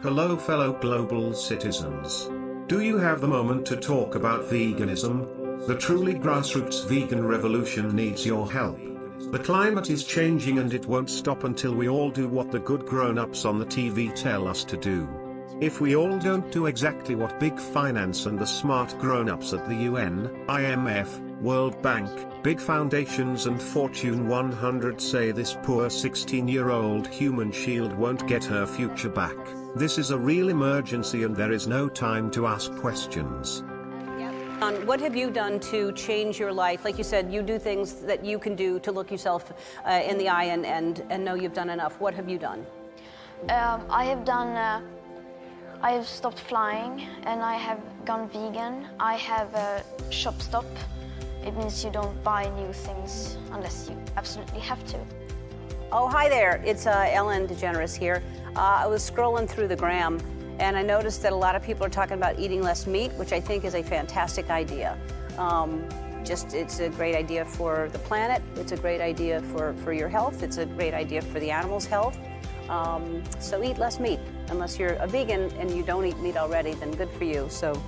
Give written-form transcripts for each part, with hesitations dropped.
Hello fellow global citizens. Do you have the moment to talk about veganism? The truly grassroots vegan revolution needs your help. The climate is changing and it won't stop until we all do what the good grown-ups on the TV tell us to do. If we all don't do exactly what big finance and the smart grown-ups at the UN, IMF, World Bank, big foundations and Fortune 100 say, this poor 16-year-old human shield won't get her future back. This is a real emergency and there is no time to ask questions. What have you done to change your life? Like you said, you do things that you can do to look yourself in the eye and know you've done enough. What have you done? I have stopped flying and I have gone vegan. I have a shop stop. It means you don't buy new things unless you absolutely have to. Oh, hi there. It's Ellen DeGeneres here. I was scrolling through the gram and I noticed that a lot of people are talking about eating less meat, which I think is a fantastic idea. It's a great idea for the planet. It's a great idea for your health. It's a great idea for the animals' health. So eat less meat. Unless you're a vegan and you don't eat meat already, then good for you. So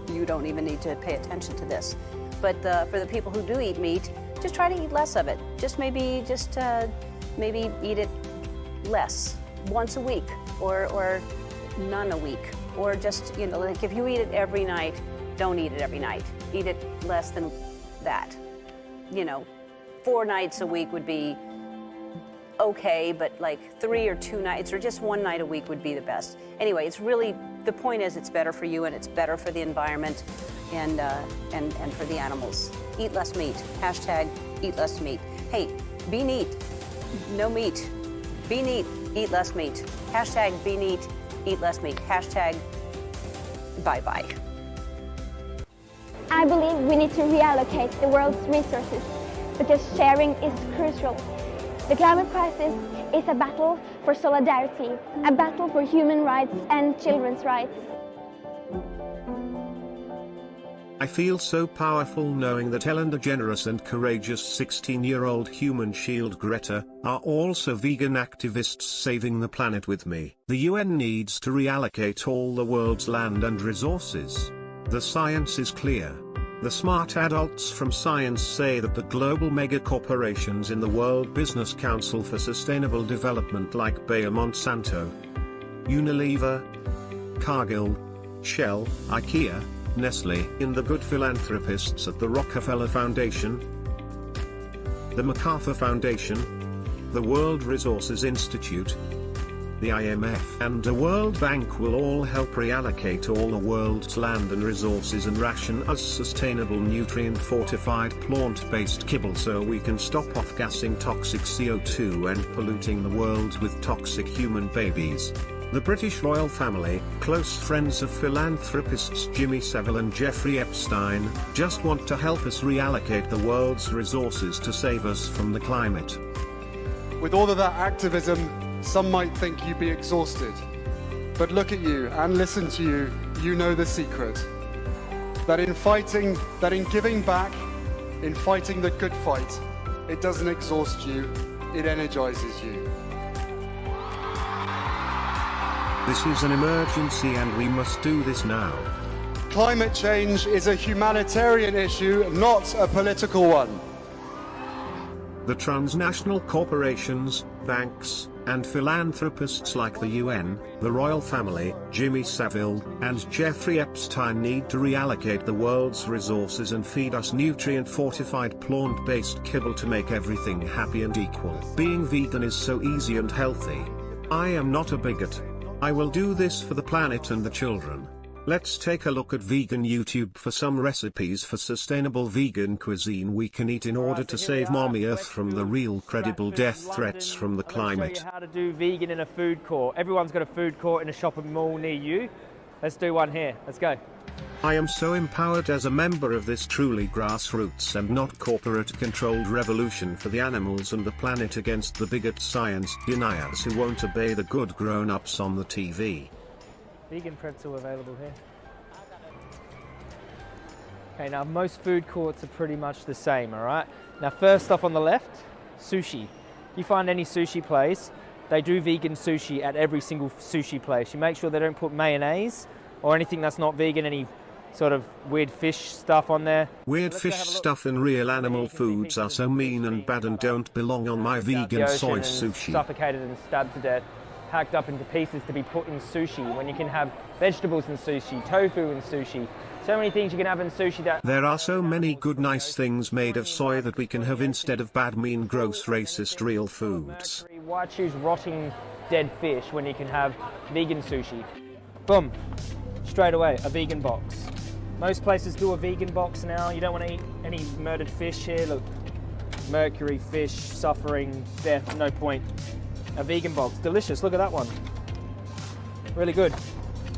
you don't even need to pay attention to this. But for the people who do eat meat, just try to eat less of it. Maybe eat it less, once a week, or none a week, or just, like if you eat it every night, don't eat it every night. Eat it less than that. 4 nights a week would be okay, but like 3 or 2 nights, or just 1 night a week would be the best. Anyway, the point is it's better for you and it's better for the environment and for the animals. Eat less meat. Hashtag eat less meat. Hey, be neat. No meat. Be neat. Eat less meat. Hashtag be neat. Eat less meat. Hashtag bye-bye. I believe we need to reallocate the world's resources because sharing is crucial. The climate crisis is a battle for solidarity, a battle for human rights and children's rights. I feel so powerful knowing that Ellen DeGeneres and courageous 16-year-old human shield Greta are also vegan activists saving the planet with me. The UN needs to reallocate all the world's land and resources. The science is clear. The smart adults from science say that the global megacorporations in the World Business Council for Sustainable Development like Bayer Monsanto, Unilever, Cargill, Shell, IKEA, Nestle, in the good philanthropists at the Rockefeller Foundation, the MacArthur Foundation, the World Resources Institute, the IMF and the World Bank will all help reallocate all the world's land and resources and ration us sustainable nutrient-fortified plant-based kibble so we can stop off-gassing toxic CO2 and polluting the world with toxic human babies. The British royal family, close friends of philanthropists Jimmy Savile and Jeffrey Epstein, just want to help us reallocate the world's resources to save us from the climate. With all of that activism, some might think you'd be exhausted. But look at you and listen to you, you know the secret. That in giving back, in fighting the good fight, it doesn't exhaust you, it energizes you. This is an emergency and we must do this now. Climate change is a humanitarian issue, not a political one. The transnational corporations, banks, and philanthropists like the UN, the royal family, Jimmy Savile, and Jeffrey Epstein need to reallocate the world's resources and feed us nutrient-fortified plant-based kibble to make everything happy and equal. Being vegan is so easy and healthy. I am not a bigot. I will do this for the planet and the children. Let's take a look at vegan YouTube for some recipes for sustainable vegan cuisine we can eat in order to save Mommy Earth from the real credible death threats from the climate. Show you how to do vegan in a food court. Everyone's got a food court in a shopping mall near you. Let's do one here. Let's go. I am so empowered as a member of this truly grassroots and not corporate-controlled revolution for the animals and the planet against the bigot science deniers who won't obey the good grown-ups on the TV. Vegan pretzel available here. Okay, now most food courts are pretty much the same, all right? Now first off on the left, sushi. You find any sushi place, they do vegan sushi at every single sushi place. You make sure they don't put mayonnaise or anything that's not vegan, any sort of weird fish stuff on there. Weird fish stuff and real animal foods are so mean and bad and don't belong on my vegan soy sushi. Suffocated and stabbed to death, hacked up into pieces to be put in sushi, when you can have vegetables in sushi, tofu in sushi. So many things you can have in sushi that... There are so many good nice things made of soy that we can have instead of bad, mean, gross, racist real foods. Why choose rotting dead fish when you can have vegan sushi? Boom, straight away, a vegan box. Most places do a vegan box now. You don't want to eat any murdered fish here. Look, mercury, fish, suffering, death, no point. A vegan box, delicious, look at that one. Really good.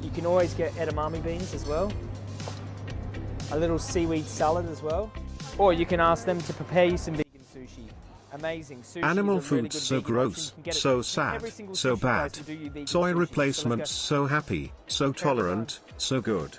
You can always get edamame beans as well. A little seaweed salad as well. Or you can ask them to prepare you some vegan sushi. Amazing. Sushi Animal is a really foods good so vegan gross, option. You can get it so from sad, every single so sushi place bad. to do you vegan Soy sushi. replacements So so happy, so tolerant, so good.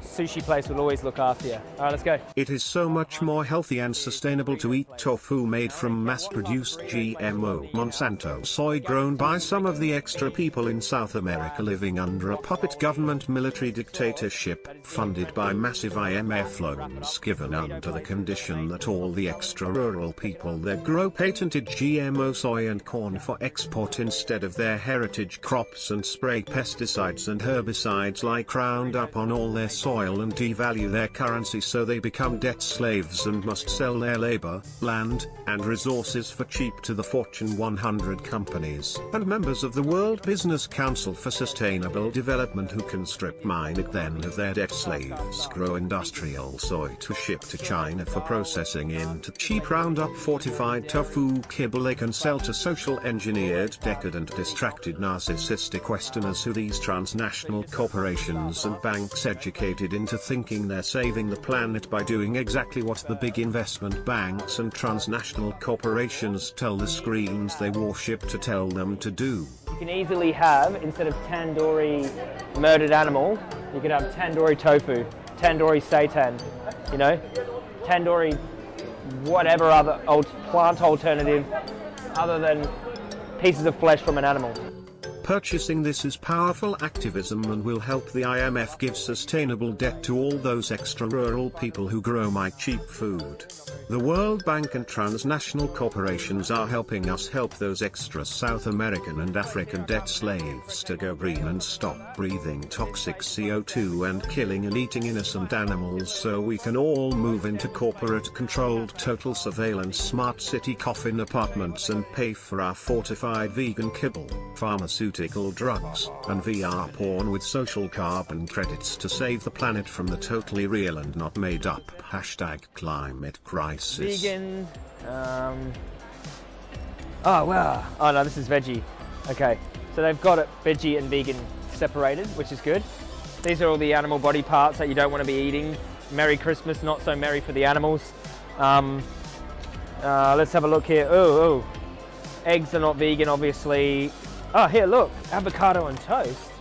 sushi place will always look after you. All right, let's go. It is so much more healthy and sustainable to eat tofu made from mass-produced GMO Monsanto soy grown by some of the extra people in South America living under a puppet government military dictatorship, funded by massive IMF loans given under the condition that all the extra rural people there grow patented GMO soy and corn for export instead of their heritage crops and spray pesticides and herbicides like Roundup on all their soil and devalue their currency, so they become debt slaves and must sell their labor, land, and resources for cheap to the Fortune 100 companies and members of the World Business Council for Sustainable Development, who can strip mine it then of their debt slaves, grow industrial soy to ship to China for processing into cheap Roundup fortified tofu kibble they can sell to social engineered, decadent, distracted, narcissistic Westerners who these transnational corporations and banks educated into thinking they're saving the planet by doing exactly what the big investment banks and transnational corporations tell the screens they worship to tell them to do. You can easily have, instead of tandoori murdered animal, you could have tandoori tofu, tandoori seitan, you know, tandoori whatever other plant alternative other than pieces of flesh from an animal. Purchasing this is powerful activism and will help the IMF give sustainable debt to all those extra rural people who grow my cheap food. The World Bank and transnational corporations are helping us help those extra South American and African debt slaves to go green and stop breathing toxic CO2 and killing and eating innocent animals, so we can all move into corporate-controlled total surveillance smart city coffin apartments and pay for our fortified vegan kibble, pharmaceutical drugs, and VR porn with social carbon credits to save the planet from the totally real and not made up #climate crisis. Vegan, oh wow, oh no, this is veggie. Okay, so they've got it veggie and vegan separated, which is good. These are all the animal body parts that you don't want to be eating. Merry Christmas, not so merry for the animals. Let's have a look here. Oh, eggs are not vegan, obviously. Oh, here, look, avocado and toast.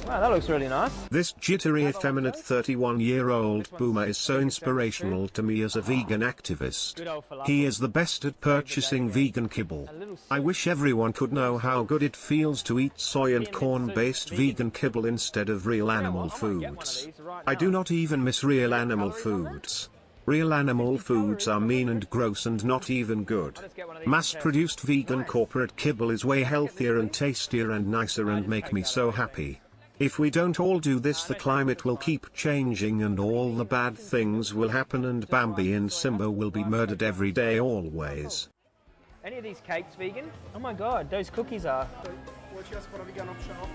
Wow, that looks really nice. This jittery, effeminate 31-year-old boomer is so inspirational to me as a vegan activist. He is the best at purchasing vegan kibble. I wish everyone could know how good it feels to eat soy and corn-based vegan kibble instead of real animal foods. I do not even miss real animal foods. Real animal foods are mean and gross and not even good. Mass-produced vegan corporate kibble is way healthier and tastier and nicer and make me so happy. If we don't all do this, the climate will keep changing and all the bad things will happen and Bambi and Simba will be murdered every day always. Any of these cakes vegan? Oh my god, those cookies are. Would you ask for a vegan option offer?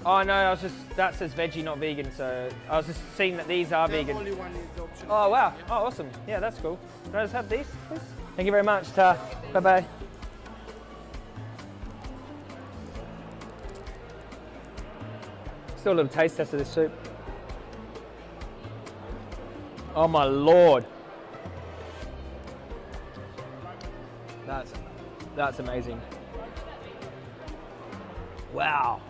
Oh no, that says veggie, not vegan, so I was just seeing that these are vegan. Only one is the option. Oh wow, oh awesome, yeah, that's cool. Can I just have these, please? Thank you very much, Ta. Bye-bye. Still a little taste test of this soup. Oh my lord. That's amazing. Wow.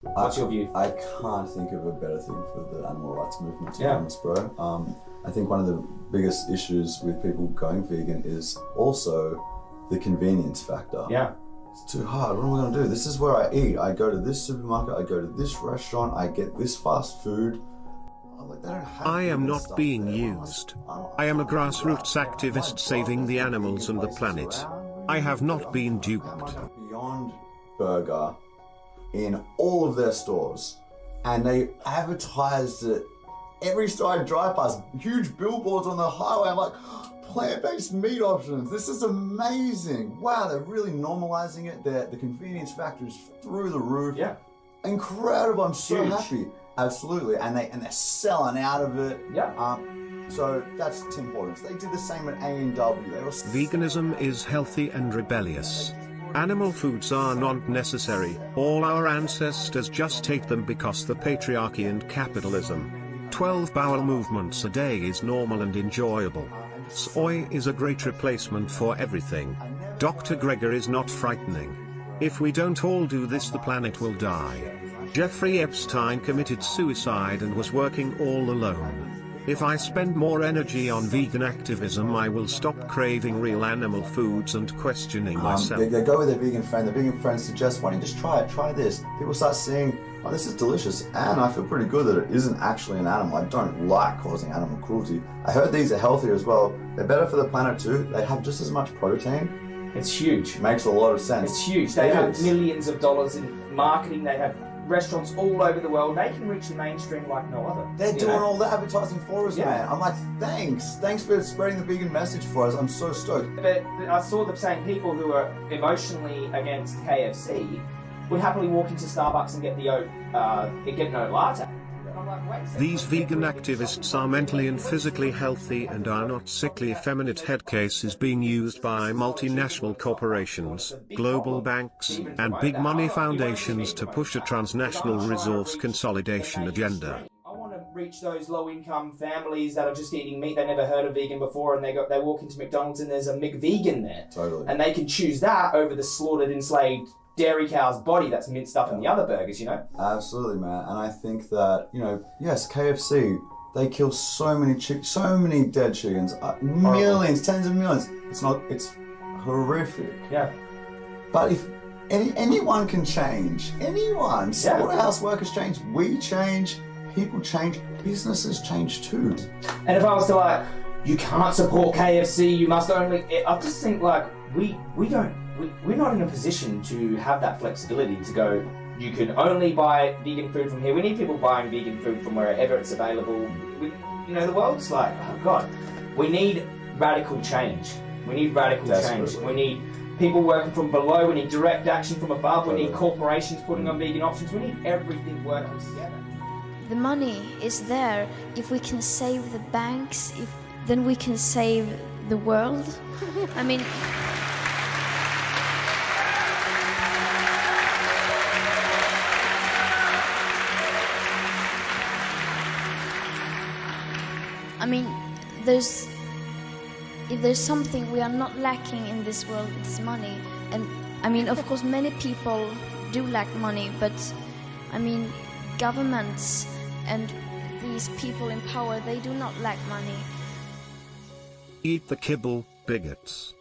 What's your view? I can't think of a better thing for the animal rights movement to be honest, bro. I think one of the biggest issues with people going vegan is also the convenience factor. Yeah. It's too hard. What am I going to do? This is where I eat. I go to this supermarket, I go to this restaurant, I get this fast food. Like, they don't have I am vegan not stuff being there. used. I am a grassroots activist saving the animals and the planet. I have not been duped. Beyond Burger in all of their stores, and they advertised it every store I drive past, huge billboards on the highway. I'm like, plant-based meat options, this is amazing. Wow, they're really normalizing it. The convenience factor is through the roof. Yeah. Incredible, I'm so Huge. happy. Absolutely, and they're selling out of it. Yeah. So that's Tim Hortons. They did the same at A&W. They were Veganism is healthy and rebellious. Animal foods are not necessary. All our ancestors just ate them because the patriarchy and capitalism. 12 bowel movements a day is normal and enjoyable. Soy is a great replacement for everything. Dr. Greger is not frightening. If we don't all do this, the planet will die. Jeffrey Epstein committed suicide and was working all alone. If I spend more energy on vegan activism, I will stop craving real animal foods and questioning myself. They go with their vegan friend. The vegan friend suggests, why don't you just try it? Try this. People start seeing, oh, this is delicious, and I feel pretty good that it isn't actually an animal. I don't like causing animal cruelty. I heard these are healthier as well. They're better for the planet too. They have just as much protein. It's huge. Makes a lot of sense. It's huge. They have millions of dollars in marketing. They have restaurants all over the world. They can reach the mainstream like no other. They're doing all the advertising for us, Yeah. man. I'm like, thanks for spreading the vegan message for us. I'm so stoked. But I saw the same people who are emotionally against KFC would happily walk into Starbucks and get get an oat latte. I'm like, wait a second. These vegan activists are mentally and physically healthy and are not sickly. Effeminate head case is being used by multinational corporations, global banks, and big money foundations to push a transnational resource consolidation agenda. I want to reach those low-income families that are just eating meat. They never heard of vegan before, and they walk into McDonald's and there's a McVegan there. Totally. And they can choose that over the slaughtered, enslaved dairy cow's body that's minced up in the other burgers, you know? Absolutely, man. And I think that, yes, KFC, they kill so many dead chickens, millions, tens of millions. It's horrific. Yeah. But if anyone can change, anyone, slaughterhouse workers change, we change, people change, businesses change too. And if I was to you can't support KFC, you must only, I just think we're not in a position to have that flexibility to go, you can only buy vegan food from here. We need people buying vegan food from wherever it's available. The world's like, oh God, we need radical change. We need radical change. We need people working from below. We need direct action from above. We need corporations putting on vegan options. We need everything working together. The money is there. If we can save the banks, then we can save the world. I mean... if there's something we are not lacking in this world, it's money. And of course, many people do lack money, but governments and these people in power, they do not lack money. Eat the kibble, bigots.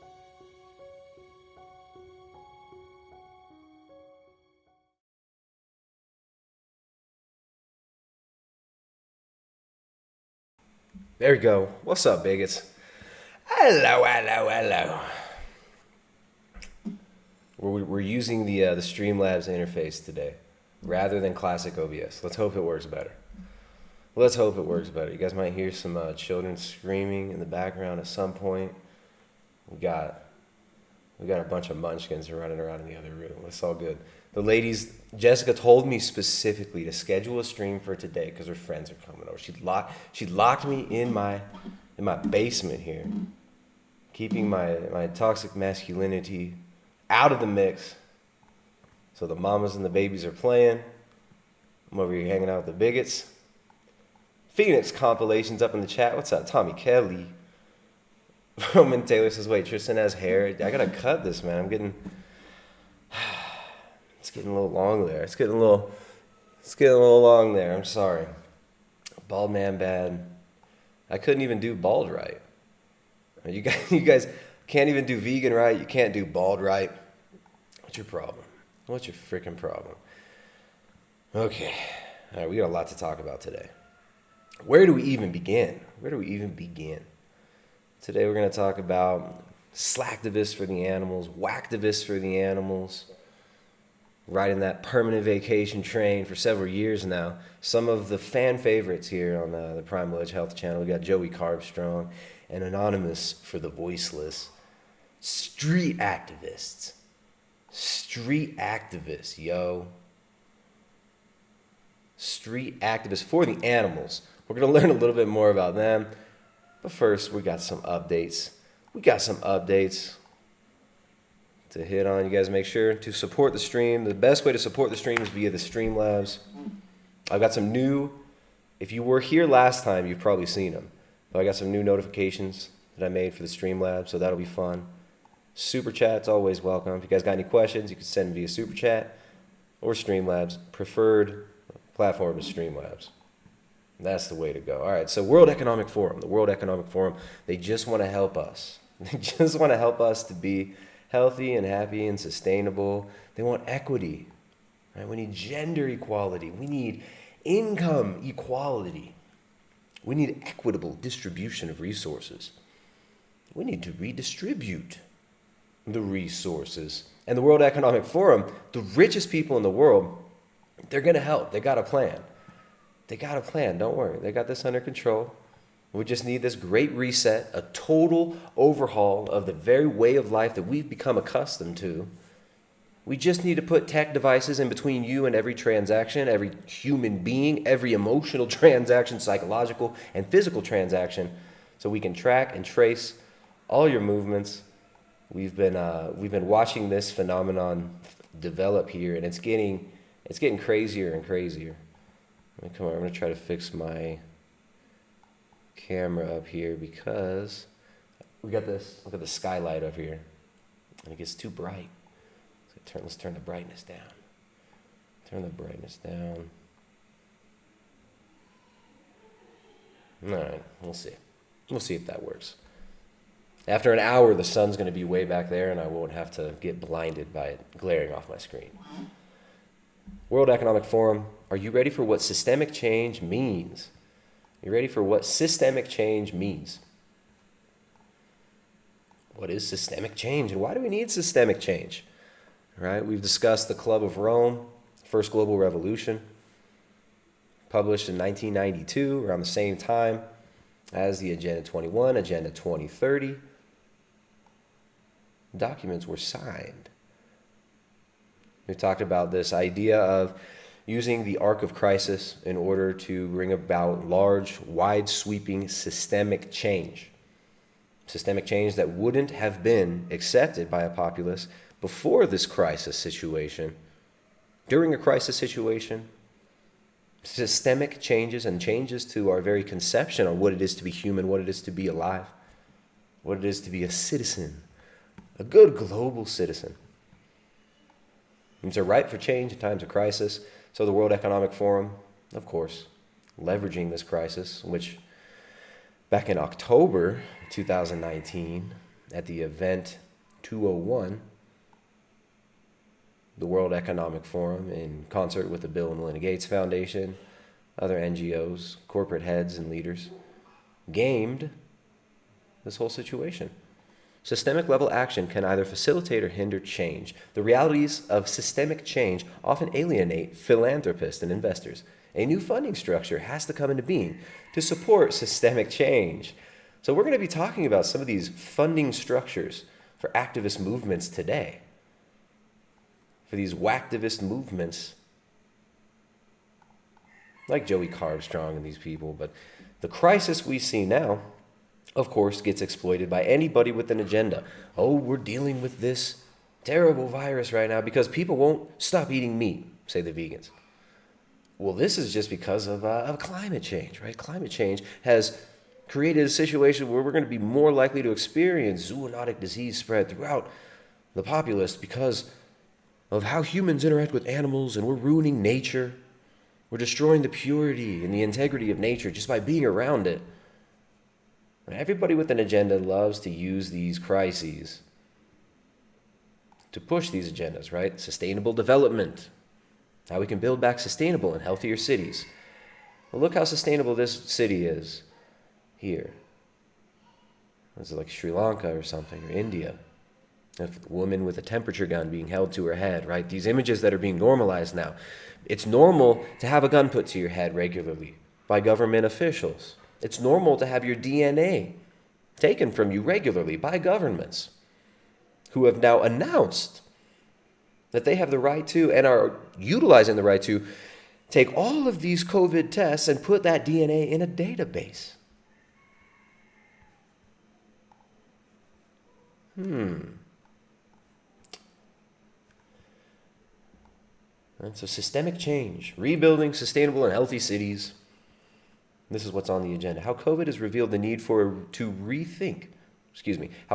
There we go. What's up, bigots? Hello. We're using the Streamlabs interface today rather than classic OBS. Let's hope it works better. You guys might hear some children screaming in the background at some point. We got a bunch of munchkins running around in the other room. It's all good. The ladies, Jessica told me specifically to schedule a stream for today because her friends are coming over. She locked me in my basement here, keeping my toxic masculinity out of the mix. So the mamas and the babies are playing. I'm over here hanging out with the bigots. Phoenix compilations up in the chat. What's up, Tommy Kelly? Roman Taylor says, wait, Tristan has hair. I gotta cut this, man. It's getting a little long there. It's getting a little long there. I'm sorry. Bald man bad. I couldn't even do bald right. You guys can't even do vegan right. You can't do bald right. What's your problem? What's your freaking problem? Okay. All right, we got a lot to talk about today. Where do we even begin? Today we're going to talk about slacktivists for the animals, whacktivists for the animals, riding that permanent vacation train for several years now. Some of the fan favorites here on the Primal Edge Health channel. We got Joey Carbstrong and Anonymous for the Voiceless. Street activists, yo. Street activists for the animals. We're going to learn a little bit more about them. But first, we got some updates. To hit on. You guys make sure to support the stream. The best way to support the stream is via the Streamlabs. I've got some new, if you were here last time, you've probably seen them. But I got some new notifications that I made for the Streamlabs, so that'll be fun. Super Chat's always welcome. If you guys got any questions, you can send them via Super Chat or Streamlabs. Preferred platform is Streamlabs. That's the way to go. All right, so World Economic Forum. The World Economic Forum, they just want to help us. They just want to help us to be healthy and happy and sustainable. They want equity. Right? We need gender equality. We need income equality. We need equitable distribution of resources. We need to redistribute the resources. And the World Economic Forum, the richest people in the world, they're going to help. They got a plan. Don't worry. They got this under control. We just need this great reset, a total overhaul of the very way of life that we've become accustomed to. We just need to put tech devices in between you and every transaction, every human being, every emotional transaction, psychological and physical transaction, so we can track and trace all your movements. We've been watching this phenomenon develop here, and it's getting crazier and crazier. Come on, I'm gonna try to fix my camera up here because we got this. Look at the skylight up here, and it gets too bright. So let's turn the brightness down. All right, we'll see. We'll see if that works. After an hour, the sun's going to be way back there, and I won't have to get blinded by it glaring off my screen. World Economic Forum, are you ready for what systemic change means? You ready for what systemic change means? What is systemic change, and why do we need systemic change? Right? We've discussed the Club of Rome, First Global Revolution, published in 1992, around the same time as the Agenda 21, Agenda 2030. Documents were signed. We've talked about this idea of using the arc of crisis in order to bring about large, wide-sweeping systemic change. Systemic change that wouldn't have been accepted by a populace before this crisis situation. During a crisis situation, systemic changes and changes to our very conception on what it is to be human, what it is to be alive, what it is to be a citizen, a good global citizen. Things are ripe for change in times of crisis. So the World Economic Forum, of course, leveraging this crisis, which back in October 2019, at the event 201, the World Economic Forum, in concert with the Bill and Melinda Gates Foundation, other NGOs, corporate heads and leaders, gamed this whole situation. Systemic level action can either facilitate or hinder change. The realities of systemic change often alienate philanthropists and investors. A new funding structure has to come into being to support systemic change. So we're going to be talking about some of these funding structures for activist movements today. For these whacktivist movements, like Joey Carbstrong and these people. But the crisis we see now, of course, gets exploited by anybody with an agenda. Oh, we're dealing with this terrible virus right now because people won't stop eating meat, say the vegans. Well, this is just because of climate change, right? Climate change has created a situation where we're going to be more likely to experience zoonotic disease spread throughout the populace because of how humans interact with animals, and we're ruining nature. We're destroying the purity and the integrity of nature just by being around it. Everybody with an agenda loves to use these crises to push these agendas, right? Sustainable development, how we can build back sustainable and healthier cities. Well, look how sustainable this city is here. Is it like Sri Lanka or something, or India? A woman with a temperature gun being held to her head, right? These images that are being normalized now. It's normal to have a gun put to your head regularly by government officials. It's normal to have your DNA taken from you regularly by governments who have now announced that they have the right to, and are utilizing the right to, take all of these COVID tests and put that DNA in a database. That's a systemic change, rebuilding sustainable and healthy cities. This is what's on the agenda. How COVID has revealed the need for how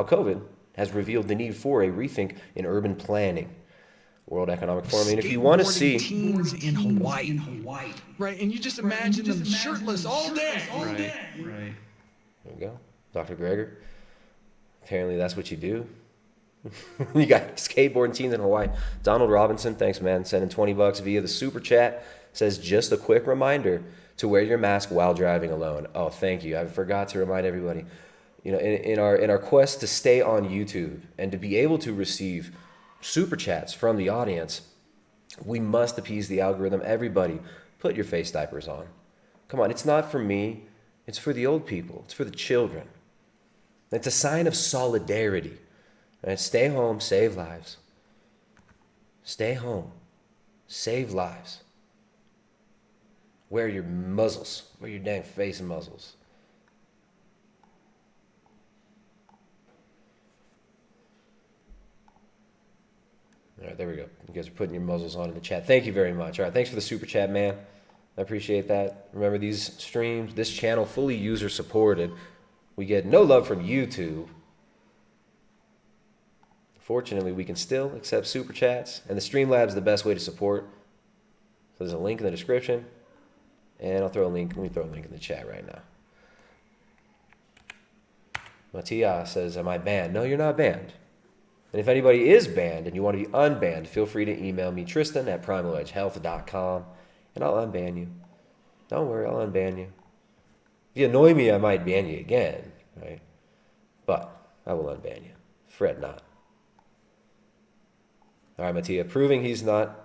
COVID has revealed the need for a rethink in urban planning. World Economic Forum. And if you want to see teens in Hawaii, right? And you just imagine them shirtless all day. Right. There we go. Dr. Greger. Apparently that's what you do. You got skateboarding teens in Hawaii. Donald Robinson, thanks man, sending $20 via the super chat. Says just a quick reminder to wear your mask while driving alone. Oh, thank you. I forgot to remind everybody. You know, in our quest to stay on YouTube and to be able to receive super chats from the audience, we must appease the algorithm. Everybody, put your face diapers on. Come on, it's not for me. It's for the old people. It's for the children. It's a sign of solidarity. And stay home, save lives. Stay home, save lives. Wear your muzzles. Wear your dang face muzzles. All right, there we go. You guys are putting your muzzles on in the chat. Thank you very much. All right, thanks for the super chat, man. I appreciate that. Remember, these streams, this channel, fully user supported. We get no love from YouTube. Fortunately, we can still accept super chats, and the Streamlab's the best way to support. So there's a link in the description, and I'll throw a link. Let me throw a link in the chat right now. Mattia says, "Am I banned?" No, you're not banned. And if anybody is banned and you want to be unbanned, feel free to email me, Tristan at primaledgehealth.com, and I'll unban you. Don't worry, I'll unban you. If you annoy me, I might ban you again, right? But I will unban you. Fret not. All right, Mattia, proving he's not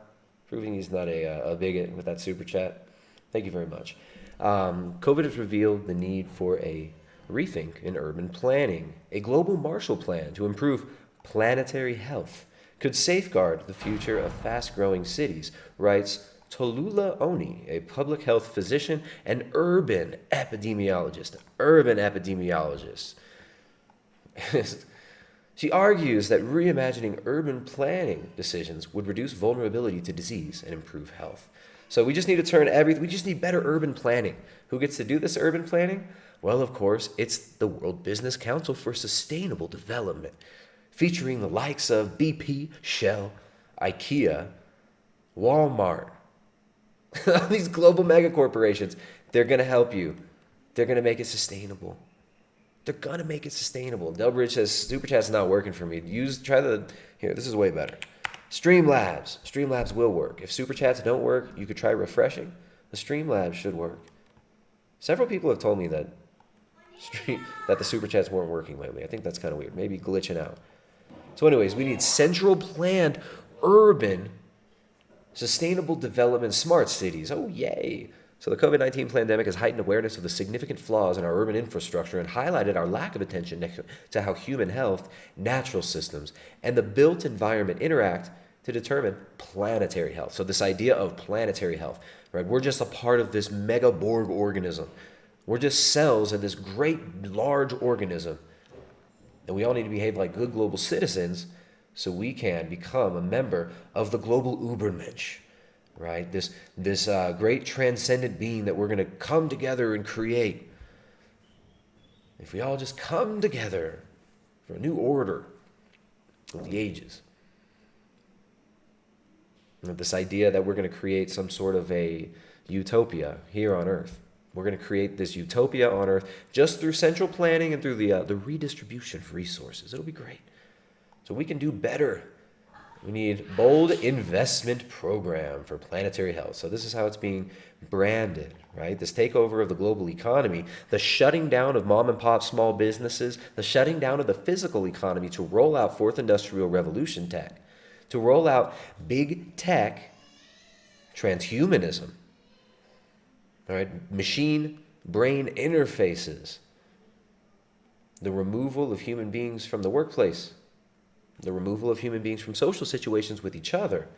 a bigot with that super chat. Thank you very much. COVID has revealed the need for a rethink in urban planning. A global Marshall Plan to improve planetary health could safeguard the future of fast-growing cities, writes Tolula Oni, a public health physician and urban epidemiologist. She argues that reimagining urban planning decisions would reduce vulnerability to disease and improve health. So we just need to turn everything, we just need better urban planning. Who gets to do this urban planning? Well, of course, it's the World Business Council for Sustainable Development, featuring the likes of BP, Shell, IKEA, Walmart. These global mega corporations, they're going to help you. They're going to make it sustainable. They're going to make it sustainable. Delbridge says, super chat's not working for me. Here, this is way better. Streamlabs. Streamlabs will work. If super chats don't work, you could try refreshing. The Streamlabs should work. Several people have told me that the super chats weren't working lately. I think that's kind of weird. Maybe glitching out. So anyways, we need central planned urban sustainable development smart cities. Oh, yay. So the COVID-19 pandemic has heightened awareness of the significant flaws in our urban infrastructure and highlighted our lack of attention to how human health, natural systems, and the built environment interact to determine planetary health. So this idea of planetary health, right? We're just a part of this mega Borg organism. We're just cells in this great large organism. And we all need to behave like good global citizens so we can become a member of the global Übermensch. Right? This great transcendent being that we're going to come together and create. If we all just come together for a new order of the ages. And this idea that we're going to create some sort of a utopia here on Earth We're going to create this utopia on Earth just through central planning and through the redistribution of resources. It'll be great. So we can do better. We need bold investment program for Planetary Health. So this is how it's being branded, right? This takeover of the global economy, the shutting down of mom and pop small businesses, the shutting down of the physical economy to roll out fourth industrial revolution tech, to roll out big tech transhumanism, all right? Machine brain interfaces, the removal of human beings from the workplace, the removal of human beings from social situations with each other.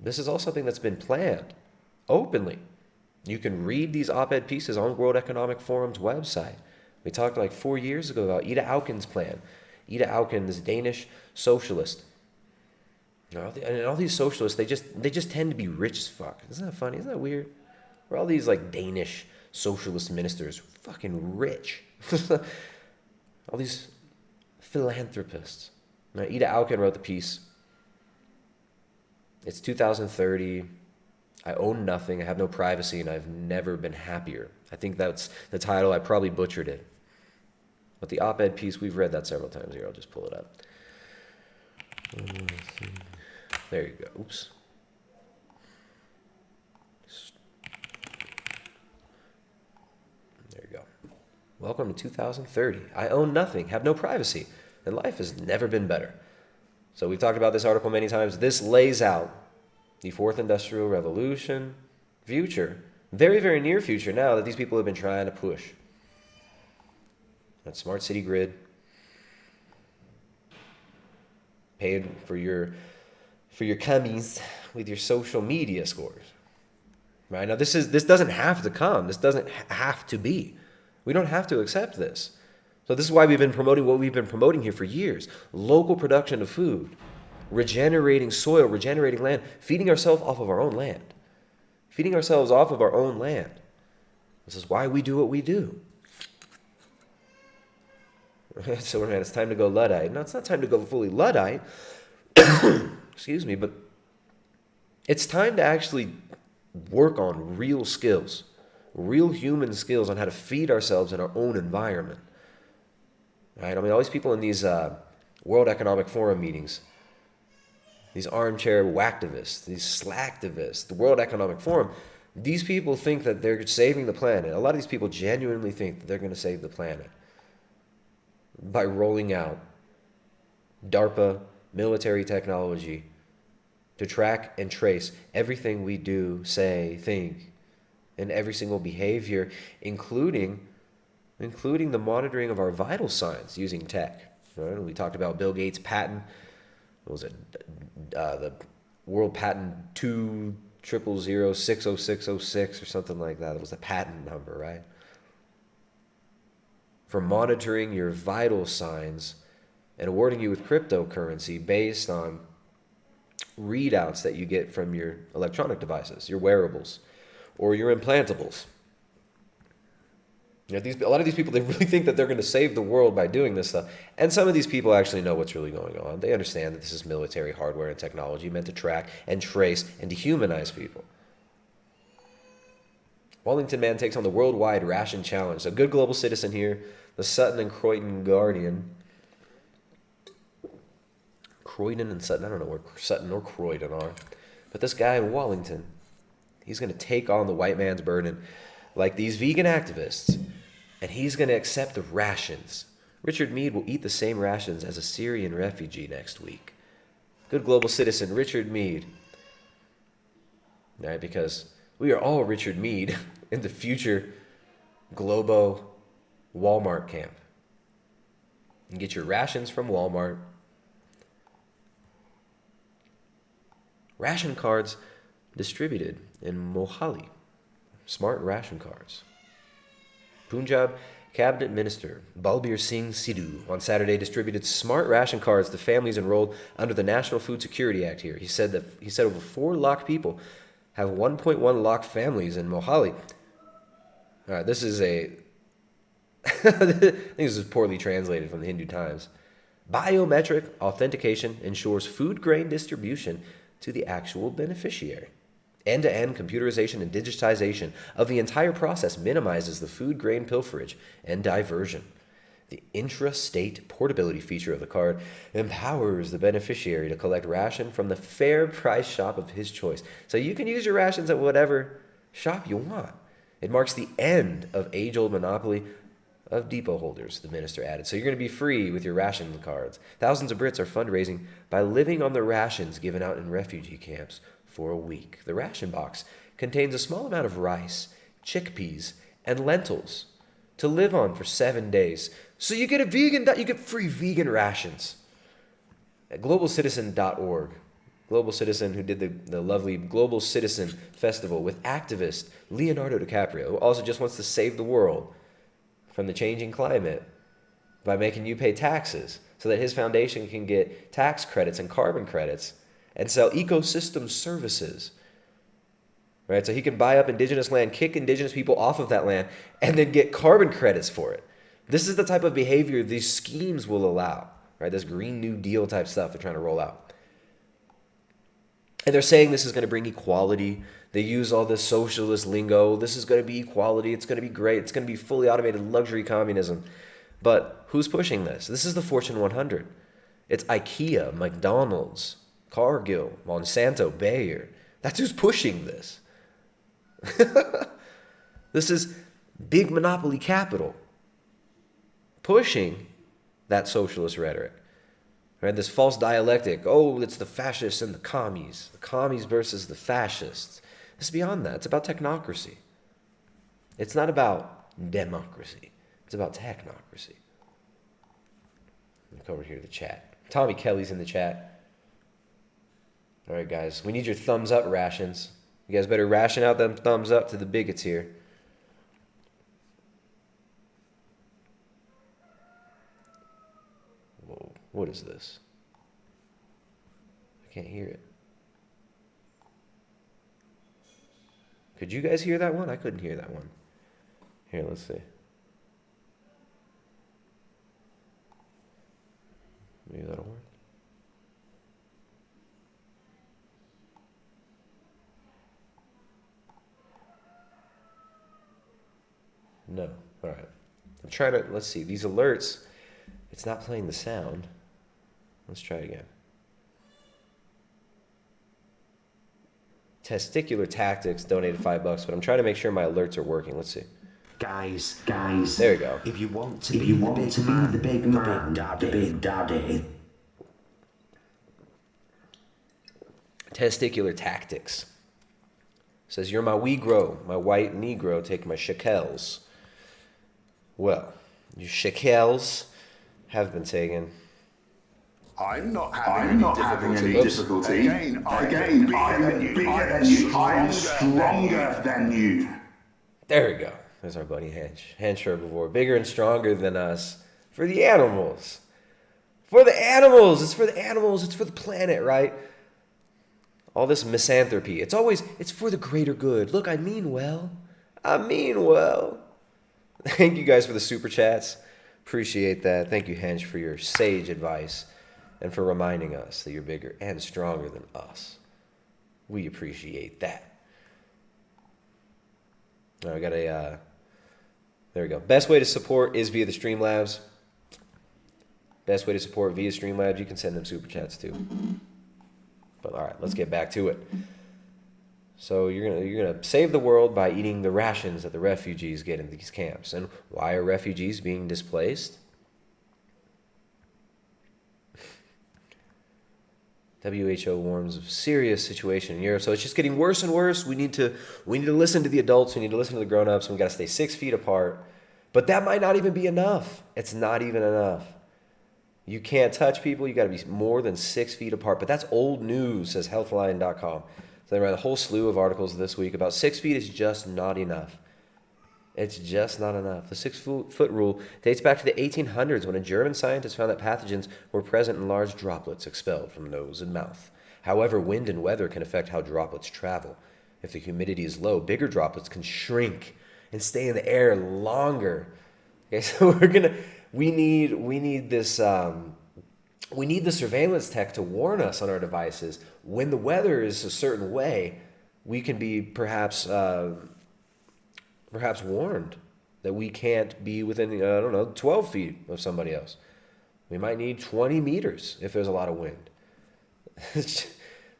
This is all something that's been planned openly. You can read these op-ed pieces on World Economic Forum's website. We talked like 4 years ago about Ida Auken's plan. Ida Auken, this Danish socialist. And all these socialists, they just tend to be rich as fuck. Isn't that funny? Isn't that weird? We're all these like Danish socialist ministers, fucking rich. All these philanthropists. Now, Ida Auken wrote the piece. It's 2030. I own nothing. I have no privacy, and I've never been happier. I think that's the title. I probably butchered it. But the op-ed piece, we've read that several times here. I'll just pull it up. There you go. Oops. There you go. Welcome to 2030. I own nothing, have no privacy, and life has never been better. So we've talked about this article many times. This lays out the fourth industrial revolution future, very, very near future now that these people have been trying to push. That smart city grid, paid for your cummies with your social media scores. Right? Now this doesn't have to come. This doesn't have to be. We don't have to accept this. So this is why we've been promoting what we've been promoting here for years. Local production of food, regenerating soil, regenerating land, feeding ourselves off of our own land. Feeding ourselves off of our own land. This is why we do what we do. So man, it's time to go Luddite. No, it's not time to go fully Luddite. Excuse me, but it's time to actually work on real skills, real human skills on how to feed ourselves in our own environment. Right? I mean, all these people in these World Economic Forum meetings, these armchair whacktivists, these slacktivists, the World Economic Forum, these people think that they're saving the planet. A lot of these people genuinely think that they're going to save the planet by rolling out DARPA military technology to track and trace everything we do, say, think, and every single behavior, including the monitoring of our vital signs using tech. Right? We talked about Bill Gates' patent. What was it? The World Patent 200060606 or something like that. That was the patent number, right? For monitoring your vital signs and awarding you with cryptocurrency based on readouts that you get from your electronic devices, your wearables, or your implantables. You know, a lot of these people, they really think that they're going to save the world by doing this stuff. And some of these people actually know what's really going on. They understand that this is military hardware and technology meant to track and trace and dehumanize people. Wallington Man takes on the worldwide ration challenge. A good global citizen here, the Sutton and Croydon Guardian. Croydon and Sutton, I don't know where Sutton or Croydon are. But this guy in Wallington, he's going to take on the white man's burden like these vegan activists. And he's going to accept the rations. Richard Meade will eat the same rations as a Syrian refugee next week. Good global citizen, Richard Meade. All right, because we are all Richard Meade in the future Globo Walmart camp. You can get your rations from Walmart. Ration cards distributed in Mohali. Smart ration cards. Punjab Cabinet Minister Balbir Singh Sidhu on Saturday distributed smart ration cards to families enrolled under the National Food Security Act here. He said over 4 lakh people have 1.1 lakh families in Mohali. All right, this is I think this is poorly translated from the Hindu Times. Biometric authentication ensures food grain distribution to the actual beneficiary. End-to-end computerization and digitization of the entire process minimizes the food grain pilferage and diversion. The intra-state portability feature of the card empowers the beneficiary to collect ration from the fair price shop of his choice. So you can use your rations at whatever shop you want. It marks the end of age-old monopoly of depot holders, the minister added. So you're going to be free with your ration cards. Thousands of Brits are fundraising by living on the rations given out in refugee camps for a week. The ration box contains a small amount of rice, chickpeas, and lentils to live on for 7 days. So you get you get free vegan rations. At globalcitizen.org, Global Citizen, who did the lovely Global Citizen Festival with activist Leonardo DiCaprio, who also just wants to save the world from the changing climate by making you pay taxes so that his foundation can get tax credits and carbon credits and sell ecosystem services. Right? So he can buy up indigenous land, kick indigenous people off of that land, and then get carbon credits for it. This is the type of behavior these schemes will allow. Right? This Green New Deal type stuff they're trying to roll out. And they're saying this is going to bring equality. They use all this socialist lingo. This is going to be equality. It's going to be great. It's going to be fully automated luxury communism. But who's pushing this? This is the Fortune 100. It's IKEA, McDonald's, Cargill, Monsanto, Bayer. That's who's pushing this. This is big monopoly capital pushing that socialist rhetoric. Right? This false dialectic. Oh, it's the fascists and the commies. The commies versus the fascists. It's beyond that. It's about technocracy. It's not about democracy. It's about technocracy. Look over here to the chat. Tommy Kelly's in the chat. All right, guys. We need your thumbs up rations. You guys better ration out them thumbs up to the bigots here. Whoa, what is this? I can't hear it. Could you guys hear that one? I couldn't hear that one. Here, let's see. Maybe that'll work. No. All right. I'm trying to, let's see. These alerts, it's not playing the sound. Let's try it again. Testicular Tactics donated $5, but I'm trying to make sure my alerts are working. Let's see. Guys. There we go. If you want to be the big man, the big daddy. Testicular Tactics says, you're my Uyghur, my white Negro, take my shekels. Well, your shekels have been taken. I'm not having any difficulty. Again, I'm bigger than you. I'm stronger than you. There we go. There's our buddy Hench. Hench herbivore. Bigger and stronger than us. For the animals. For the animals. It's for the animals. It's for the planet, right? All this misanthropy. It's for the greater good. Look, I mean well. Thank you guys for the super chats. Appreciate that. Thank you, Hench, for your sage advice and for reminding us that you're bigger and stronger than us. We appreciate that. All right, I got a, there we go. Best way to support is via the Streamlabs. Best way to support via Streamlabs. You can send them super chats too. But all right, let's get back to it. So you're gonna save the world by eating the rations that the refugees get in these camps. And why are refugees being displaced? WHO warns of serious situation in Europe. So it's just getting worse and worse. We need to listen to the adults. We need to listen to the grown-ups. We got to stay 6 feet apart. But that might not even be enough. It's not even enough. You can't touch people. You got to be more than 6 feet apart. But that's old news, says healthline.com. So they read a whole slew of articles this week about 6 feet is just not enough. It's just not enough. The 6 foot rule dates back to the 1800s when a German scientist found that pathogens were present in large droplets expelled from nose and mouth. However, wind and weather can affect how droplets travel. If the humidity is low, bigger droplets can shrink and stay in the air longer. Okay, so we need this we need the surveillance tech to warn us on our devices when the weather is a certain way we can be perhaps warned that we can't be within, 12 feet of somebody else. We might need 20 meters if there's a lot of wind.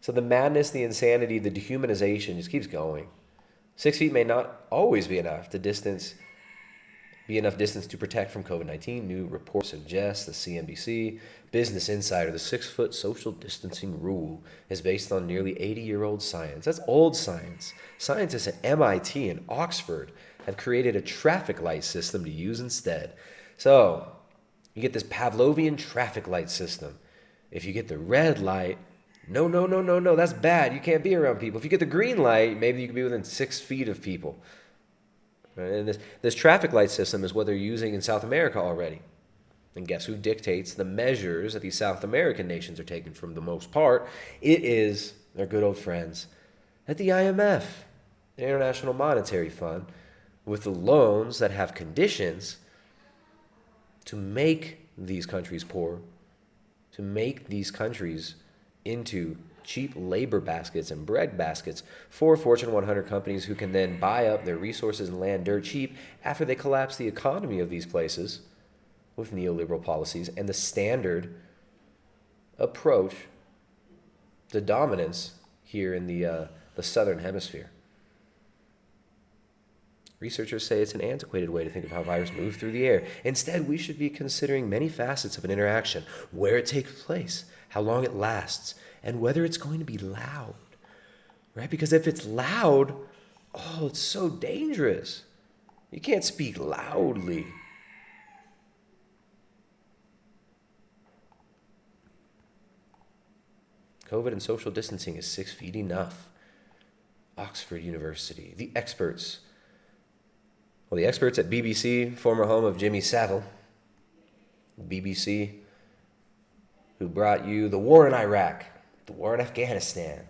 So the madness, the insanity, the dehumanization just keeps going. 6 feet may not always be enough distance to protect from COVID-19. New report suggests the CNBC Business Insider, the 6-foot social distancing rule is based on nearly 80-year-old science. That's old science. Scientists at MIT and Oxford have created a traffic light system to use instead. So you get this Pavlovian traffic light system. If you get the red light, no, that's bad. You can't be around people. If you get the green light, maybe you can be within 6 feet of people. And this traffic light system is what they're using in South America already. And guess who dictates the measures that these South American nations are taking for the most part? It is their good old friends at the IMF, the International Monetary Fund, with the loans that have conditions to make these countries poor, to make these countries into cheap labor baskets and bread baskets for Fortune 100 companies who can then buy up their resources and land dirt cheap after they collapse the economy of these places with neoliberal policies and the standard approach to dominance here in the southern hemisphere. Researchers say it's an antiquated way to think of how viruses move through the air. Instead, we should be considering many facets of an interaction, where it takes place, how long it lasts, and whether it's going to be loud, right? Because if it's loud, it's so dangerous. You can't speak loudly. COVID and social distancing is 6 feet enough. Oxford University, the experts at BBC, former home of Jimmy Savile, BBC, who brought you the war in Iraq, the war in Afghanistan,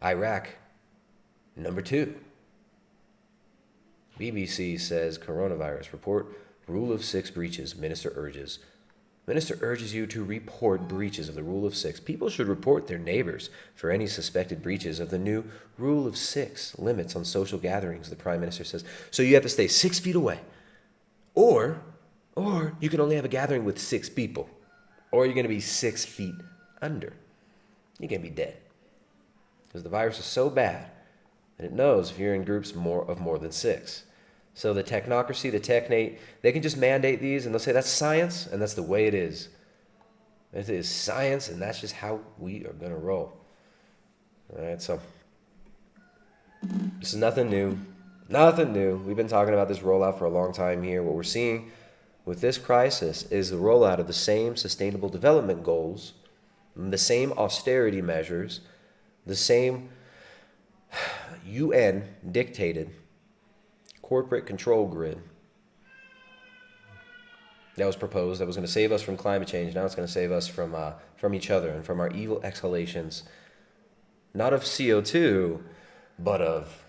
Iraq, number 2. BBC says coronavirus report, rule of 6 breaches, Minister urges you to report breaches of the rule of 6. People should report their neighbors for any suspected breaches of the new rule of 6 limits on social gatherings, the Prime Minister says. So you have to stay 6 feet away. Or you can only have a gathering with 6 people. Or you're going to be 6 feet under. You're going to be dead. Because the virus is so bad that it knows if you're in groups of more than 6. So the technocracy, the technate, they can just mandate these and they'll say that's science and that's the way it is. It is science and that's just how we are going to roll. All right, so this is nothing new. Nothing new. We've been talking about this rollout for a long time here. What we're seeing with this crisis is the rollout of the same sustainable development goals, the same austerity measures, the same UN dictated corporate control grid that was proposed, that was going to save us from climate change. Now it's going to save us from each other and from our evil exhalations, not of CO2, but of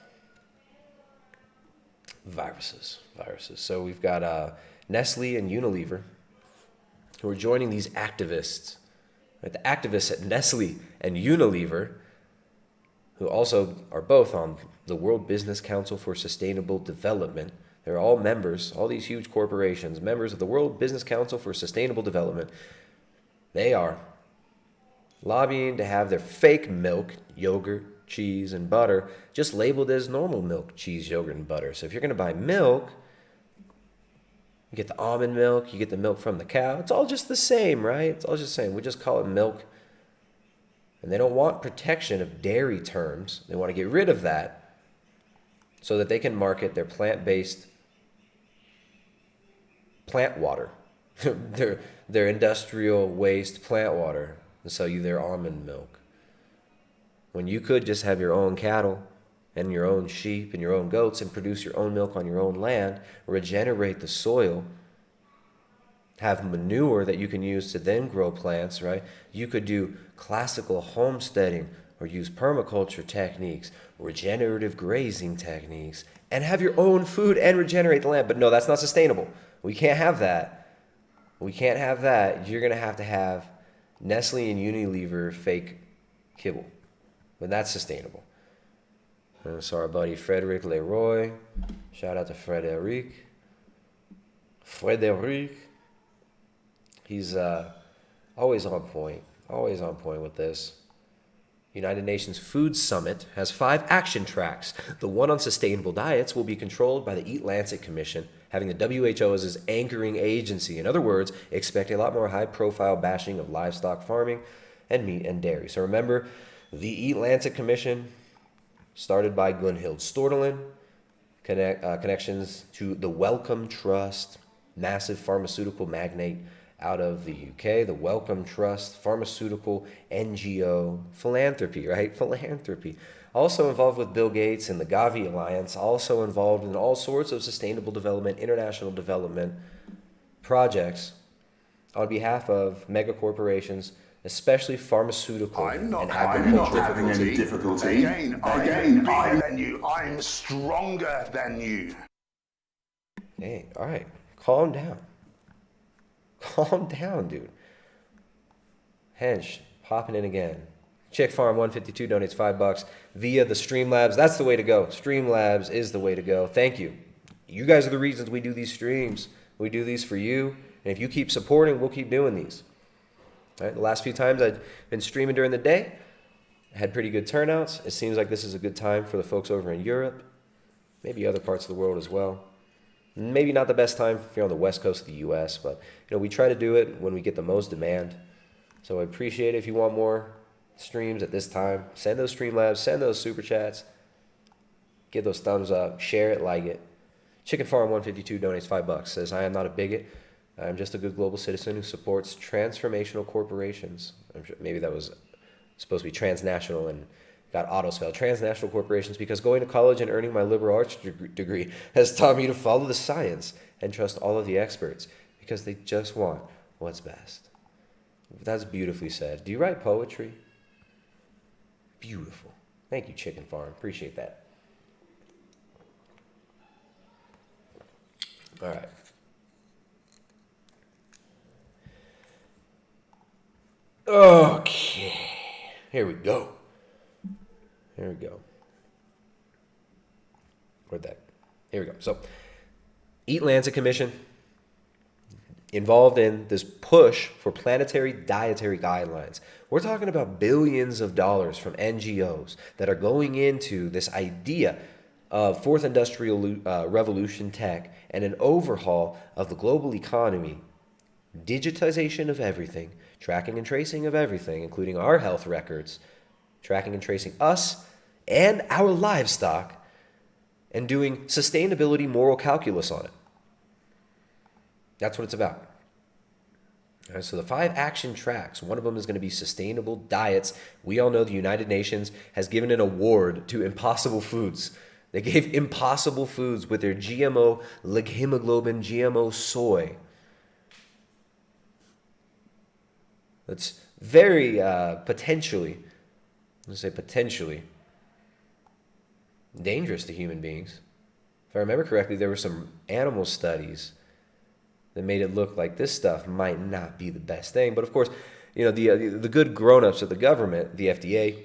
viruses. So we've got Nestle and Unilever who are joining these activists, right? The activists at Nestle and Unilever, who also are both on the World Business Council for Sustainable Development. They're all members, all these huge corporations, members of the World Business Council for Sustainable Development. They are lobbying to have their fake milk, yogurt, cheese, and butter just labeled as normal milk, cheese, yogurt, and butter. So if you're going to buy milk, you get the almond milk, you get the milk from the cow. It's all just the same, right? It's all just the same. We just call it milk. And they don't want protection of dairy terms. They want to get rid of that so that they can market their plant-based plant water, their industrial waste plant water, and sell you their almond milk. When you could just have your own cattle and your own sheep and your own goats and produce your own milk on your own land, regenerate the soil, have manure that you can use to then grow plants, right? You could do classical homesteading or use permaculture techniques, regenerative grazing techniques, and have your own food and regenerate the land. But no, that's not sustainable. We can't have that. We can't have that. You're going to have Nestle and Unilever fake kibble. But that's sustainable. So our buddy Frederic Leroy. Shout out to Frederic. He's always on point. Always on point with this. United Nations Food Summit has 5 action tracks. The one on sustainable diets will be controlled by the Eat-Lancet Commission, having the WHO as its anchoring agency. In other words, expect a lot more high-profile bashing of livestock farming and meat and dairy. So remember, the Eat-Lancet Commission, started by Gunhild Stordelin, connections to the Wellcome Trust, massive pharmaceutical magnate out of the UK, the Wellcome Trust, pharmaceutical NGO, philanthropy, right? Philanthropy. Also involved with Bill Gates and the Gavi Alliance, also involved in all sorts of sustainable development, international development projects on behalf of mega corporations, especially pharmaceutical and agricultural. I'm not having any difficulty. I'm stronger than you. Hey, all right, calm down. Calm down, dude. Hench, popping in again. Chick Farm 152 donates $5 via the Streamlabs. That's the way to go. Streamlabs is the way to go. Thank you. You guys are the reasons we do these streams. We do these for you. And if you keep supporting, we'll keep doing these. All right, the last few times I've been streaming during the day, I had pretty good turnouts. It seems like this is a good time for the folks over in Europe, maybe other parts of the world as well. Maybe not the best time if you're on the west coast of the U.S., but we try to do it when we get the most demand. So I appreciate it if you want more streams at this time. Send those Streamlabs, send those super chats, give those thumbs up, share it, like it. Chicken Farm 152 donates $5. Says, I am not a bigot. I'm just a good global citizen who supports transformational corporations. I'm sure maybe that was supposed to be transnational and got auto-spelled. Transnational corporations, because going to college and earning my liberal arts degree has taught me to follow the science and trust all of the experts because they just want what's best. That's beautifully said. Do you write poetry? Beautiful. Thank you, Chicken Farm. Appreciate that. All right. Okay. Here we go. Here we go. Where'd that? Here we go. So, Eat-Lancet Commission involved in this push for planetary dietary guidelines. We're talking about billions of dollars from NGOs that are going into this idea of fourth industrial revolution tech and an overhaul of the global economy, digitization of everything, tracking and tracing of everything, including our health records, tracking and tracing us and our livestock, and doing sustainability moral calculus on it. That's what it's about. All right, so the 5 action tracks, one of them is going to be sustainable diets. We all know the United Nations has given an award to Impossible Foods. They gave Impossible Foods with their GMO hemoglobin, GMO soy. That's very potentially dangerous to human beings. If I remember correctly, there were some animal studies that made it look like this stuff might not be the best thing. But of course, the good grown-ups at the government, the FDA,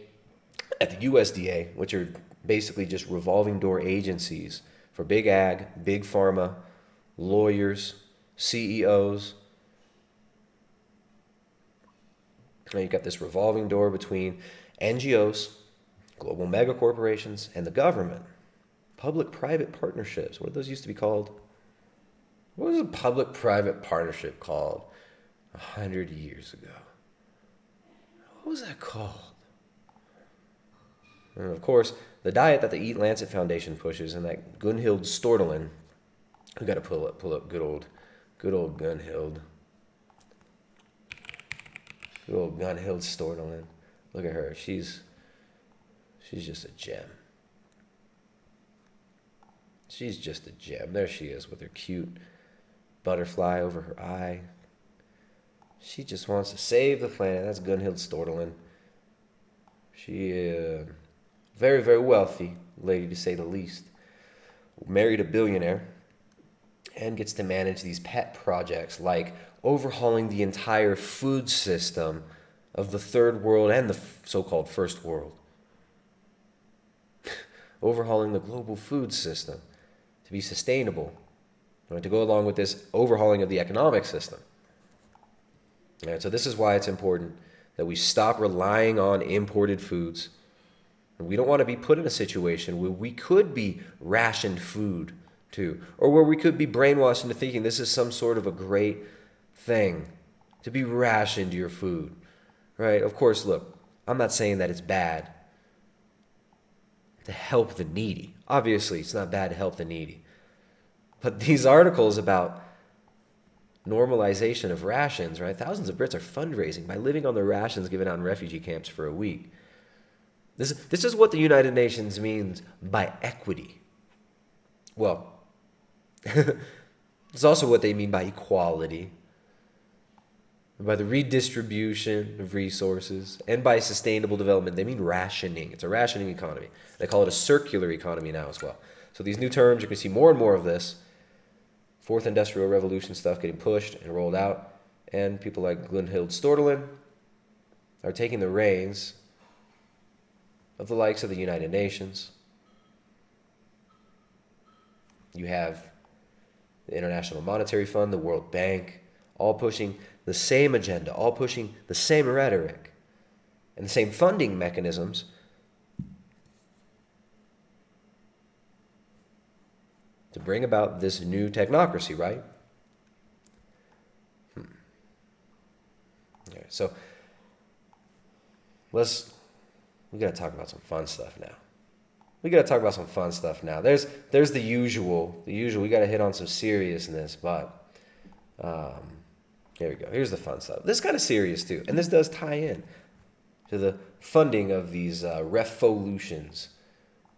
at the USDA, which are basically just revolving door agencies for big ag, big pharma, lawyers, CEOs. Now you've got this revolving door between NGOs, global mega corporations, and the government. Public-private partnerships. What did those used to be called? What was a public-private partnership called 100 years ago? What was that called? And of course, the diet that the Eat-Lancet Foundation pushes, and that Gunhild Stordelin, we got to pull up good old Gunhild. Good old Gunhild Stordelin. Look at her. She's just a gem. She's just a gem. There she is with her cute butterfly over her eye. She just wants to save the planet. That's Gunhild Stordelin. She very, very wealthy lady, to say the least. Married a billionaire and gets to manage these pet projects like overhauling the entire food system of the third world and the so-called first world. overhauling the global food system to be sustainable, to go along with this overhauling of the economic system. And so this is why it's important that we stop relying on imported foods. We don't want to be put in a situation where we could be rationed food too, or where we could be brainwashed into thinking this is some sort of a great thing to be rationed your food, right? Of course, look, I'm not saying that it's bad to help the needy. Obviously, it's not bad to help the needy. But these articles about normalization of rations, right? Thousands of Brits are fundraising by living on the rations given out in refugee camps for a week. This is what the United Nations means by equity. Well, it's also what they mean by equality, by the redistribution of resources, and by sustainable development. They mean rationing. It's a rationing economy. They call it a circular economy now as well. So these new terms, you're going to see more and more of this. Fourth Industrial Revolution stuff getting pushed and rolled out. And people like Glenhild Stortelen are taking the reins of the likes of the United Nations. You have the International Monetary Fund, the World Bank, all pushing the same agenda, all pushing the same rhetoric and the same funding mechanisms to bring about this new technocracy, right? Okay, so we got to talk about some fun stuff now. There's the usual. We got to hit on some seriousness, but here we go. Here's the fun stuff. This is kind of serious too, and this does tie in to the funding of these revolutions,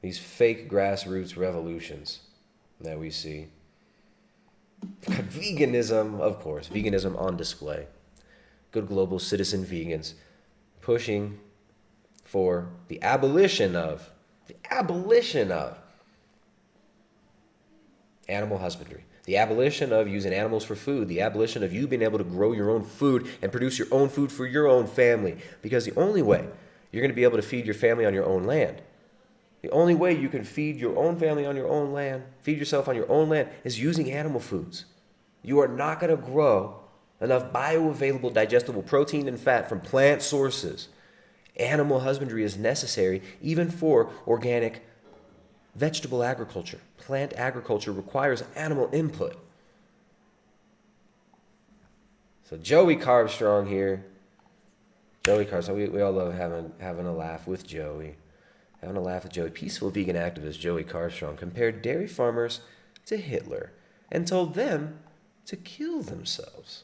these fake grassroots revolutions that we see. Veganism, of course, veganism on display. Good global citizen vegans pushing for the abolition of animal husbandry, the abolition of using animals for food, the abolition of you being able to grow your own food and produce your own food for your own family. Because the only way you're going to be able to feed your family on your own land, the only way you can feed your own family on your own land, feed yourself on your own land, is using animal foods. You are not going to grow enough bioavailable digestible protein and fat from plant sources. Animal husbandry is necessary even for organic vegetable agriculture. Plant agriculture requires animal input. So Joey Carbstrong here. Joey Carbstrong, we all love having a laugh with Joey. Peaceful vegan activist Joey Carbstrong compared dairy farmers to Hitler and told them to kill themselves.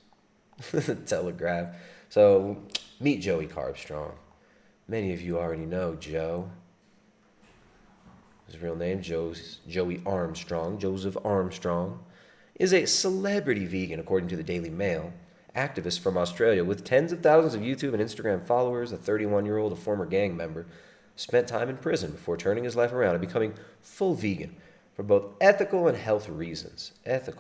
Telegraph. So meet Joey Carbstrong. Many of you already know Joe. His real name, Joey Armstrong, Joseph Armstrong, is a celebrity vegan, according to the Daily Mail, activist from Australia with tens of thousands of YouTube and Instagram followers. A 31-year-old, a former gang member, spent time in prison before turning his life around and becoming full vegan for both ethical and health reasons. After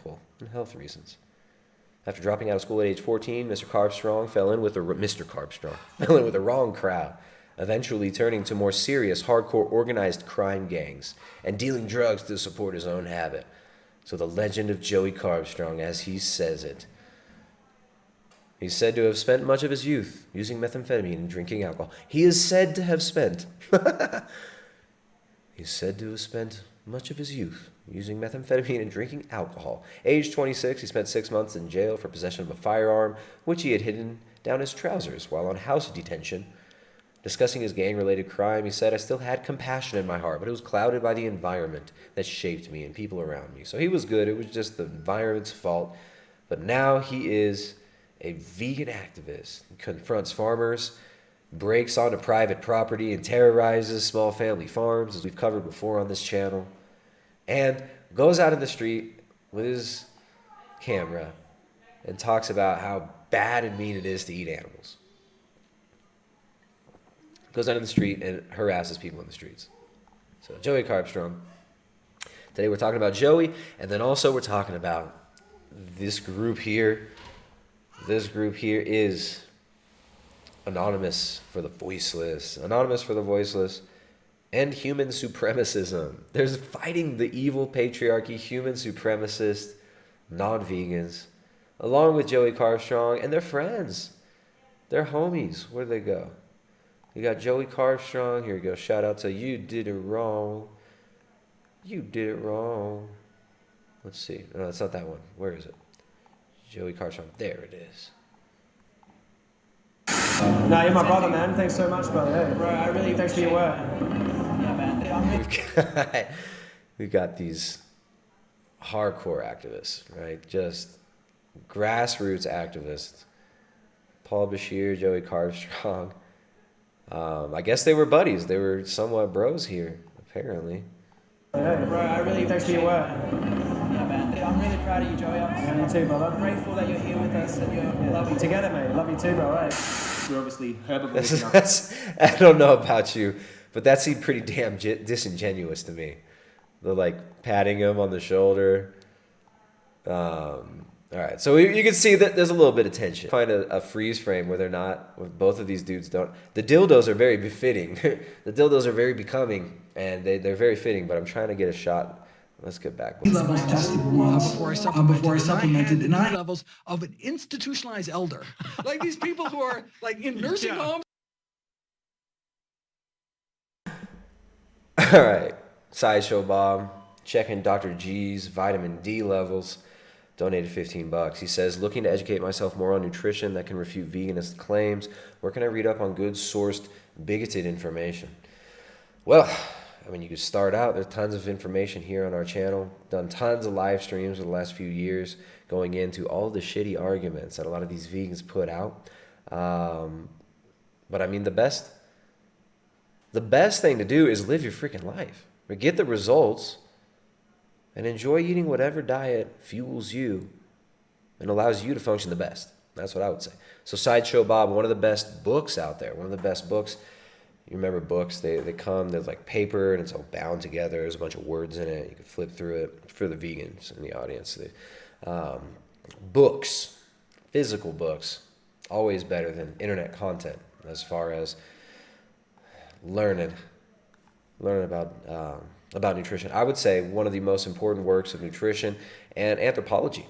dropping out of school at age 14, Mr. Carbstrong fell in with the wrong crowd, eventually turning to more serious, hardcore, organized crime gangs and dealing drugs to support his own habit. So the legend of Joey Carbstrong, as he says it, he's said to have spent much of his youth using methamphetamine and drinking alcohol. He is said to have spent much of his youth using methamphetamine and drinking alcohol. Age 26, he spent 6 months in jail for possession of a firearm, which he had hidden down his trousers while on house detention. Discussing his gang-related crime, he said, "I still had compassion in my heart, but it was clouded by the environment that shaped me and people around me." So he was good. It was just the environment's fault. But now he is a vegan activist. He confronts farmers, breaks onto private property, and terrorizes small family farms, as we've covered before on this channel, and goes out in the street with his camera and talks about how bad and mean it is to eat animals. Goes out in the street and harasses people in the streets. So Joey Carbstrong. Today we're talking about Joey, and then also we're talking about this group here. This group here is Anonymous for the Voiceless. Anonymous for the Voiceless. and human supremacism. There's fighting the evil patriarchy, human supremacists, non-vegans, along with Joey Carbstrong and their friends. They're homies. Where'd they go? You got Joey Carbstrong. Here you go. Shout out to You Did It Wrong. You did it wrong. Let's see. No, that's not that one. Where is it? Joey Carbstrong. There it is. No, you're my brother, man. Thanks so much, brother. Hey, bro, I really thanks for your work. We've got these hardcore activists, right? Just grassroots activists. Paul Bashir, Joey Carbstrong. I guess they were buddies. They were somewhat bros here, apparently. Hey, bro, I really thanks for your work. I'm really proud of you, Joey. I'm you too, brother. Grateful that you're here with us and you're loving together, mate. Love you too, bro. Right? We're obviously herbivores. I don't know about you, but that seemed pretty damn disingenuous to me. The like patting him on the shoulder. All right, so you can see that there's a little bit of tension. Find a freeze frame where they're not, where both of these dudes don't. The dildos are very befitting. The dildos are very becoming, and they're very fitting. But I'm trying to get a shot. Let's get back. Levels just before I supplemented, and I levels of an institutionalized elder, like these people who are like in nursing homes. All right, Sideshow Bob checking Dr. G's vitamin D levels. Donated $15. He says, looking to educate myself more on nutrition that can refute veganist claims. Where can I read up on good sourced, bigoted information? Well, I mean, you could start out. There's tons of information here on our channel. Done tons of live streams over the last few years going into all the shitty arguments that a lot of these vegans put out. But I mean, the best thing to do is live your freaking life. Get the results and enjoy eating whatever diet fuels you and allows you to function the best. That's what I would say. So Sideshow Bob, one of the best books out there. One of the best books. You remember books, they come, there's like paper and it's all bound together. There's a bunch of words in it. You can flip through it. For the vegans in the audience. Books, physical books, always better than internet content as far as learning about nutrition. I would say one of the most important works of nutrition and anthropology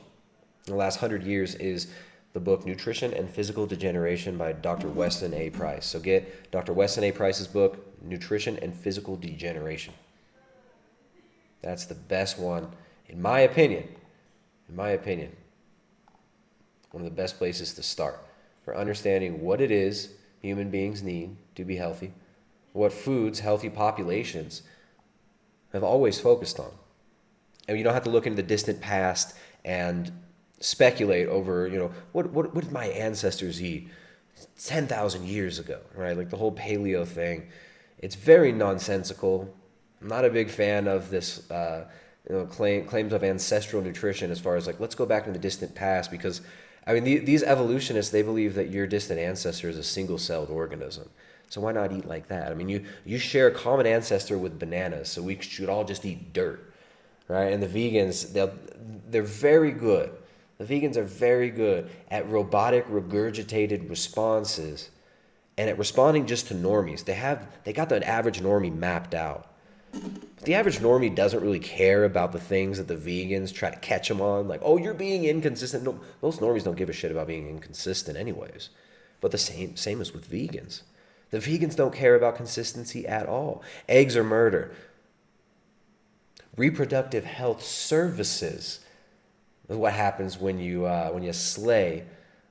in the last 100 years is the book Nutrition and Physical Degeneration by Dr. Weston A. Price. So get Dr. Weston A. Price's book, Nutrition and Physical Degeneration. That's the best one, in my opinion. One of the best places to start for understanding what it is human beings need to be healthy, what foods healthy populations have always focused on. And you don't have to look into the distant past and speculate over, what did my ancestors eat 10,000 years ago, right? Like the whole paleo thing. It's very nonsensical. I'm not a big fan of this, claims of ancestral nutrition as far as like, let's go back in the distant past because, I mean, these evolutionists, they believe that your distant ancestor is a single-celled organism. So why not eat like that? I mean, you share a common ancestor with bananas, so we should all just eat dirt, right? And the vegans, they're very good. The vegans are very good at robotic regurgitated responses and at responding just to normies. They got the average normie mapped out. But the average normie doesn't really care about the things that the vegans try to catch them on. Like, oh, you're being inconsistent. No, most normies don't give a shit about being inconsistent anyways. But the same as with vegans. The vegans don't care about consistency at all. Eggs are murder. Reproductive health services is what happens when you slay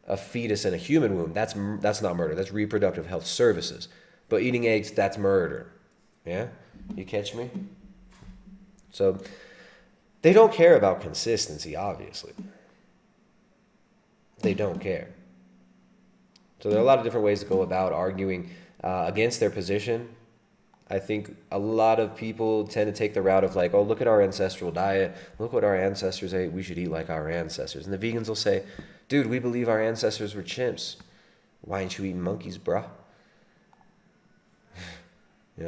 a fetus in a human womb. That's not murder. That's reproductive health services. But eating eggs, that's murder. Yeah? You catch me? So they don't care about consistency, obviously. They don't care. So there are a lot of different ways to go about arguing against their position. I think a lot of people tend to take the route of like, oh, look at our ancestral diet. Look what our ancestors ate. We should eat like our ancestors. And the vegans will say, dude, we believe our ancestors were chimps. Why ain't you eating monkeys, bruh?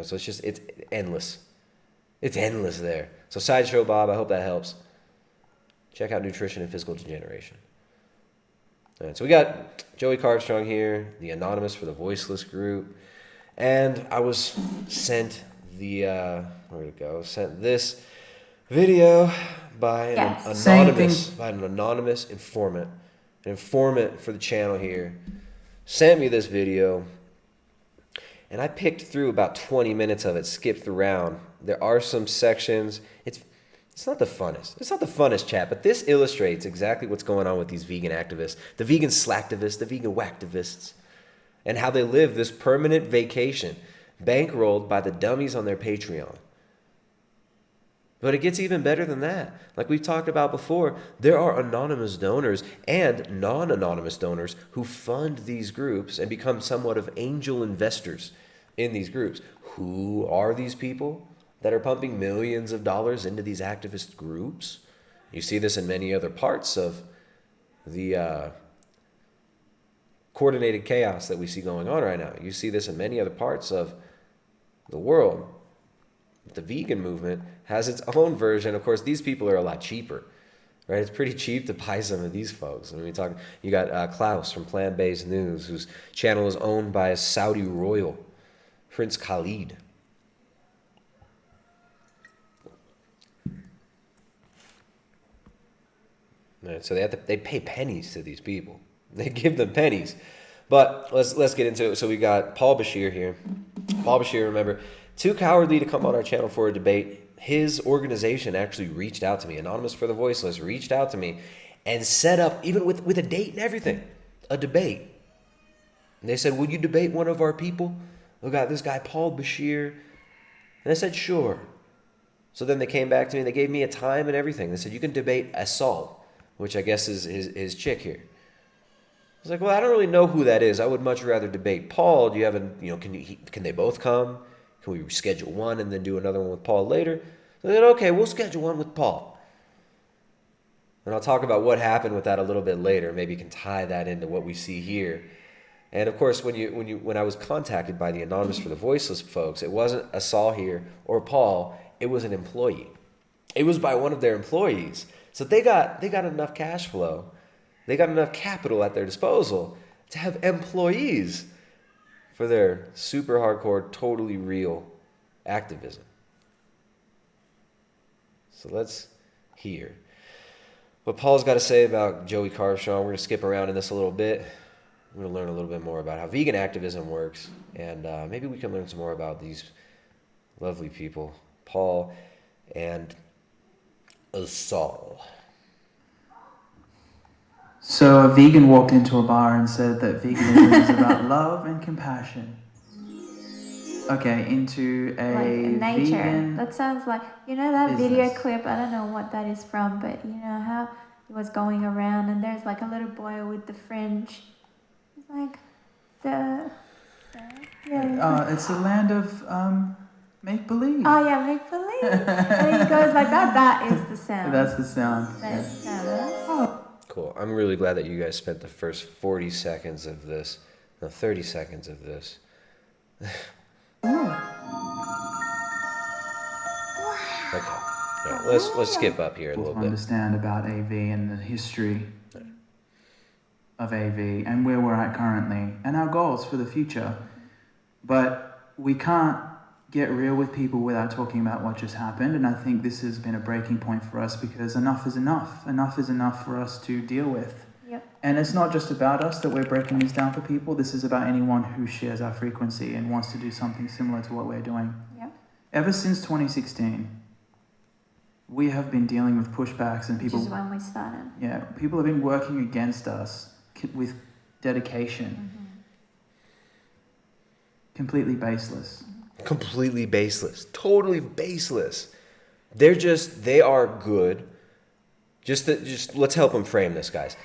So it's endless. It's endless there. So Sideshow Bob, I hope that helps. Check out Nutrition and Physical Degeneration. All right, so we got Joey Carbstrong here, the Anonymous for the Voiceless group. And I was sent where'd it go? Sent this video by an anonymous informant. An informant for the channel here sent me this video, and I picked through about 20 minutes of it, skipped around. There are some sections. It's not the funnest. It's not the funnest chat, but this illustrates exactly what's going on with these vegan activists, the vegan slacktivists, the vegan whacktivists, and how they live this permanent vacation, bankrolled by the dummies on their Patreon. But it gets even better than that. Like we've talked about before, there are anonymous donors and non-anonymous donors who fund these groups and become somewhat of angel investors in these groups. Who are these people that are pumping millions of dollars into these activist groups? You see this in many other parts of the coordinated chaos that we see going on right now. You see this in many other parts of the world. The vegan movement has its own version. Of course, these people are a lot cheaper, right? It's pretty cheap to buy some of these folks. I mean, you got Klaus from Plant-Based News, whose channel is owned by a Saudi royal, Prince Khalid. Right, so they pay pennies to these people. They give them pennies. But let's get into it. So we got Paul Bashir here. Paul Bashir, remember, too cowardly to come on our channel for a debate. His organization actually reached out to me. Anonymous for the Voiceless reached out to me and set up, even with a date and everything, a debate. And they said, would you debate one of our people? We got this guy, Paul Bashir. And I said, sure. So then they came back to me. They gave me a time and everything. They said, you can debate Assault, which I guess is his chick here. I was like, well, I don't really know who that is. I would much rather debate Paul. Do you have can they both come? Can we schedule one and then do another one with Paul later? So I said, okay, we'll schedule one with Paul. And I'll talk about what happened with that a little bit later. Maybe you can tie that into what we see here. And of course, when I was contacted by the Anonymous for the Voiceless folks, it wasn't Asal here or Paul. It was an employee. It was by one of their employees. So they got enough cash flow. They got enough capital at their disposal to have employees for their super hardcore, totally real activism. So let's hear what Paul's got to say about Joey Carbstrong. We're going to skip around in this a little bit. We're going to learn a little bit more about how vegan activism works, and maybe we can learn some more about these lovely people, Paul and Asal. So a vegan walked into a bar and said that veganism is about love and compassion. Okay, into a like nature. Vegan That sounds like, that business. video clip, I don't know what that is from, but you know how it was going around and there's like a little boy with the fringe. It's like it's a land of make-believe. Oh yeah, make believe. And he goes like that. That is the sound. That's the sound. That is the sound. Oh. Cool. I'm really glad that you guys spent the first 40 seconds of this, 30 seconds of this. Okay. Right, let's skip up here a little bit. Understand about AV and the history of AV and where we're at currently and our goals for the future. But we can't get real with people without talking about what just happened, and I think this has been a breaking point for us because enough is enough. Enough is enough for us to deal with. Yep. And it's not just about us that we're breaking this down for people. This is about anyone who shares our frequency and wants to do something similar to what we're doing. Yep. Ever since 2016, we have been dealing with pushbacks and people... Which is when we started. Yeah, people have been working against us with dedication. Mm-hmm. Completely baseless. Completely baseless. Totally baseless. They are good. Just let's help them frame this, guys.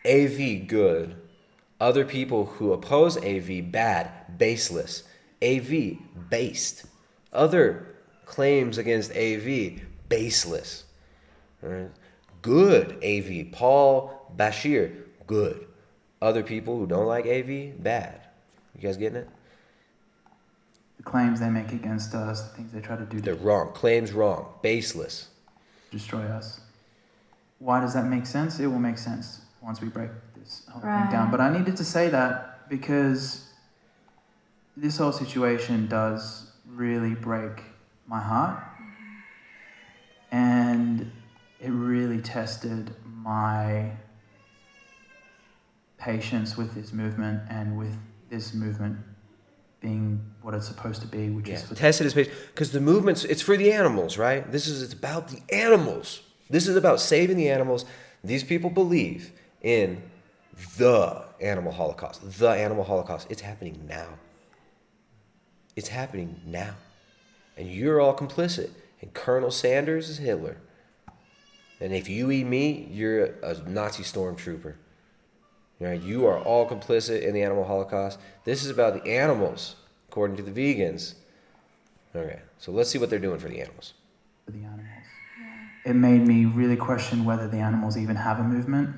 AV, good. Other people who oppose AV, bad, baseless. AV, based. Other claims against AV, baseless. All right? Good AV. Paul Bashir, good. Other people who don't like AV, bad. You guys getting it? The claims they make against us, the things they try to do. They're wrong. Claims wrong. Baseless. Destroy us. Why does that make sense? It will make sense once we break this whole Right. thing down. But I needed to say that because this whole situation does really break my heart. And it really tested my patience with this movement and with this movement being what it's supposed to be, which is tested his patience, because the movement's, it's for the animals, right? It's about the animals. This is about saving the animals. These people believe in the animal holocaust. The animal holocaust. It's happening now. It's happening now. And you're all complicit. And Colonel Sanders is Hitler. And if you eat meat, you're a Nazi stormtrooper. Right? You are all complicit in the animal holocaust. This is about the animals, according to the vegans. Okay, so let's see what they're doing for the animals. For the animals. It made me really question whether the animals even have a movement.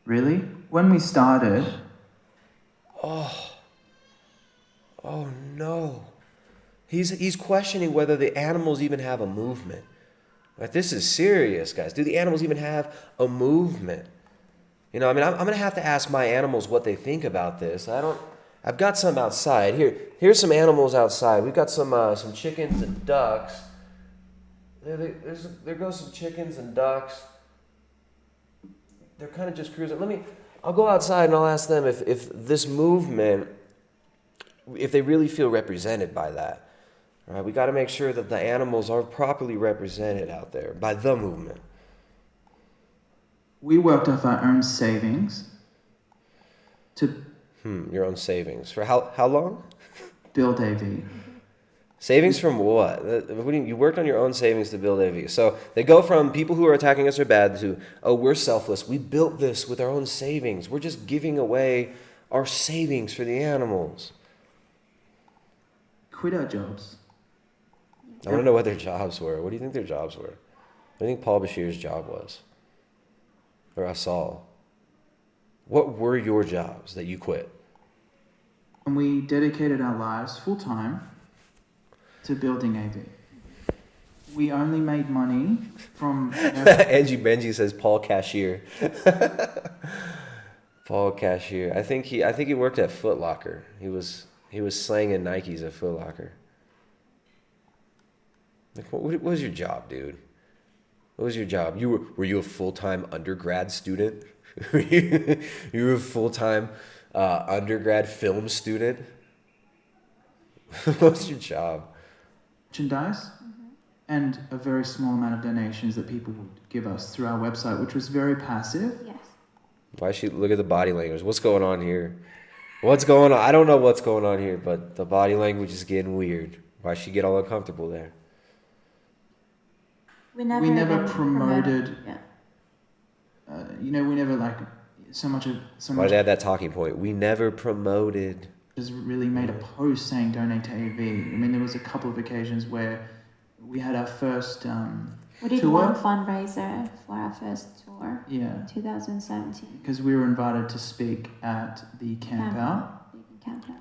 Really? When we started... Oh no. He's questioning whether the animals even have a movement. Like, this is serious, guys. Do the animals even have a movement? You know, I mean, I'm going to have to ask my animals what they think about this. I've got some outside. Here's some animals outside. We've got some chickens and ducks. There goes some chickens and ducks. They're kind of just cruising. I'll go outside and I'll ask them if this movement, if they really feel represented by that. All right, we got to make sure that the animals are properly represented out there by the movement. We worked off our own savings to... Your own savings. For how long? Build AV. Savings from what? You worked on your own savings to build AV. So they go from people who are attacking us are bad to, oh, we're selfless. We built this with our own savings. We're just giving away our savings for the animals. Quit our jobs. I want to know what their jobs were. What do you think their jobs were? What do you think Paul Bashir's job was? Or Asal? What were your jobs that you quit? And we dedicated our lives full time to building AV. We only made money from... Angie Benji says Paul Cashier. Paul Cashier. I think he worked at Foot Locker. He was slanging Nikes at Foot Locker. Like, what was your job, dude? What was your job? Were you a full-time undergrad student? You were a full-time undergrad film student? What was your job? Merchandise and a very small amount of donations that people would give us through our website, which was very passive. Yes. Why should look at the body language? What's going on here? What's going on? I don't know what's going on here, but the body language is getting weird. Why she get all uncomfortable there? We never promoted. Yeah. We never like so much. Why did I add that talking point? We never promoted. Just really made a post saying donate to AV. I mean, there was a couple of occasions where we had our first we did tour. one fundraiser for our first tour. Yeah. In 2017. Because we were invited to speak at the Camp Out. Camp Out.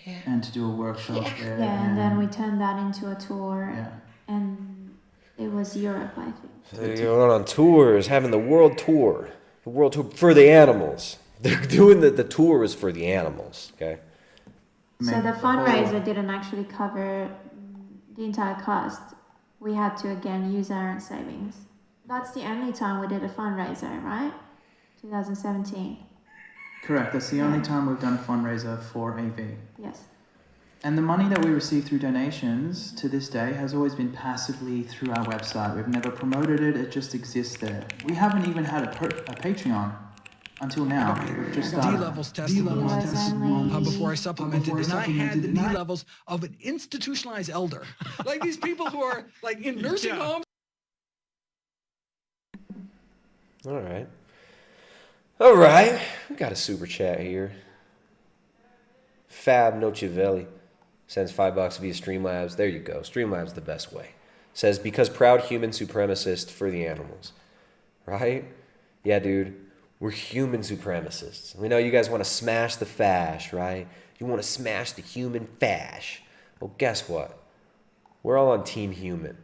Yeah. And to do a workshop there. Yeah, and then we turned that into a tour. Yeah. And it was Europe, I think. So you're going on tours, having the world tour. The world tour for the animals. They're doing the tour was for the animals, okay? So the fundraiser didn't actually cover the entire cost. We had to again use our own savings. That's the only time we did a fundraiser, right? 2017. Correct. That's the only time we've done a fundraiser for AV. Yes. And the money that we receive through donations to this day has always been passively through our website. We've never promoted it. It just exists there. We haven't even had a Patreon until now. We've just started. D-levels tested before I supplemented, and I had the D-levels of an institutionalized elder. Like these people who are like in nursing homes. All right. We got a super chat here. Fab Nochivelli sends $5 via Streamlabs. There you go. Streamlabs the best way. Says, because proud human supremacist for the animals. Right? Yeah, dude. We're human supremacists. We know you guys want to smash the fash, right? You want to smash the human fash. Well, guess what? We're all on Team Human.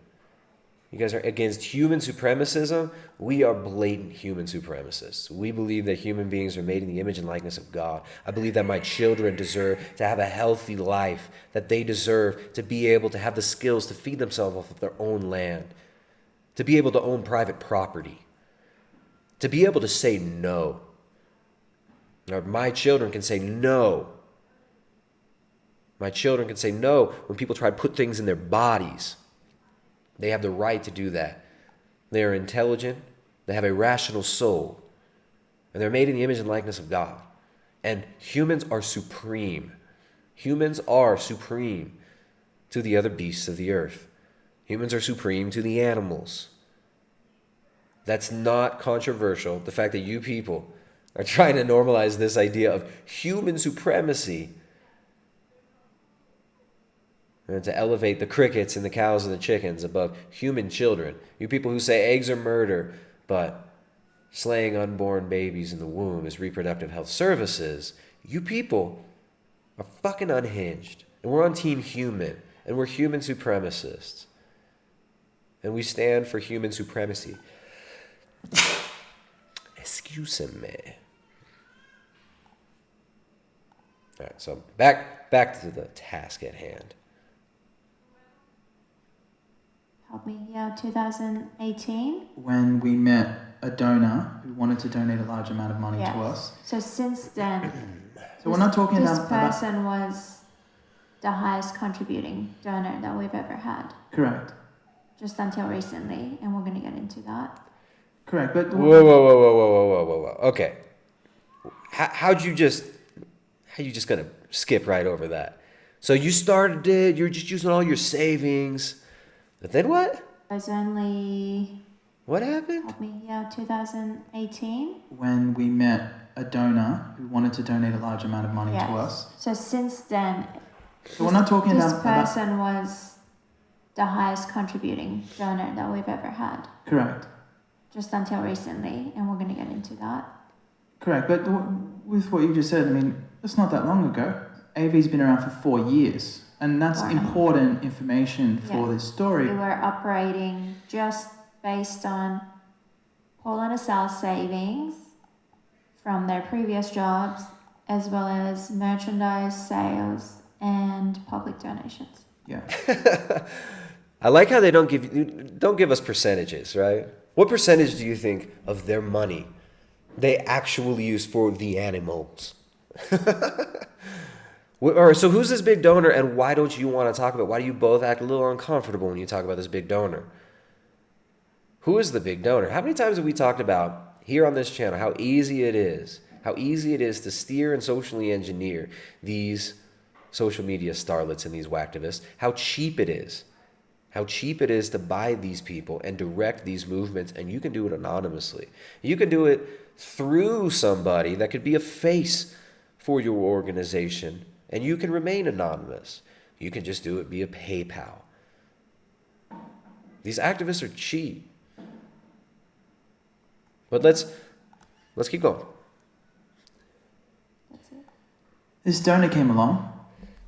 You guys are against human supremacism. We are blatant human supremacists. We believe that human beings are made in the image and likeness of God. I believe that my children deserve to have a healthy life, that they deserve to be able to have the skills to feed themselves off of their own land, to be able to own private property, to be able to say no. Or my children can say no. My children can say no when people try to put things in their bodies. They have the right to do that. They are intelligent. They have a rational soul. And they're made in the image and likeness of God. And humans are supreme. Humans are supreme to the other beasts of the earth. Humans are supreme to the animals. That's not controversial. The fact that you people are trying to normalize this idea of human supremacy and to elevate the crickets and the cows and the chickens above human children. You people who say eggs are murder, but slaying unborn babies in the womb is reproductive health services. You people are fucking unhinged. And we're on Team Human. And we're human supremacists. And we stand for human supremacy. Excuse me. All right, so back to the task at hand. Help me, yeah, 2018. When we met a donor who wanted to donate a large amount of money to us. So since then, so we're not talking this about... person was the highest contributing donor that we've ever had. Correct. Just until recently, and we're going to get into that. Correct, but... Whoa. Okay. How'd you just gonna skip right over that? So you started it, you're just using all your savings, but then what? It was only... What happened? Help me, yeah, 2018. When we met a donor who wanted to donate a large amount of money to us. So since then... So we're not talking this person was the highest contributing donor that we've ever had. Correct. Just until recently, and we're going to get into that. Correct, but with what you just said, I mean, that's not that long ago. AV's been around for 4 years, and that's important information for this story. We were operating just based on Paul and Asal's savings from their previous jobs, as well as merchandise sales and public donations. Yeah. I like how they don't give us percentages, right? What percentage do you think of their money they actually use for the animals? All right, so who's this big donor, and why don't you want to talk about? Why do you both act a little uncomfortable when you talk about this big donor? Who is the big donor? How many times have we talked about here on this channel how easy it is to steer and socially engineer these social media starlets and these whacktivists? How cheap it is. How cheap it is to buy these people and direct these movements, and you can do it anonymously. You can do it through somebody that could be a face for your organization, and you can remain anonymous. You can just do it via PayPal. These activists are cheap. But let's keep going. That's it. This donor came along.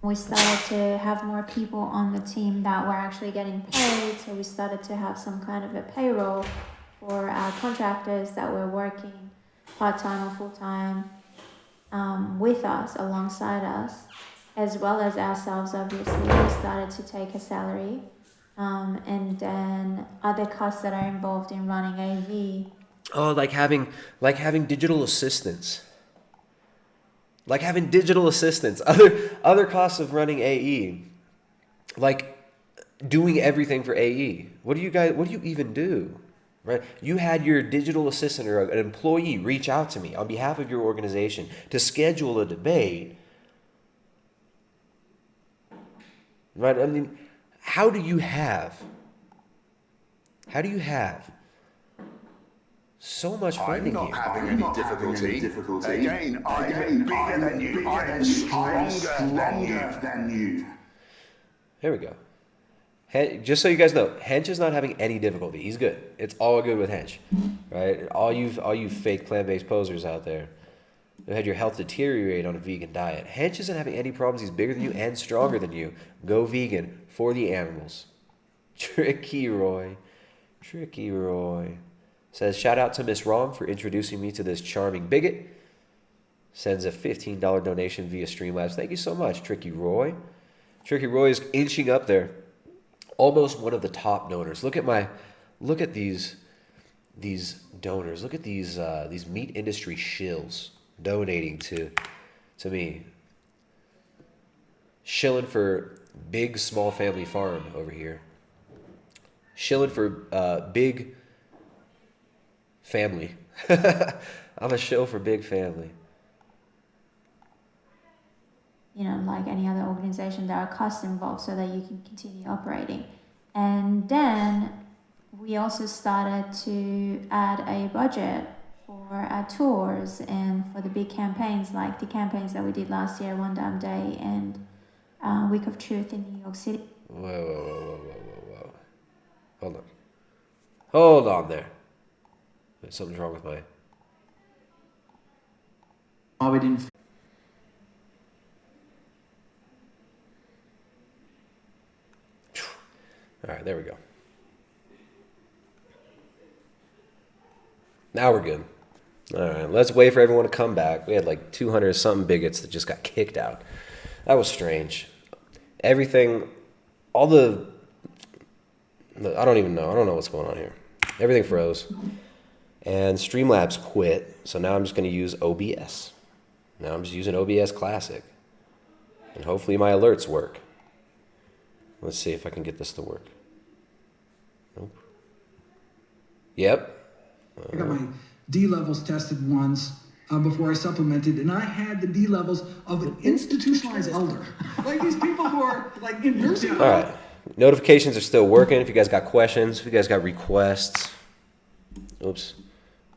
We started to have more people on the team that were actually getting paid, so we started to have some kind of a payroll for our contractors that were working part-time or full-time with us, alongside us, as well as ourselves, obviously. We started to take a salary, and then other costs that are involved in running AV. Oh, like having digital assistants. Like having digital assistants, other costs of running AE, like doing everything for AE. What do you even do? Right? You had your digital assistant or an employee reach out to me on behalf of your organization to schedule a debate. Right? I mean, how do you have so much funding I'm here? not having any difficulty. Again, I'm bigger than you. I'm stronger than you. Here we go. Just so you guys know, Hench is not having any difficulty. He's good. It's all good with Hench, right? All you fake plant-based posers out there who had your health deteriorate on a vegan diet. Hench isn't having any problems. He's bigger than you and stronger than you. Go vegan for the animals. Tricky Roy. Tricky Roy says, shout out to Miss Wrong for introducing me to this charming bigot. Sends a $15 donation via Streamlabs. Thank you so much, Tricky Roy. Tricky Roy is inching up there. Almost one of the top donors. Look at these donors. Look at these meat industry shills donating to me. Shilling for Big Small Family Farm over here. Shilling for Big Family. I'm a shill for Big Family. You know, like any other organization, there are costs involved so that you can continue operating. And then we also started to add a budget for our tours and for the big campaigns, like the campaigns that we did last year, One Damn Day and Week of Truth in New York City. Whoa. Hold on there. Something's wrong with my... Oh, we didn't... All right, there we go. Now we're good. All right, let's wait for everyone to come back. We had like 200 something bigots that just got kicked out. That was strange. Everything, all the, I don't even know. I don't know what's going on here. Everything froze. And Streamlabs quit, so now I'm just going to use OBS. Now I'm just using OBS Classic. And hopefully my alerts work. Let's see if I can get this to work. Nope. Yep. I got my D levels tested once before I supplemented, and I had the D levels of an institutionalized elder. Like these people who are like in nursing homes. All right. Notifications are still working. If you guys got questions, if you guys got requests. Oops.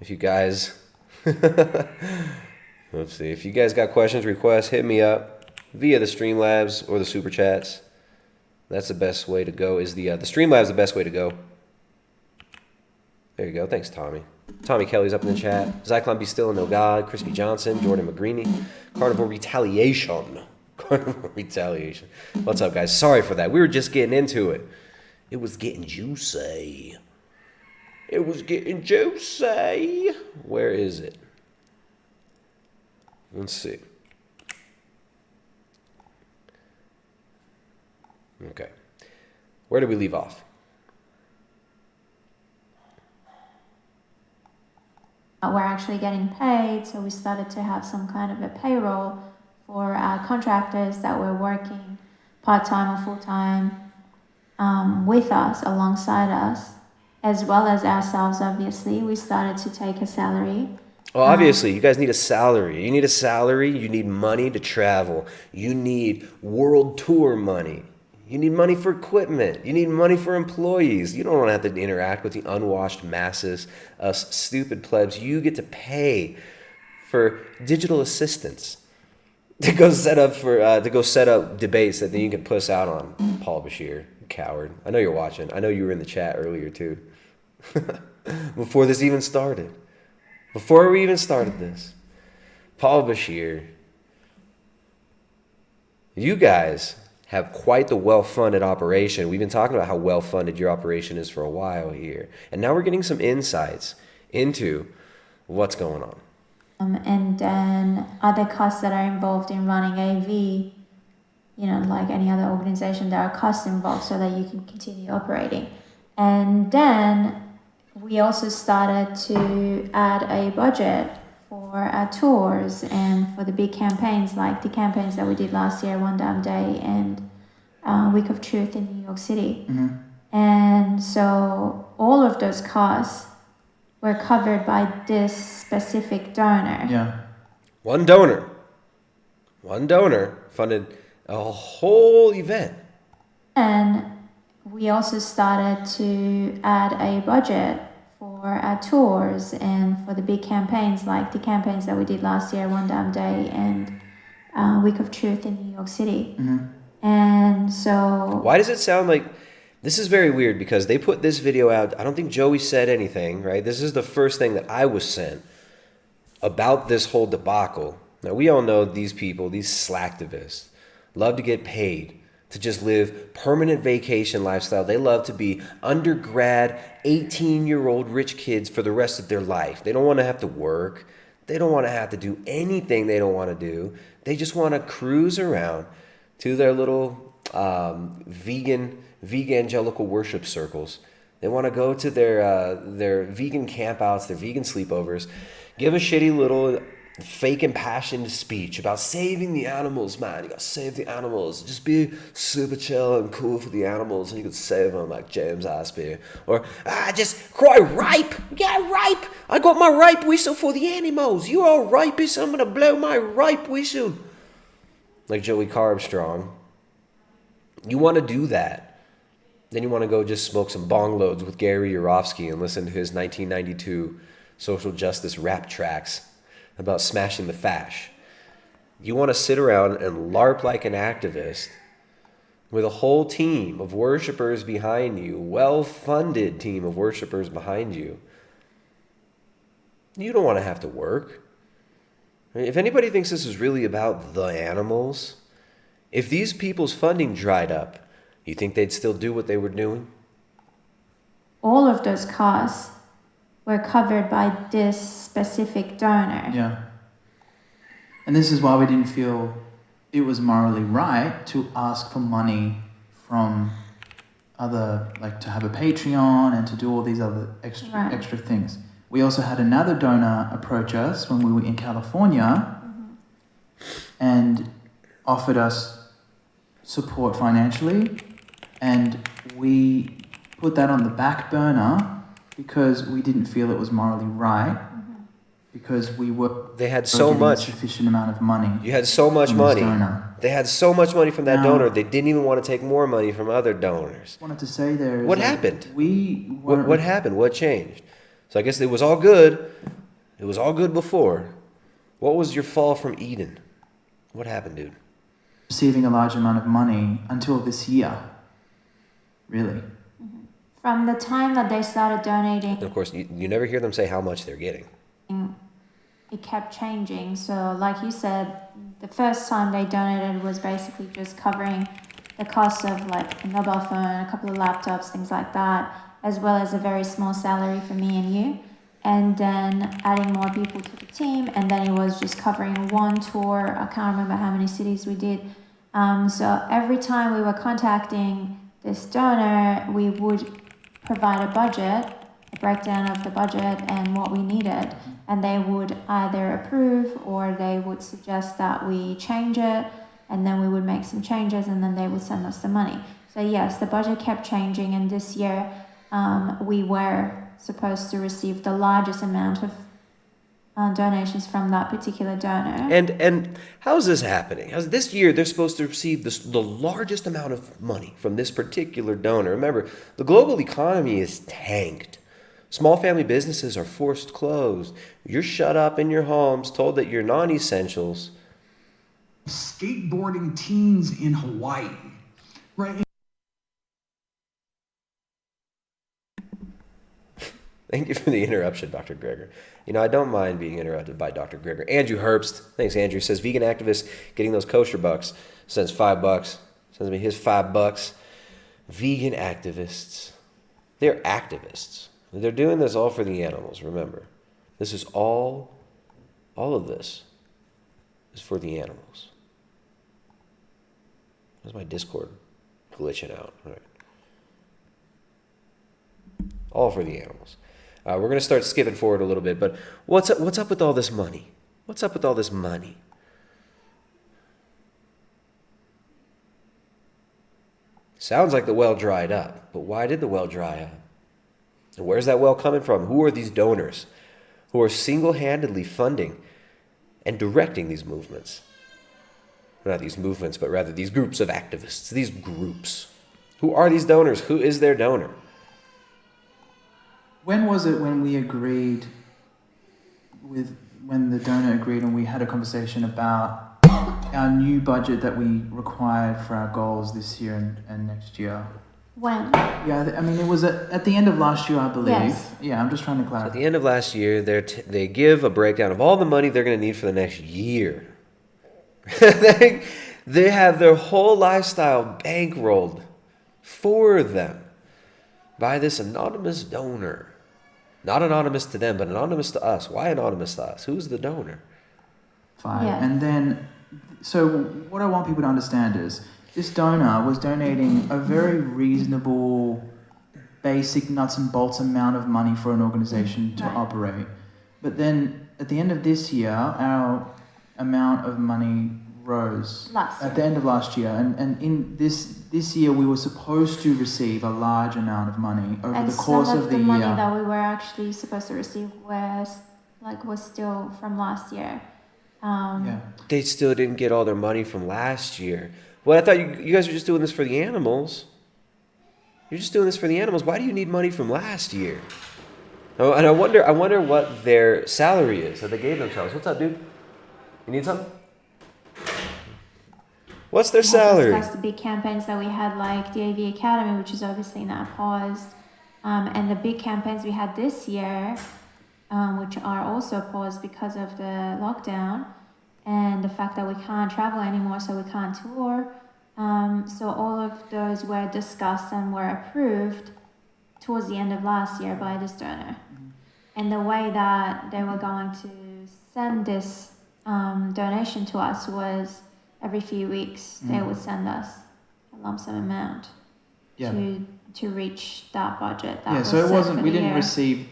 If you guys... Let's see. If you guys got questions, requests, hit me up via the Streamlabs or the Super Chats. That's the best way to go. Is the Streamlabs the best way to go? There you go. Thanks, Tommy. Tommy Kelly's up in the chat. Zyklon Be Still and No God. Crispy Johnson. Jordan McGreeny. Carnivore Retaliation. Carnivore Retaliation. What's up, guys? Sorry for that. We were just getting into it. It was getting juicy. It was getting juicy. Where is it? Let's see. Okay. Where did we leave off? We're actually getting paid, so we started to have some kind of a payroll for our contractors that were working part-time or full-time with us, alongside us, as well as ourselves, obviously. We started to take a salary. Well, obviously, you guys need a salary. You need a salary. You need money to travel. You need world tour money. You need money for equipment. You need money for employees. You don't want to have to interact with the unwashed masses, us stupid plebs. You get to pay for digital assistants to go set up debates that then you can puss out on. Paul Bashir, coward. I know you're watching. I know you were in the chat earlier too. Before this even started. Before we even started this. Paul Bashir. You guys have quite the well-funded operation. We've been talking about how well-funded your operation is for a while here. And now we're getting some insights into what's going on. And then other costs that are involved in running AV, you know, like any other organization, there are costs involved so that you can continue operating. And then we also started to add a budget for our tours and for the big campaigns, like the campaigns that we did last year, One Damn Day and Week of Truth in New York City. Mm-hmm. And so all of those costs were covered by this specific donor. Yeah. One donor funded a whole event. And we also started to add a budget for our tours and for the big campaigns, like the campaigns that we did last year, One Damn Day and Week of Truth in New York City. Mm-hmm. And so... Why does it sound like... This is very weird because they put this video out. I don't think Joey said anything, right? This is the first thing that I was sent about this whole debacle. Now, we all know these people, these slacktivists, love to get paid to just live permanent vacation lifestyle. They love to be undergrad, 18-year-old rich kids for the rest of their life. They don't want to have to work. They don't want to have to do anything they don't want to do. They just want to cruise around to their little evangelical worship circles. They want to go to their vegan campouts, their vegan sleepovers, give a shitty little fake impassioned speech about saving the animals, man. You gotta save the animals. Just be super chill and cool for the animals, and you could save them like James Aspie. Or, just cry ripe. Yeah, ripe. I got my ripe whistle for the animals. You are ripish. I'm gonna blow my ripe whistle. Like Joey Carbstrong. You want to do that. Then you want to go just smoke some bong loads with Gary Yourofsky and listen to his 1992 social justice rap tracks about smashing the fash. You want to sit around and LARP like an activist with a whole team of worshipers behind you, well-funded team of worshipers behind you. You don't want to have to work. If anybody thinks this is really about the animals, if these people's funding dried up, you think they'd still do what they were doing? All of those costs were covered by this specific donor. Yeah. And this is why we didn't feel it was morally right to ask for money from other, like to have a Patreon and to do all these other extra things. We also had another donor approach us when we were in California and offered us support financially, and we put that on the back burner because we didn't feel it was morally right, because they had so much sufficient amount of money. You had so much money. They had so much money from that donor. They didn't even want to take more money from other donors. Wanted to say there. What happened? What happened? What changed? So I guess it was all good. It was all good before. What was your fall from Eden? What happened, dude? Receiving a large amount of money until this year. Really. From the time that they started donating. And of course, you never hear them say how much they're getting. It kept changing. So like you said, the first time they donated was basically just covering the cost of like a mobile phone, a couple of laptops, things like that, as well as a very small salary for me and you. And then adding more people to the team. And then it was just covering one tour. I can't remember how many cities we did. So every time we were contacting this donor, we would provide a budget, a breakdown of the budget and what we needed. And they would either approve or they would suggest that we change it, and then we would make some changes, and then they would send us the money. So yes, the budget kept changing, and this year we were supposed to receive the largest amount of donations from that particular donor. And how is this happening? This year they're supposed to receive the largest amount of money from this particular donor. Remember, the global economy is tanked. Small family businesses are forced closed. You're shut up in your homes, told that you're non-essentials. Skateboarding teens in Hawaii, right? Thank you for the interruption, Dr. Greger. You know, I don't mind being interrupted by Dr. Greger. Andrew Herbst, thanks, Andrew, says vegan activists getting those kosher bucks. Sends $5. Sends me his $5. Vegan activists. They're activists. They're doing this all for the animals, remember. This is all of this is for the animals. Where's my Discord glitching out? All right. All for the animals. We're going to start skipping forward a little bit, but what's up with all this money? What's up with all this money? Sounds like the well dried up, but why did the well dry up? And where's that well coming from? Who are these donors who are single-handedly funding and directing these movements? Not these movements, but rather these groups of activists, these groups. Who are these donors? Who is their donor? When was it when we agreed when the donor agreed and we had a conversation about our new budget that we required for our goals this year and next year? When? Yeah, I mean, it was at the end of last year, I believe. Yes. Yeah, I'm just trying to clarify. So at the end of last year, they give a breakdown of all the money they're going to need for the next year. They have their whole lifestyle bankrolled for them by this anonymous donor. Not anonymous to them, but anonymous to us. Why anonymous to us? Who's the donor? Fine. Yeah. And then, so what I want people to understand is this donor was donating a very reasonable, basic nuts and bolts amount of money for an organization to operate. But then at the end of this year, our amount of money rose at the end of last year. And in this year, we were supposed to receive a large amount of money over the course of the year. And some of the money that we were actually supposed to receive was still from last year. They still didn't get all their money from last year. Well, I thought you guys were just doing this for the animals. You're just doing this for the animals. Why do you need money from last year? Oh, and I wonder what their salary is that they gave themselves. What's up, dude? You need something? What's their salary? We discussed the big campaigns that we had, like the AV Academy, which is obviously now paused, and the big campaigns we had this year, which are also paused because of the lockdown and the fact that we can't travel anymore, so we can't tour. So all of those were discussed and were approved towards the end of last year by this donor. And the way that they were going to send this donation to us was every few weeks they would send us a lump sum amount to reach that budget. That was so it set wasn't, for we the didn't year. receive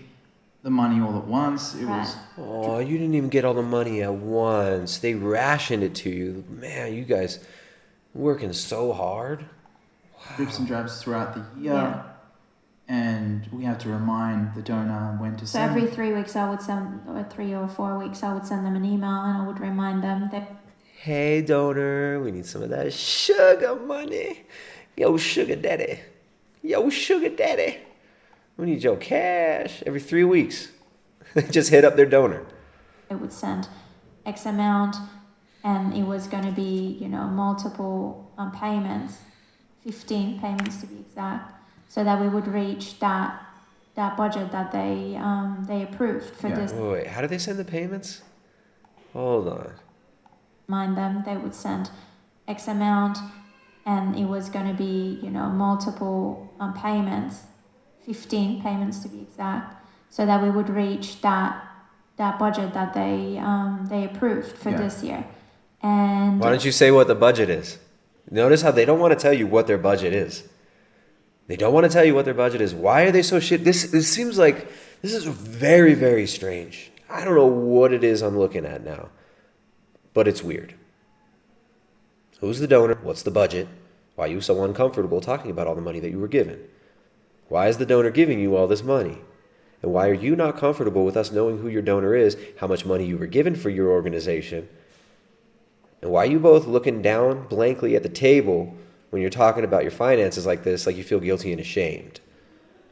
the money all at once. It was. Oh, you didn't even get all the money at once. They rationed it to you. Man, you guys working so hard. Wow. Drips and drabs throughout the year. Yeah. And we have to remind the donor when to So send. every 3 weeks I would send, or 3 or 4 weeks, I would send them an email and I would remind them that, Hey, donor, we need some of that sugar money. Yo, sugar daddy. Yo, sugar daddy. We need your cash. Every 3 weeks. Just hit up their donor. they would send X amount, and it was going to be, multiple payments, 15 payments to be exact, so that we would reach that budget that they approved for this. Wait, how do they send the payments? Hold on. Remind them they would send X amount, and it was going to be, multiple payments, 15 payments to be exact, so that we would reach that budget that they approved for this year. And why don't you say what the budget is? Notice how they don't want to tell you what their budget is. They don't want to tell you what their budget is. Why are they so shit? This seems like this is very, very strange. I don't know what it is I'm looking at now, but it's weird. Who's the donor? What's the budget? Why are you so uncomfortable talking about all the money that you were given? Why is the donor giving you all this money? And why are you not comfortable with us knowing who your donor is, how much money you were given for your organization? And why are you both looking down blankly at the table when you're talking about your finances like this, like you feel guilty and ashamed?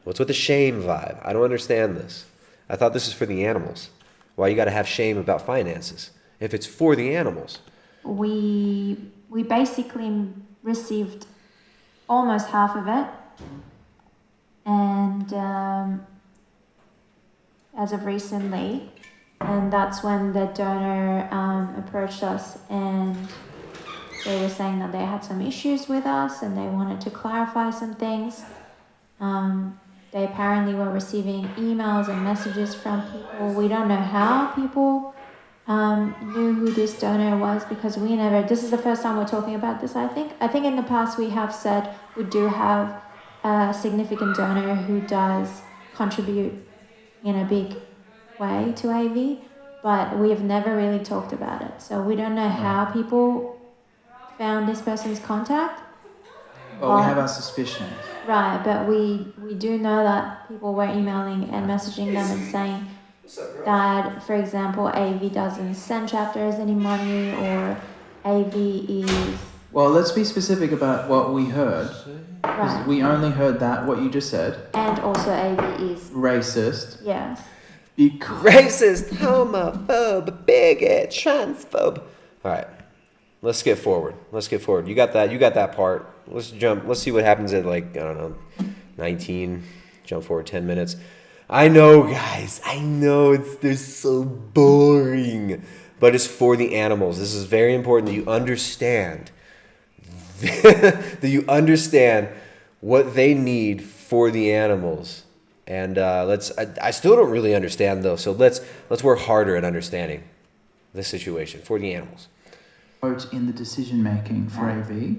What's with the shame vibe? I don't understand this. I thought this is for the animals. Why you got to have shame about finances if it's for the animals? we basically received almost half of it, and as of recently, and that's when the donor approached us, and they were saying that they had some issues with us and they wanted to clarify some things. They apparently were receiving emails and messages from people. We don't know how people knew who this donor was, because this is the first time we're talking about this, I think. I think in the past we have said we do have a significant donor who does contribute in a big way to AV, but we've never really talked about it. So we don't know how people found this person's contact. Well, we have our suspicions. Right, but we do know that people were emailing and messaging them and saying that, for example, AV doesn't send chapters any money, or AV is... Well, let's be specific about what we heard. Right. We only heard that, what you just said. And also AV is... Racist. Yes. Racist, homophobe, bigot, transphobe. All right, let's skip forward. You got that part. Let's jump. Let's see what happens at 19. Jump forward 10 minutes. I know, guys. I know they're so boring, but it's for the animals. This is very important that you understand Do you understand what they need for the animals? And I still don't really understand though. So let's work harder at understanding this situation for the animals. Vote in the decision making for AV,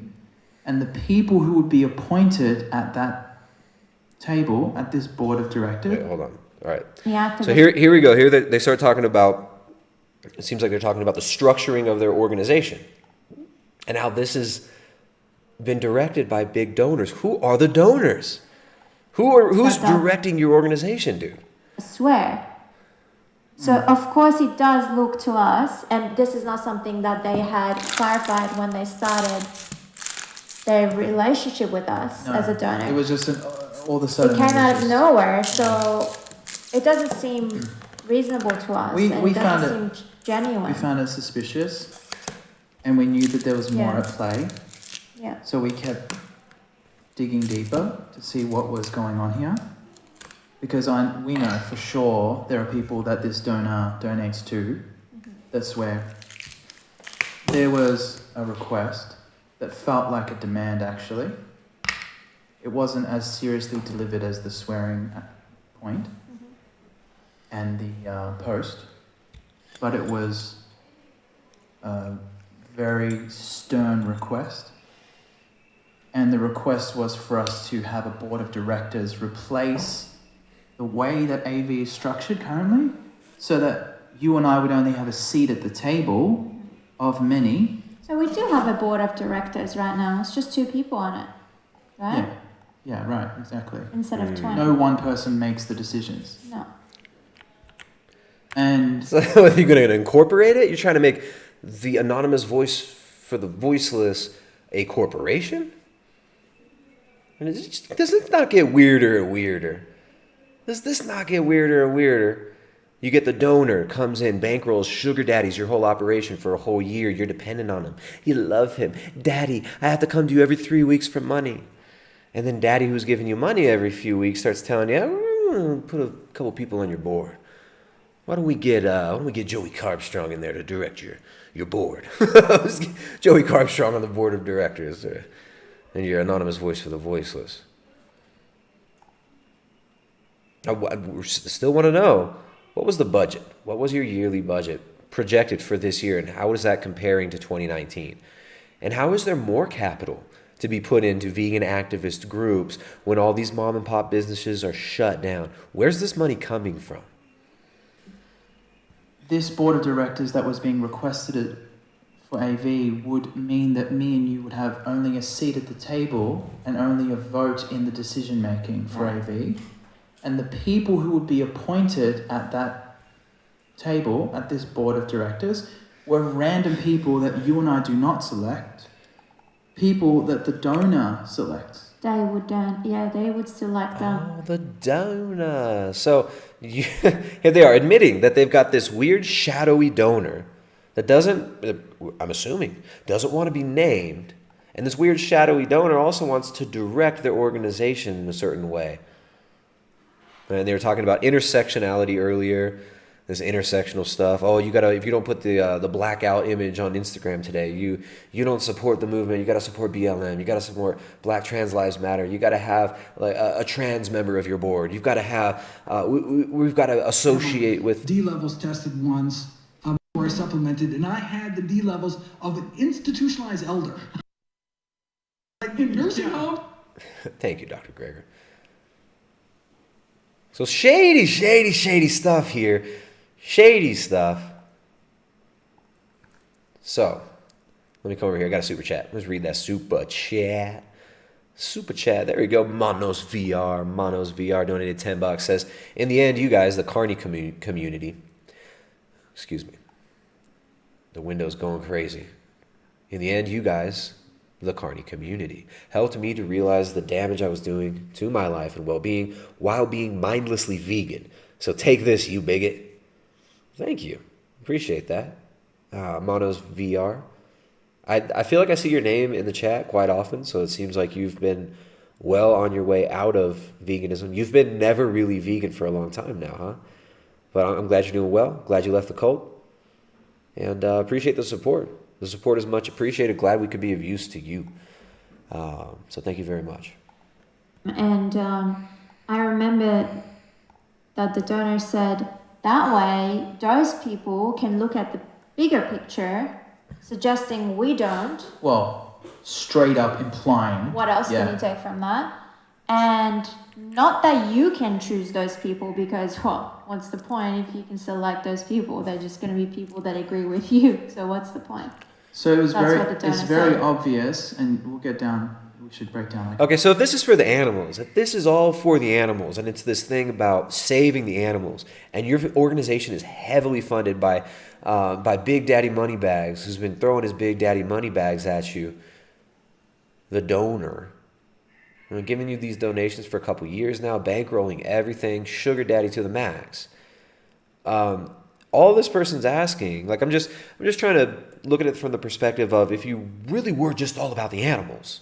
and the people who would be appointed at that table at this board of directors. Wait, hold on. All right. Yeah. So here we go. Here they start talking about. It seems like they're talking about the structuring of their organization, and how this has been directed by big donors. Who are the donors? Who's directing your organization, dude? I swear. So of course it does look to us, and this is not something that they had clarified when they started their relationship with us as a donor. It was just all of a sudden. It came out of nowhere, so it doesn't seem reasonable to us. We it found doesn't seem genuine. We found it suspicious, and we knew that there was more at play. Yeah. So we kept digging deeper to see what was going on here, because we know for sure there are people that this donor donates to that swear. There was a request that felt like a demand, actually. It wasn't as seriously delivered as the swearing point and the post, but it was a very stern request. And the request was for us to have a board of directors replace the way that AV is structured currently, so that you and I would only have a seat at the table of many. So we do have a board of directors right now. It's just 2 people on it, right? Yeah, right, exactly. Instead of 20. No one person makes the decisions. No. And so are you going to incorporate it? You're trying to make the anonymous voice for the voiceless a corporation? And does this not get weirder and weirder? Does this not get weirder and weirder? You get the donor, comes in, bankrolls, sugar daddies your whole operation for a whole year. You're dependent on him. You love him. Daddy, I have to come to you every 3 weeks for money. And then daddy, who's giving you money every few weeks, starts telling you, put a couple people on your board. Why don't we get Joey Carbstrong in there to direct your board? Joey Carbstrong on the board of directors. And your anonymous voice for the voiceless. I still want to know, what was the budget? What was your yearly budget projected for this year, and how is that comparing to 2019? And how is there more capital to be put into vegan activist groups when all these mom and pop businesses are shut down? Where's this money coming from? This board of directors that was being requested for AV would mean that me and you would have only a seat at the table and only a vote in the decision making for AV. And the people who would be appointed at that table, at this board of directors, were random people that you and I do not select, people that the donor selects. They would select them. Oh, the donor. So here they are admitting that they've got this weird shadowy donor that I'm assuming, doesn't want to be named. And this weird shadowy donor also wants to direct their organization in a certain way. And they were talking about intersectionality earlier, this intersectional stuff. Oh, if you don't put the blackout image on Instagram today, you don't support the movement. You got to support BLM. You got to support Black Trans Lives Matter. You got to have like a trans member of your board. You've got to have we've got to associate with D levels tested once before I supplemented, and I had the D levels of an institutionalized elder, like in nursing home. Thank you, Dr. Greger. So shady stuff here. Shady stuff. So, let me come over here. I got a super chat. Let's read that super chat. Super chat. There we go. Monos VR donated $10. Says, in the end, you guys, the Carney community. Excuse me. The window's going crazy. In the end, you guys, the Carney community, helped me to realize the damage I was doing to my life and well-being while being mindlessly vegan. So take this, you bigot. Thank you. Appreciate that. Monos VR. I feel like I see your name in the chat quite often, so it seems like you've been well on your way out of veganism. You've been never really vegan for a long time now, huh? But I'm glad you're doing well. Glad you left the cult. And appreciate the support. The support is much appreciated. Glad we could be of use to you. So thank you very much. And I remember that the donor said that way those people can look at the bigger picture, suggesting we don't. Well, straight up implying. What else can you take from that? And not that you can choose those people, because what's the point if you can select those people? They're just going to be people that agree with you. So what's the point? So it was That's very obvious, and we'll get down. We should break down. Okay, so if this is for the animals, if this is all for the animals, and it's this thing about saving the animals, and your organization is heavily funded by Big Daddy Moneybags, who's been throwing his Big Daddy Moneybags at you, the donor, giving you these donations for a couple years now, bankrolling everything, sugar daddy to the max. All this person's asking, like I'm just trying to look at it from the perspective of, if you really were just all about the animals,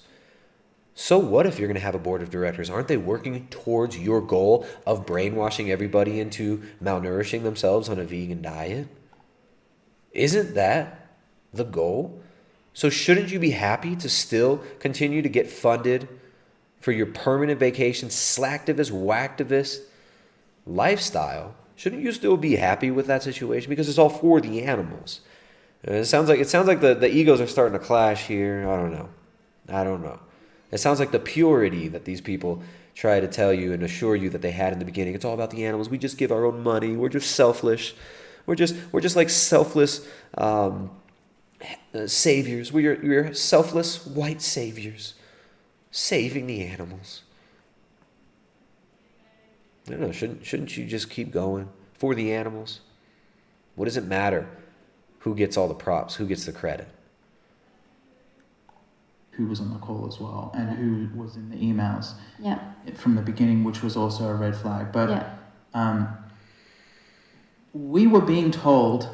so what if you're going to have a board of directors? Aren't they working towards your goal of brainwashing everybody into malnourishing themselves on a vegan diet? Isn't that the goal? So shouldn't you be happy to still continue to get funded for your permanent vacation, slacktivist, whacktivist lifestyle? Shouldn't you still be happy with that situation? Because it's all for the animals. It sounds like the egos are starting to clash here. I don't know. It sounds like the purity that these people try to tell you and assure you that they had in the beginning. It's all about the animals. We just give our own money. We're just selfish. We're just like selfless saviors. We're selfless white saviors, saving the animals. I don't know. Shouldn't you just keep going for the animals? What does it matter who gets all the props, who gets the credit? Who was on the call as well, and who was in the emails from the beginning, which was also a red flag. But we were being told,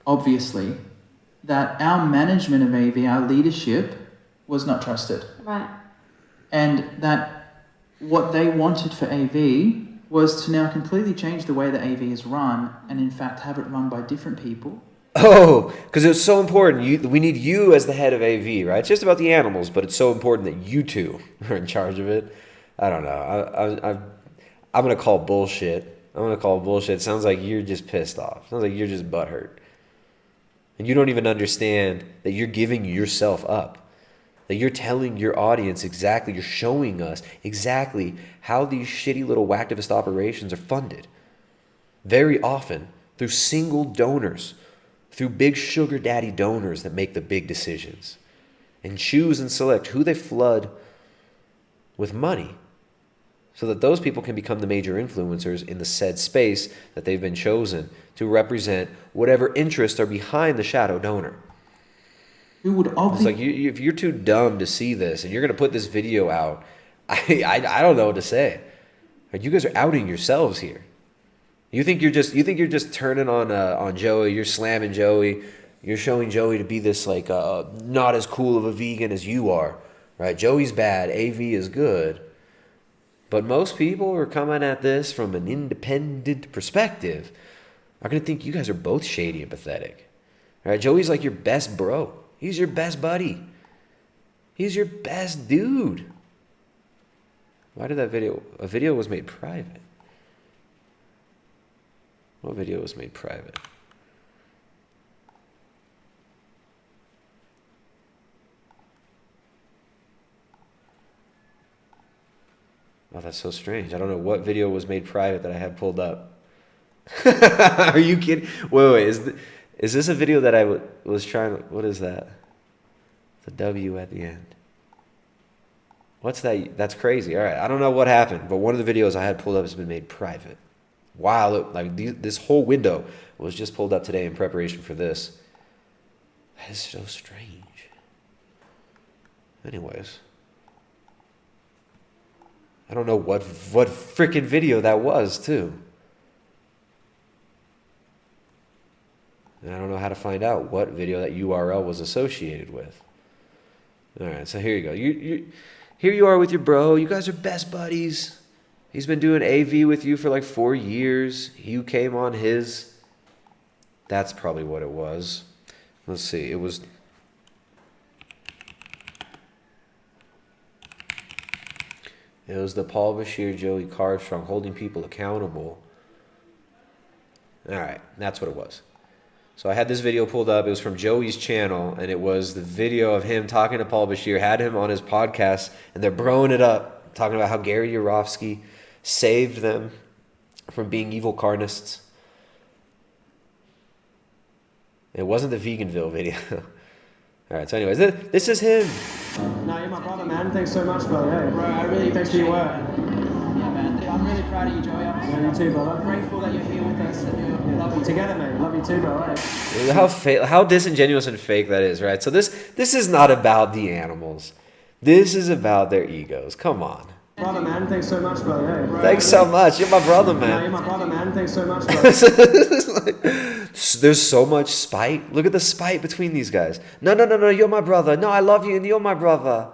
obviously, that our management of AV, our leadership, was not trusted. Right. And that what they wanted for AV was to now completely change the way that AV is run, and in fact have it run by different people. Oh, because it's so important. We need you as the head of AV, right? It's just about the animals, but it's so important that you two are in charge of it. I don't know. I'm going to call bullshit. It sounds like you're just pissed off. Sounds like you're just butthurt. And you don't even understand that you're giving yourself up. That you're telling your audience exactly, you're showing us exactly how these shitty little whacktivist operations are funded. Very often through single donors, through big sugar daddy donors that make the big decisions and choose and select who they flood with money so that those people can become the major influencers in the said space that they've been chosen to represent whatever interests are behind the shadow donor. It's like if you're too dumb to see this and you're going to put this video out, I don't know what to say. You guys are outing yourselves here. You think you're just turning on Joey. You're slamming Joey. You're showing Joey to be this like not as cool of a vegan as you are, right? Joey's bad. AV is good. But most people who are coming at this from an independent perspective are gonna think you guys are both shady and pathetic, right? Joey's like your best bro. He's your best buddy. He's your best dude. Why did that video? A video was made private. What video was made private? Oh, that's so strange. I don't know what video was made private that I had pulled up. Are you kidding? Wait. Is this a video that I was trying to... What is that? The W at the end. What's that? That's crazy. All right. I don't know what happened, but one of the videos I had pulled up has been made private. Wow, this whole window was just pulled up today in preparation for this. That is so strange. Anyways. I don't know what freaking video that was, too. And I don't know how to find out what video that URL was associated with. All right, so here you go. Here you are with your bro. You guys are best buddies. He's been doing AV with you for like 4 years. You came on his. That's probably what it was. Let's see. It was. It was the Paul Bashir, Joey Carbstrong holding people accountable. All right, that's what it was. So I had this video pulled up. It was from Joey's channel, and it was the video of him talking to Paul Bashir, had him on his podcast, and they're broing it up, talking about how Gary Yourofsky saved them from being evil carnists. It wasn't the Veganville video. All right, so anyways, this is him. No, you're my brother, man. Thanks so much, brother. Hey, bro, I really thanks for your work. Yeah, man. I'm really proud of you, Joey. Yeah, you too, brother. I'm grateful that you're here with us and you're loving together, mate. Love you too, bro. Hey. How disingenuous and fake that is, right? So this is not about the animals. This is about their egos. Come on. Brother, man. Thanks so much, brother. Hey, bro, thanks so much. You're my brother, man. No, you're my brother, man. Thanks so much, brother. There's so much spite. Look at the spite between these guys. No, you're my brother. No, I love you and you're my brother.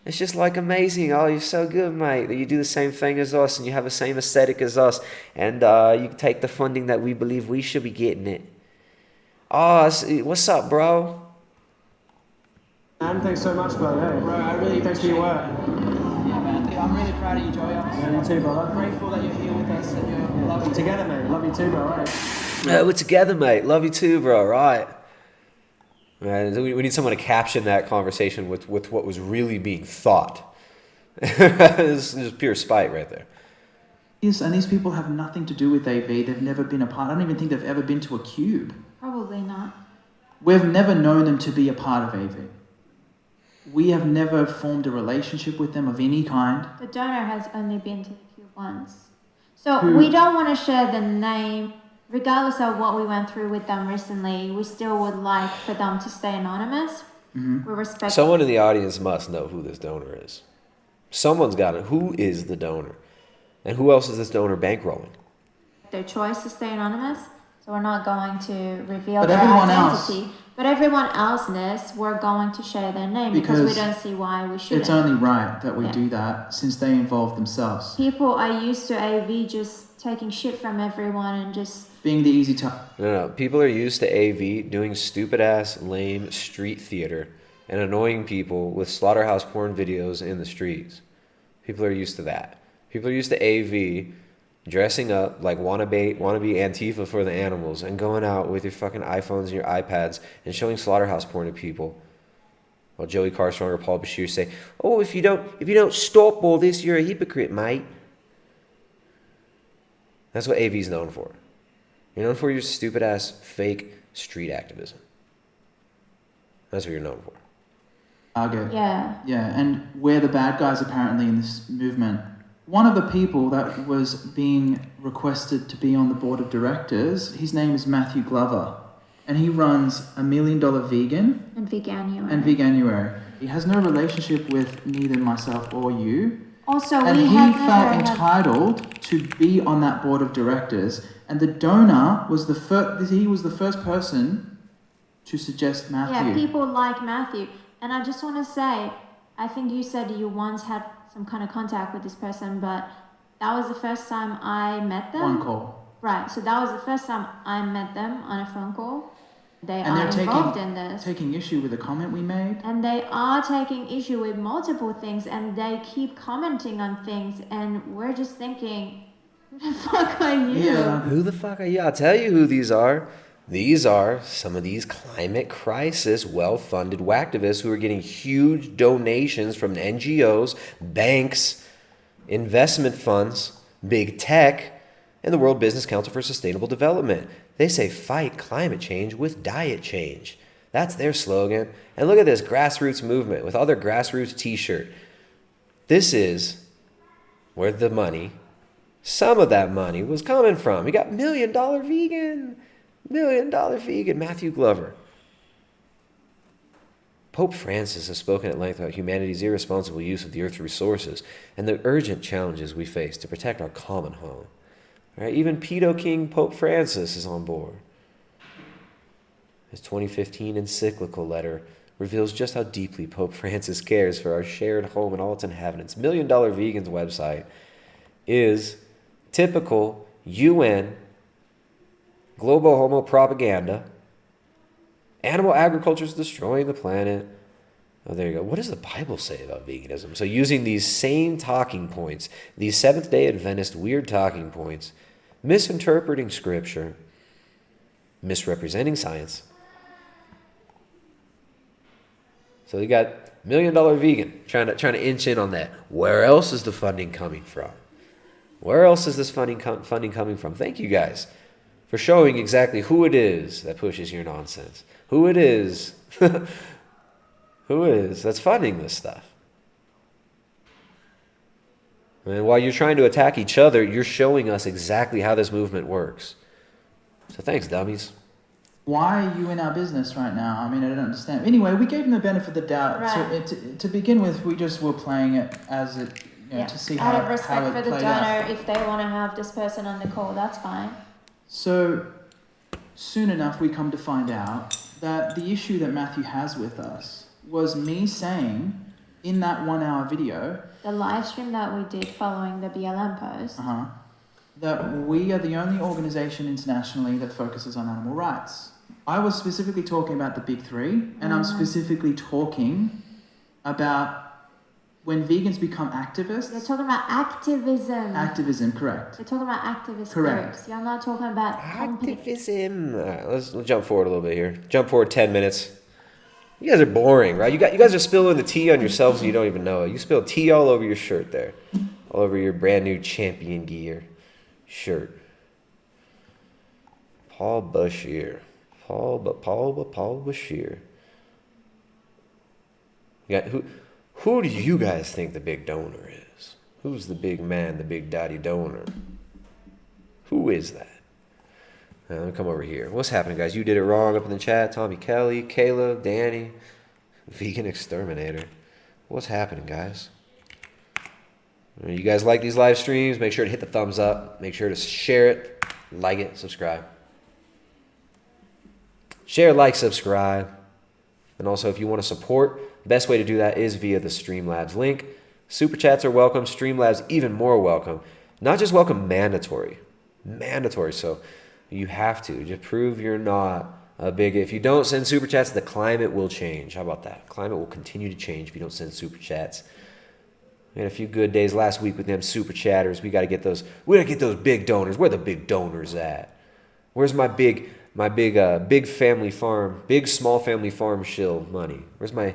It's just like amazing. Oh, you're so good, mate. That you do the same thing as us and you have the same aesthetic as us. And you take the funding that we believe we should be getting it. Oh, what's up, bro? Man, thanks so much, brother. Hey, bro, I really thanks for your work. Yeah, man. I'm really proud of you, Joey. Yeah, you too, brother. I'm grateful that you're here with us and you're loving together, mate. Love you too, bro. Right. We're together, mate. Love you too, bro. Right. Man, we need someone to caption that conversation with what was really being thought. This is pure spite right there. Yes, and these people have nothing to do with AV. They've never been a part. I don't even think they've ever been to a cube. Probably not. We've never known them to be a part of AV. We have never formed a relationship with them of any kind. The donor has only been to the cube once. So we don't want to share the name. Regardless of what we went through with them recently, we still would like for them to stay anonymous. Mm-hmm. We respect. Someone in the audience must know who this donor is. Someone's got it. Who is the donor? And who else is this donor bankrolling? Their choice to stay anonymous, so we're not going to reveal their identity. But everyone else's, we're going to share their name because we don't see why we shouldn't. It's only right that we do that since they involve themselves. People are used to AV just taking shit from everyone and just being the easy type. No. People are used to AV doing stupid ass, lame street theater and annoying people with slaughterhouse porn videos in the streets. People are used to that. People are used to AV dressing up like wannabe Antifa for the animals and going out with your fucking iPhones and your iPads and showing slaughterhouse porn to people. While Joey Carbstrong or Paul Bashir say, "Oh, if you don't stop all this, you're a hypocrite, mate." That's what AV's known for. You're known for your stupid ass fake street activism. That's what you're known for. Haggard. Yeah. Yeah, and we're the bad guys apparently in this movement. One of the people that was being requested to be on the board of directors, his name is Matthew Glover, and he runs $1 Million Vegan and Veganuary. He has no relationship with neither myself or you. Also, and he felt entitled to be on that board of directors, and the donor was the first person to suggest Matthew. Yeah, people like Matthew. And I just want to say, I think you said you once had some kind of contact with this person, but that was the first time I met them. One call. Right, so that was the first time I met them on a phone call. They are involved in this. Taking issue with a comment we made. And they are taking issue with multiple things, and they keep commenting on things, and we're just thinking, who the fuck are you? Yeah. Who the fuck are you? I'll tell you who these are. These are some of these climate crisis well-funded whacktivists who are getting huge donations from NGOs, banks, investment funds, big tech, and the World Business Council for Sustainable Development. They say fight climate change with diet change. That's their slogan. And look at this grassroots movement with all their grassroots t-shirt. This is where the money, some of that money was coming from. We got $1 Million Vegan. $1 Million Vegan, Matthew Glover. Pope Francis has spoken at length about humanity's irresponsible use of the Earth's resources and the urgent challenges we face to protect our common home. Right? Even Pedo King Pope Francis is on board. His 2015 encyclical letter reveals just how deeply Pope Francis cares for our shared home and all its inhabitants. $1 Million Vegan's website is typical UN global homo propaganda. Animal agriculture is destroying the planet. Oh, there you go. What does the Bible say about veganism? So using these same talking points, these Seventh-day Adventist weird talking points, misinterpreting Scripture, misrepresenting science. So you got $1 million vegan trying to inch in on that. Where else is the funding coming from? Where else is this funding coming from? Thank you guys for showing exactly who it is that pushes your nonsense. Who it is. Who is that's funding this stuff. And while you're trying to attack each other, you're showing us exactly how this movement works. So thanks, dummies. Why are you in our business right now? I mean, I don't understand. Anyway, we gave them the benefit of the doubt. Right. To begin with, we just were playing it as it, to see out how of respect how it for the played donor, out. if they want to have this person on the call, that's fine. So soon enough, we come to find out that the issue that Matthew has with us was me saying in that 1 hour video, the live stream that we did following the BLM post, that we are the only organization internationally that focuses on animal rights. I was specifically talking about the big three, and I'm specifically talking about when vegans become activists. You're talking about activism. Activism, correct. You're talking about activist Correct. groups. You're not talking about activism. All right, let's jump forward a little bit here. Jump forward 10 minutes. You guys are boring, right? You guys are spilling the tea on yourselves and you don't even know it. You spilled tea all over your shirt there. All over your brand new champion gear shirt. Paul Bashir. Paul Bashir. Who do you guys think the big donor is? Who's the big man, the big daddy donor? Who is that? Let me come over here. What's happening, guys? You did it wrong up in the chat. Tommy Kelly, Kayla, Danny, Vegan Exterminator. What's happening, guys? You guys like these live streams? Make sure to hit the thumbs up. Make sure to share it, like it, subscribe. Share, like, subscribe. And also, if you want to support, the best way to do that is via the Streamlabs link. Super chats are welcome. Streamlabs even more welcome. Not just welcome, mandatory. Mandatory. So you have to prove you're not a big. If you don't send super chats, the climate will change. How about that? Climate will continue to change if you don't send super chats. We had a few good days last week with them super chatters. We got to get those. We got to get those big donors. Where the big donors at? Where's my big family farm, big small family farm shill money? Where's my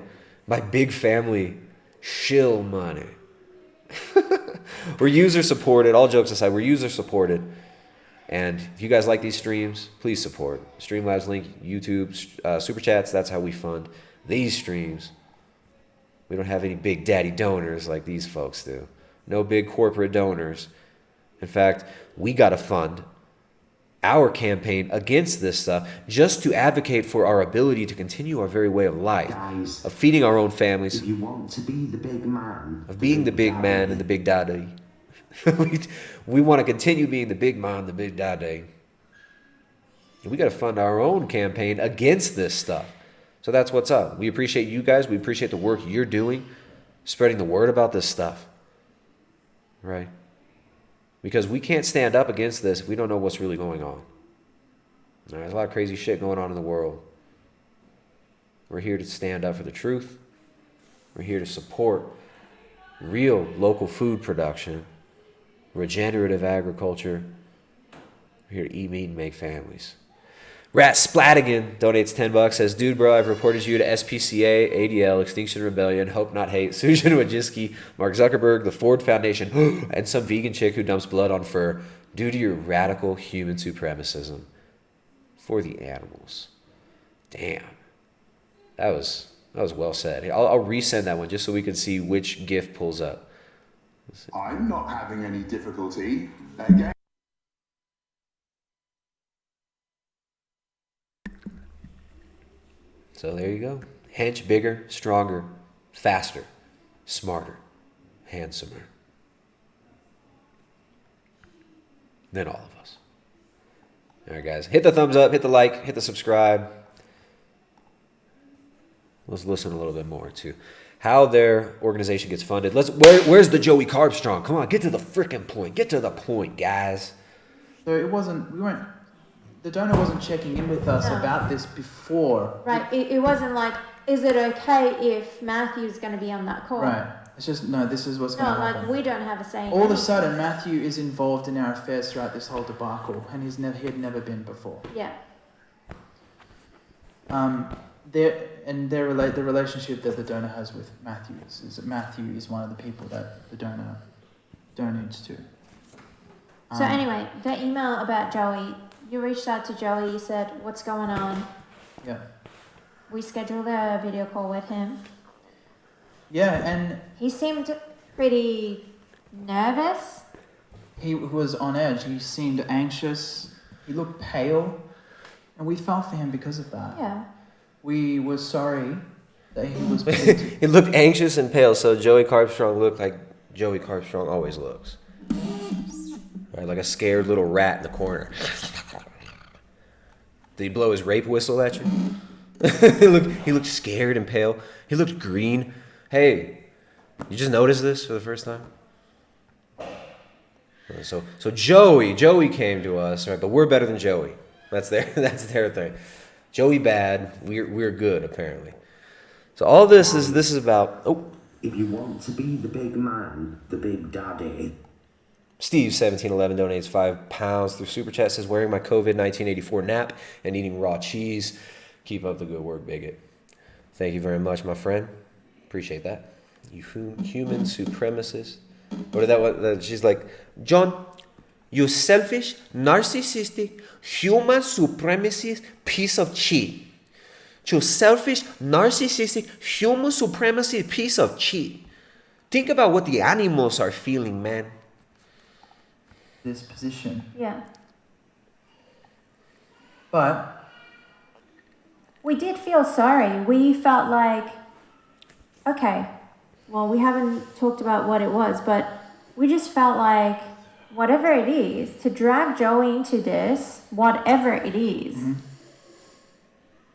big family shill money? We're user supported. All jokes aside, we're user supported. And if you guys like these streams, please support. Streamlabs link, YouTube, super chats. That's how we fund these streams. We don't have any big daddy donors like these folks do. No big corporate donors. In fact, we got to fund our campaign against this stuff just to advocate for our ability to continue our very way of life, Guys, of feeding our own families, if you want to be the big man, of being the big man and the big daddy. We want to continue being the big man, the big daddy. And we got to fund our own campaign against this stuff. So that's what's up. We appreciate you guys. We appreciate the work you're doing, spreading the word about this stuff. Right? Because we can't stand up against this if we don't know what's really going on. There's a lot of crazy shit going on in the world. We're here to stand up for the truth. We're here to support real local food production, regenerative agriculture. We're here to eat meat and make families. Rat Splatigan donates $10, says, dude, bro, I've reported you to SPCA, ADL, Extinction Rebellion, Hope Not Hate, Susan Wojcicki, Mark Zuckerberg, the Ford Foundation, and some vegan chick who dumps blood on fur due to your radical human supremacism for the animals. Damn. That was well said. I'll resend that one just so we can see which GIF pulls up. I'm not having any difficulty. Again. So there you go. Hench, bigger, stronger, faster, smarter, handsomer than all of us. All right, guys. Hit the thumbs up, hit the like, hit the subscribe. Let's listen a little bit more to how their organization gets funded. Where's the Joey Carbstrong? Come on, get to the freaking point. Get to the point, guys. So the donor wasn't checking in with us about this before. Right, it wasn't like, is it okay if Matthew's going to be on that call? Right. It's just, no, this is what's going to happen. Like we don't have a say in All of a anything. sudden, Matthew is involved in our affairs throughout this whole debacle, and he had never been before. Yeah. The relationship that the donor has with Matthew is that Matthew is one of the people that the donor donates to. So anyway, the email about Joey, you reached out to Joey, you said, what's going on? Yeah. We scheduled a video call with him. Yeah, and he seemed pretty nervous. He was on edge. He seemed anxious. He looked pale, and we felt for him because of that. Yeah. We were sorry that he was. He looked anxious and pale, so Joey Carbstrong looked like Joey Carbstrong always looks. Right, like a scared little rat in the corner. Did he blow his rape whistle at you? He looked scared and pale. He looked green. Hey, you just noticed this for the first time? So Joey came to us, right? But we're better than Joey. That's their thing. Joey bad, we're good apparently. So all this is about. If you want to be the big man, the big daddy. Steve 1711 donates £5 through Super Chat. Says wearing my COVID 1984 nap and eating raw cheese. Keep up the good work, bigot. Thank you very much, my friend. Appreciate that. You human supremacist. She's like, John, you selfish, narcissistic, human supremacist piece of shit. You selfish, narcissistic, human supremacy piece of shit. Think about what the animals are feeling, man. This position. Yeah. But we did feel sorry. We felt like, okay, well, we haven't talked about what it was, but we just felt like whatever it is, to drag Joey into this, whatever it is,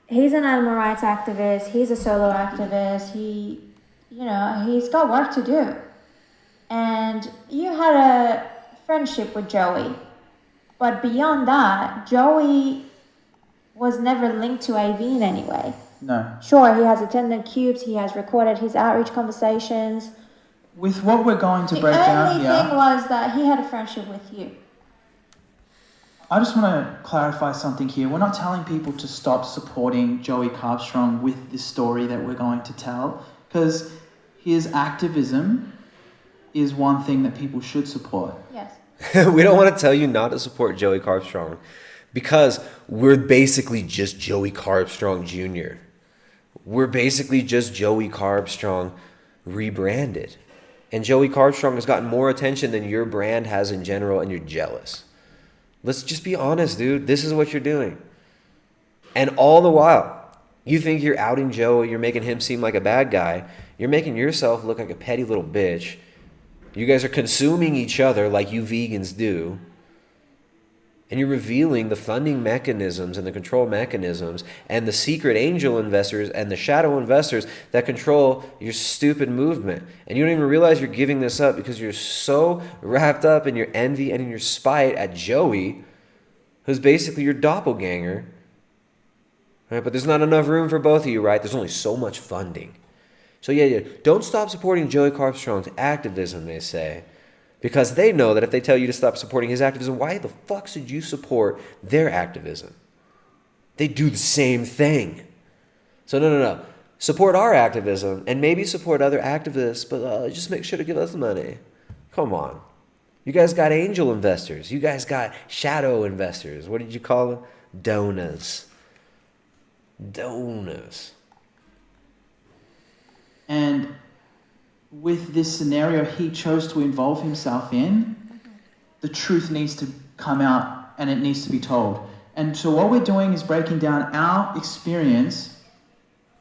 he's an animal rights activist, he's a solo activist, he's got work to do. And you had a friendship with Joey, but beyond that, Joey was never linked to AV in any way. No. Sure, he has attended cubes, he has recorded his outreach conversations. With what we're going to break down here, The only thing was that he had a friendship with you. I just want to clarify something here. We're not telling people to stop supporting Joey Carbstrong with this story that we're going to tell, because his activism is one thing that people should support. Yes. We don't want to tell you not to support Joey Carbstrong because we're basically just Joey Carbstrong Jr. We're basically just Joey Carbstrong rebranded. And Joey Carbstrong has gotten more attention than your brand has in general, and you're jealous. Let's just be honest, dude. This is what you're doing. And all the while, you think you're outing Joey, you're making him seem like a bad guy. You're making yourself look like a petty little bitch. You guys are consuming each other like you vegans do. And you're revealing the funding mechanisms and the control mechanisms and the secret angel investors and the shadow investors that control your stupid movement. And you don't even realize you're giving this up because you're so wrapped up in your envy and in your spite at Joey, who's basically your doppelganger. Right? But there's not enough room for both of you, right? There's only so much funding. So yeah, don't stop supporting Joey Carbstrong's activism, they say. Because they know that if they tell you to stop supporting his activism, why the fuck should you support their activism? They do the same thing. So no. Support our activism and maybe support other activists, but just make sure to give us money. Come on. You guys got angel investors. You guys got shadow investors. What did you call them? Donors. And with this scenario he chose to involve himself in, the truth needs to come out and it needs to be told. And so what we're doing is breaking down our experience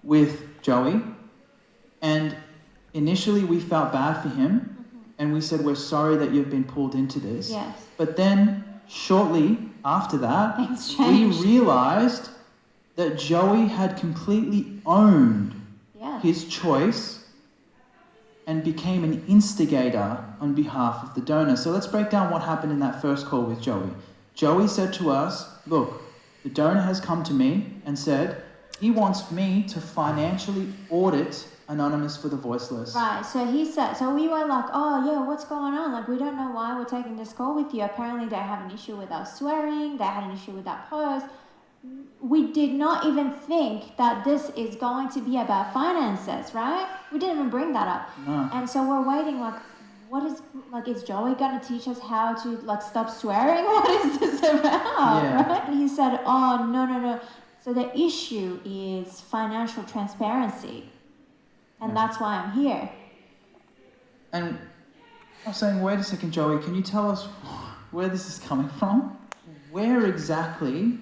with Joey. And initially we felt bad for him and we said, we're sorry that you've been pulled into this. Yes. But then shortly after that, we realized that Joey had completely owned his choice and became an instigator on behalf of the donor. So let's break down what happened in that first call with Joey. Joey said to us, look, the donor has come to me and said, He wants me to financially audit Anonymous for the Voiceless. Right, so he said, so we were like, oh yeah, what's going on? Like, we don't know why we're taking this call with you. Apparently they have an issue with us swearing, they had an issue with that post. We did not even think that this is going to be about finances, right? We didn't even bring that up. No. And so we're waiting, like, is Joey going to teach us how to, like, stop swearing? What is this about, right? And he said, oh, no. So the issue is financial transparency. And that's why I'm here. And I was saying, wait a second, Joey, can you tell us where this is coming from? Where exactly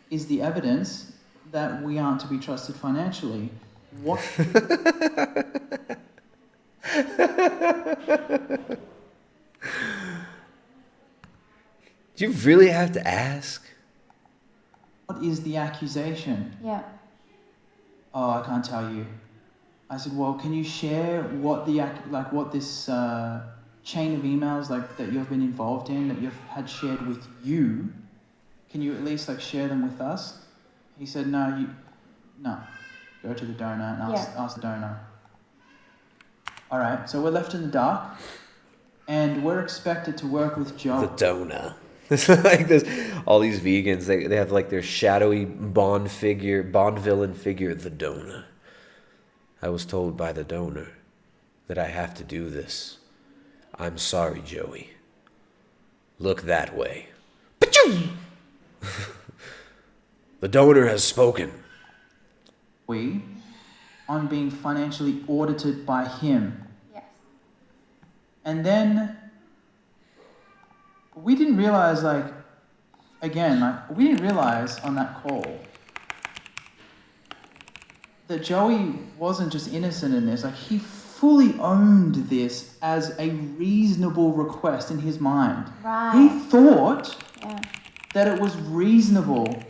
is the evidence that we aren't to be trusted financially? What? Do you really have to ask? What is the accusation? Yeah. Oh, I can't tell you. I said, well, can you share what this chain of emails that you've been involved in, that you've had shared with you? Can you at least share them with us? He said, no. Go to the donor and ask the donor. All right, so we're left in the dark, and we're expected to work with Joe. The donor. It's like this. All these vegans, they have their shadowy Bond villain figure, the donor. I was told by the donor that I have to do this. I'm sorry, Joey. Look that way. The donor has spoken. We, on being financially audited by him. Yes. And then we didn't realize, we didn't realize on that call that Joey wasn't just innocent in this. He fully owned this as a reasonable request in his mind. Right. He thought that it was reasonable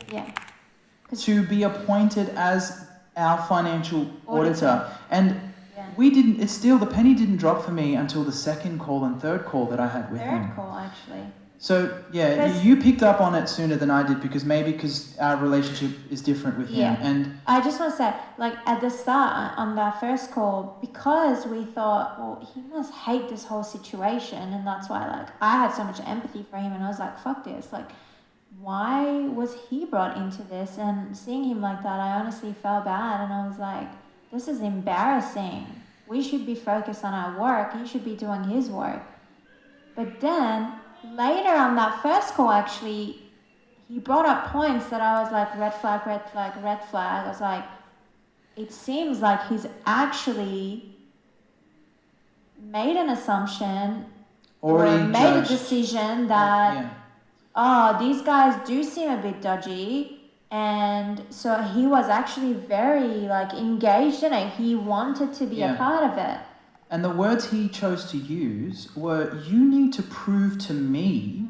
to be appointed as our financial auditor. And we didn't, the penny didn't drop for me until the second call and third call that I had with him. Third call, actually. So, you picked up on it sooner than I did because our relationship is different with him. And I just want to say, at the start, on that first call, because we thought, well, he must hate this whole situation, and that's why, I had so much empathy for him, and I was like, fuck this. Why was he brought into this? And seeing him like that, I honestly felt bad, and I was like, this is embarrassing. We should be focused on our work. He should be doing his work. But then, later on that first call, actually, he brought up points that I was like, red flag, red flag, red flag. I was like, it seems like he's actually made an assumption or made a decision that, these guys do seem a bit dodgy. And so he was actually very engaged in it. He wanted to be a part of it. And the words he chose to use were, you need to prove to me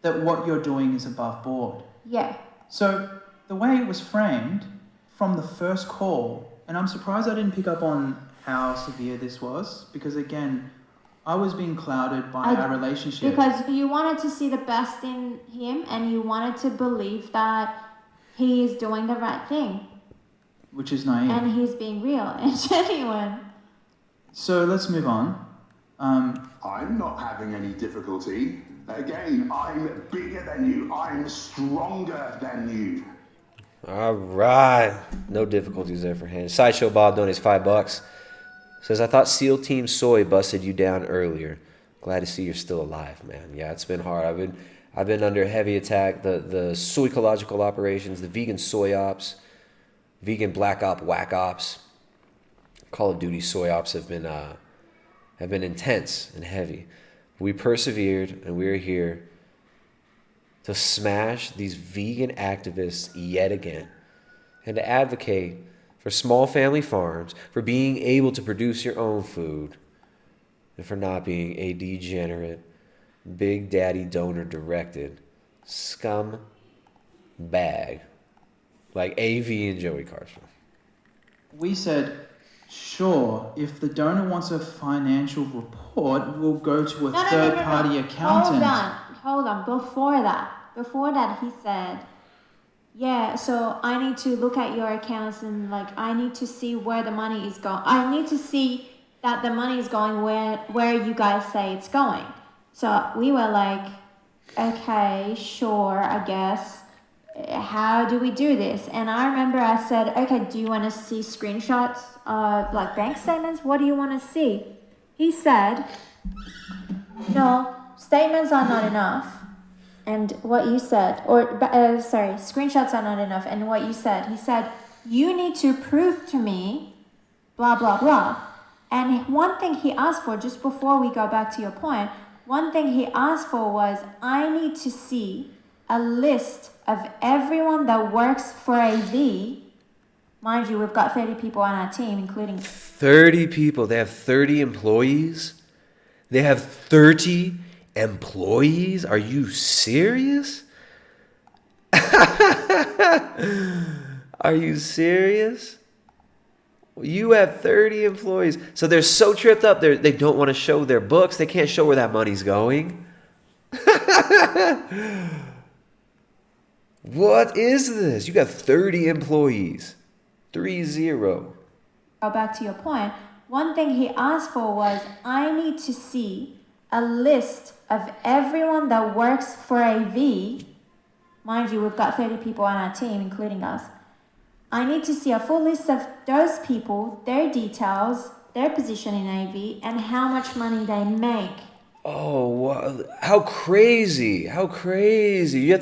that what you're doing is above board. Yeah. So the way it was framed from the first call, and I'm surprised I didn't pick up on how severe this was, because again, I was being clouded by our relationship. Because you wanted to see the best in him, and you wanted to believe that he is doing the right thing. Which is naive. And he's being real and genuine. So let's move on. I'm not having any difficulty. Again, I'm bigger than you. I'm stronger than you. All right. No difficulties there for him. Sideshow Bob donates $5. Says, I thought SEAL Team Soy busted you down earlier. Glad to see you're still alive, man. Yeah, it's been hard. I've been under heavy attack. The soy-ecological operations, the vegan soy ops, vegan black op, whack ops, Call of Duty soy ops have been intense and heavy. We persevered, and we're here to smash these vegan activists yet again, and to advocate for small family farms, for being able to produce your own food, and for not being a degenerate, big daddy donor directed scum bag like AV and Joey Carbstrong. We said, sure, if the donor wants a financial report, we'll go to a third-party accountant. Hold on. Before that, he said, yeah, so I need to look at your accounts and like I need to see where the money is going. I need to see that the money is going where you guys say it's going. So we were like, okay, sure, I guess. How do we do this? And I remember I said, okay, do you want to see screenshots of like bank statements? What do you want to see? He said, no, statements are not enough. And what you said, screenshots are not enough. And what you said, he said, you need to prove to me, blah, blah, blah. And one thing he asked for, just before we go back to your point, one thing he asked for was, I need to see a list of everyone that works for AV. Mind you, we've got 30 people on our team, including 30 people. They have 30 employees? They have 30 employees? Are you serious? Are you serious? You have 30 employees. So they're so tripped up, they don't want to show their books. They can't show where that money's going. What is this? You got 30 employees. 30. Go back to your point. One thing he asked for was, I need to see a list of everyone that works for AV. Mind you, we've got 30 people on our team, including us. I need to see a full list of those people, their details, their position in AV, and how much money they make. Oh, wow. How crazy. How crazy. You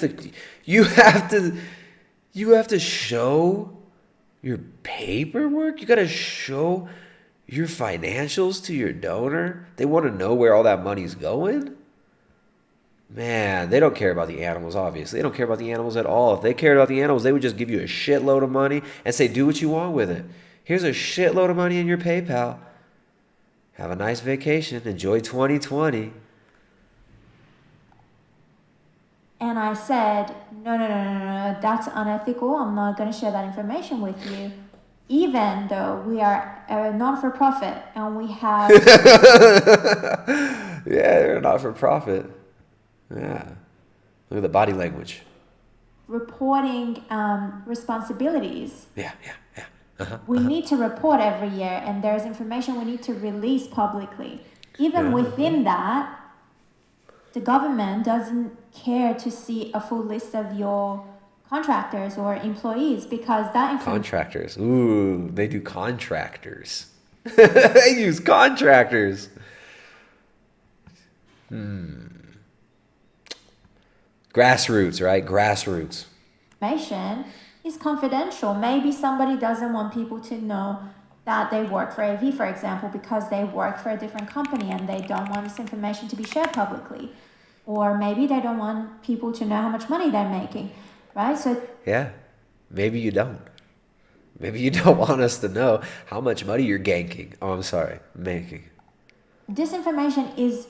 have to show your paperwork. You got to show your financials to your donor. They want to know where all that money's going. Man, they don't care about the animals, obviously. They don't care about the animals at all. If they cared about the animals, they would just give you a shitload of money and say, do what you want with it. Here's a shitload of money in your PayPal. Have a nice vacation. Enjoy 2020. And I said, no, that's unethical. I'm not going to share that information with you. Even though we are a non-for-profit and we have... Yeah, they're a not-for-profit. Yeah. Look at the body language. Reporting responsibilities. Yeah. We need to report every year, and there's information we need to release publicly. Even within that, the government doesn't care to see a full list of your contractors or employees because that Contractors. Ooh, they do contractors. They use contractors. Grassroots, right? Grassroots. Information is confidential. Maybe somebody doesn't want people to know that they work for AV, for example, because they work for a different company and they don't want this information to be shared publicly. Or maybe they don't want people to know how much money they're making, right? So yeah, maybe you don't. Maybe you don't want us to know how much money you're making. This information is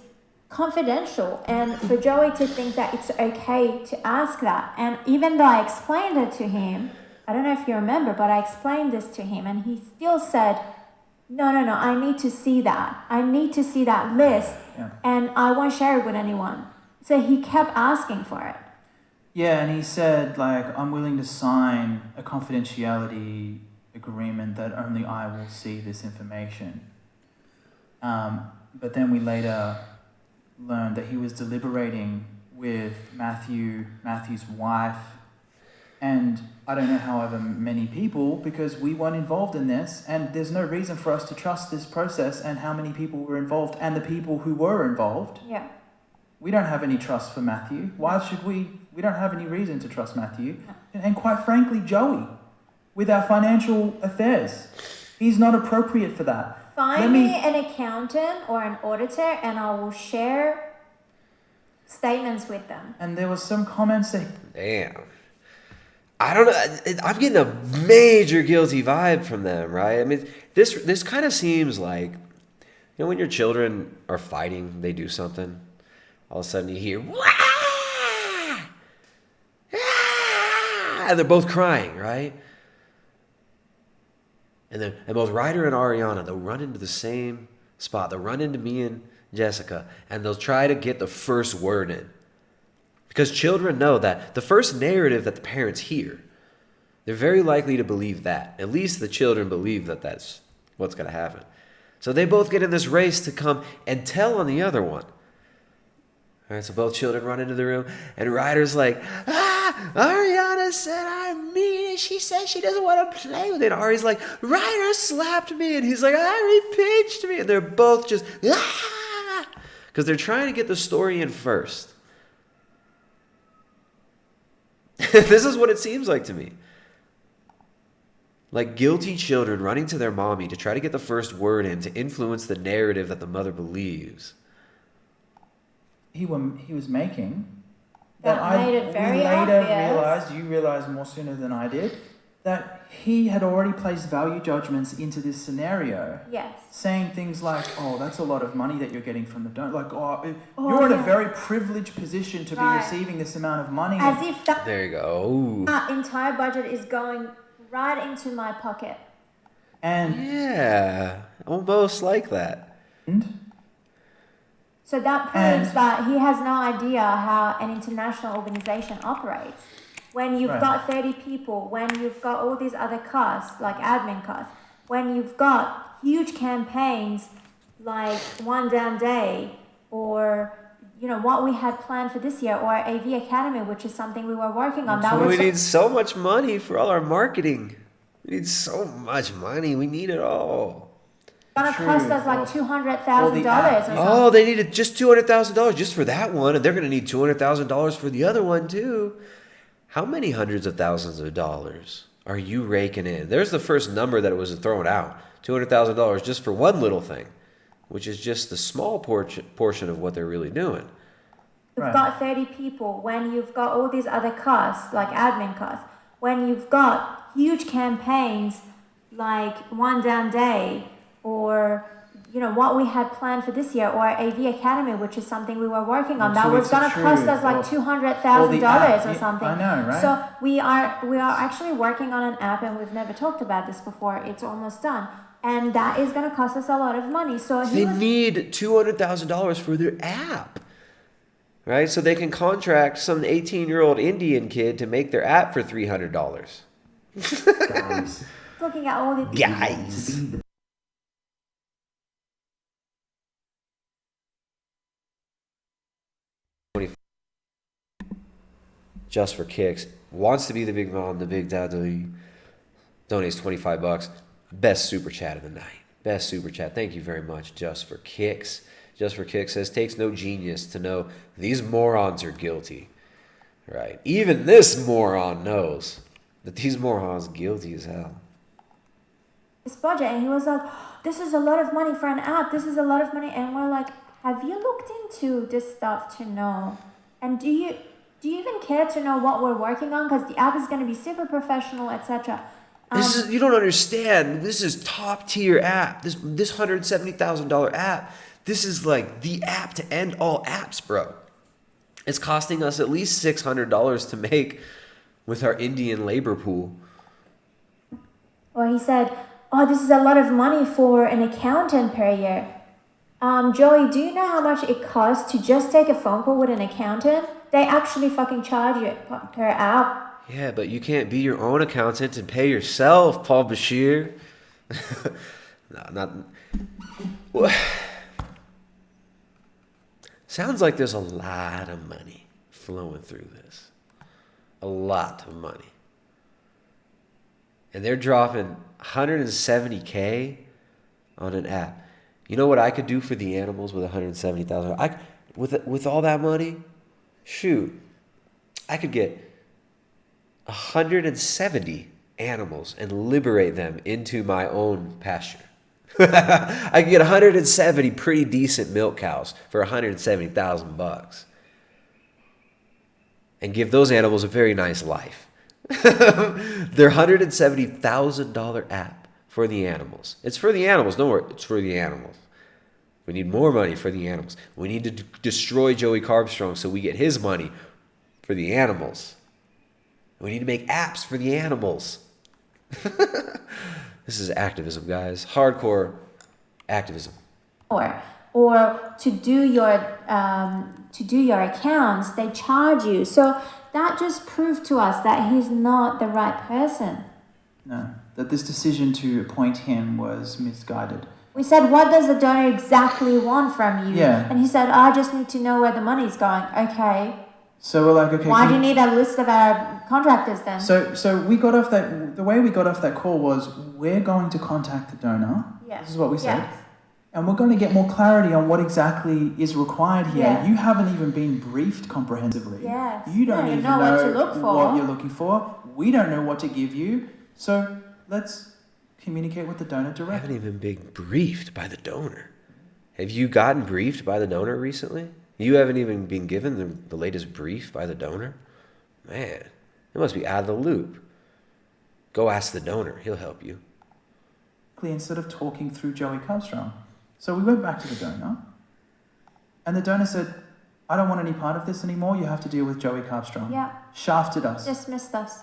confidential, and for Joey to think that it's okay to ask that, and even though I explained it to him, I don't know if you remember, but I explained this to him and he still said, no, I need to see that. I need to see that list and I won't share it with anyone. So he kept asking for it. Yeah, and he said, like, I'm willing to sign a confidentiality agreement that only I will see this information. But then we later learned that he was deliberating with Matthew's wife, and I don't know however many people, because we weren't involved in this, and there's no reason for us to trust this process and how many people were involved and the people who were involved. Yeah. We don't have any trust for Matthew. Why should we? We don't have any reason to trust Matthew. And quite frankly, Joey, with our financial affairs, he's not appropriate for that. Find me an accountant or an auditor and I will share statements with them. And there was some comments that... Damn. I don't know. I'm getting a major guilty vibe from them, right? I mean, this kind of seems like, when your children are fighting, they do something, all of a sudden you hear, wah! Ah! And they're both crying, right? And both Ryder and Ariana, they'll run into the same spot. They'll run into me and Jessica, and they'll try to get the first word in. Because children know that the first narrative that the parents hear They're very likely to believe that. At least the children believe that that's what's going to happen. So they both get in this race to come and tell on the other one. All right, so both children run into the room, and Ryder's like, Ariana said I'm mean, and she said she doesn't want to play with it. Ari's like, Ryder slapped me, and he's like, Ari pinched me, and they're both just, because they're trying to get the story in first. This is what it seems like to me. Like guilty children running to their mommy to try to get the first word in to influence the narrative that the mother believes. He was making That made it very we later obvious. realized, you realized more sooner than I did, that he had already placed value judgments into this scenario. Yes. Saying things like, oh, that's a lot of money that you're getting from the donor. Like, you're in a very privileged position to be receiving this amount of money. As if that There you go. entire budget is going right into my pocket. And yeah, almost like that. So that proves that he has no idea how an international organization operates. When you've got 30 people, when you've got all these other costs, like admin costs, when you've got huge campaigns like One Down Day, or what we had planned for this year, or AV Academy, which is something we were working on. We need so much money for all our marketing. We need so much money. We need it all. It's gonna cost us like $200,000 or something. Oh, they needed just $200,000 just for that one, and they're going to need $200,000 for the other one too. How many hundreds of thousands of dollars are you raking in? There's the first number that was thrown out. $200,000 just for one little thing, which is just the small portion of what they're really doing. You've got 30 people, when you've got all these other costs, like admin costs, when you've got huge campaigns like One Down Day, or what we had planned for this year, or AV Academy, which is something we were working on, that was going to cost us like $200,000 or something. I know, right? So we are actually working on an app, and we've never talked about this before. It's almost done, and that is going to cost us a lot of money. So they need $200,000 for their app, right? So they can contract some 18-year-old Indian kid to make their app for $300. Guys. Looking at all the Guys. Just for Kicks wants to be the big mom, the big daddy. Donates $25. Best super chat of the night. Best super chat. Thank you very much, Just for Kicks. Just for Kicks says, takes no genius to know these morons are guilty. Right. Even this moron knows that these morons are guilty as hell. This budget, and he was like, this is a lot of money for an app. This is a lot of money. And we're like, have you looked into this stuff to know? And do you even care to know what we're working on? Because the app is going to be super professional, etc. You don't understand. This is top tier app. This $170,000 app. This is like the app to end all apps, bro. It's costing us at least $600 to make with our Indian labor pool. Well, he said, oh, this is a lot of money for an accountant per year. Joey, do you know how much it costs to just take a phone call with an accountant? They actually fucking charge you per app. Yeah, but you can't be your own accountant and pay yourself, Paul Bashir. No, not... Well, sounds like there's a lot of money flowing through this. A lot of money. And they're dropping $170K on an app. You know what I could do for the animals with $170,000? With all that money, shoot, I could get 170 animals and liberate them into my own pasture. I could get 170 pretty decent milk cows for $170,000 and give those animals a very nice life. Their $170,000 app for the animals. It's for the animals. Don't worry, it's for the animals. We need more money for the animals. We need to destroy Joey Carbstrong so we get his money for the animals. We need to make apps for the animals. This is activism, guys. Hardcore activism. or to do your accounts, they charge you. So that just proved to us that he's not the right person. No, that this decision to appoint him was misguided. We said, what does the donor exactly want from you? Yeah. And he said, I just need to know where the money's going. Okay. So we're like, okay. Why do you need a list of our contractors then? So we got off that. The way we got off that call was, we're going to contact the donor. Yes. This is what we said. Yes. And we're going to get more clarity on what exactly is required here. Yeah. You haven't even been briefed comprehensively. Yes. You don't even know what to look for. what you're looking for. We don't know what to give you. So let's communicate with the donor I directly. haven't even been briefed by the donor. Have you gotten briefed by the donor recently? You haven't even been given the latest brief by the donor? Man, it must be out of the loop. Go ask the donor. He'll help you. Instead of talking through Joey Carbstrong. So we went back to the donor, and the donor said, I don't want any part of this anymore. You have to deal with Joey Carbstrong. Yeah. Shafted us. Dismissed us.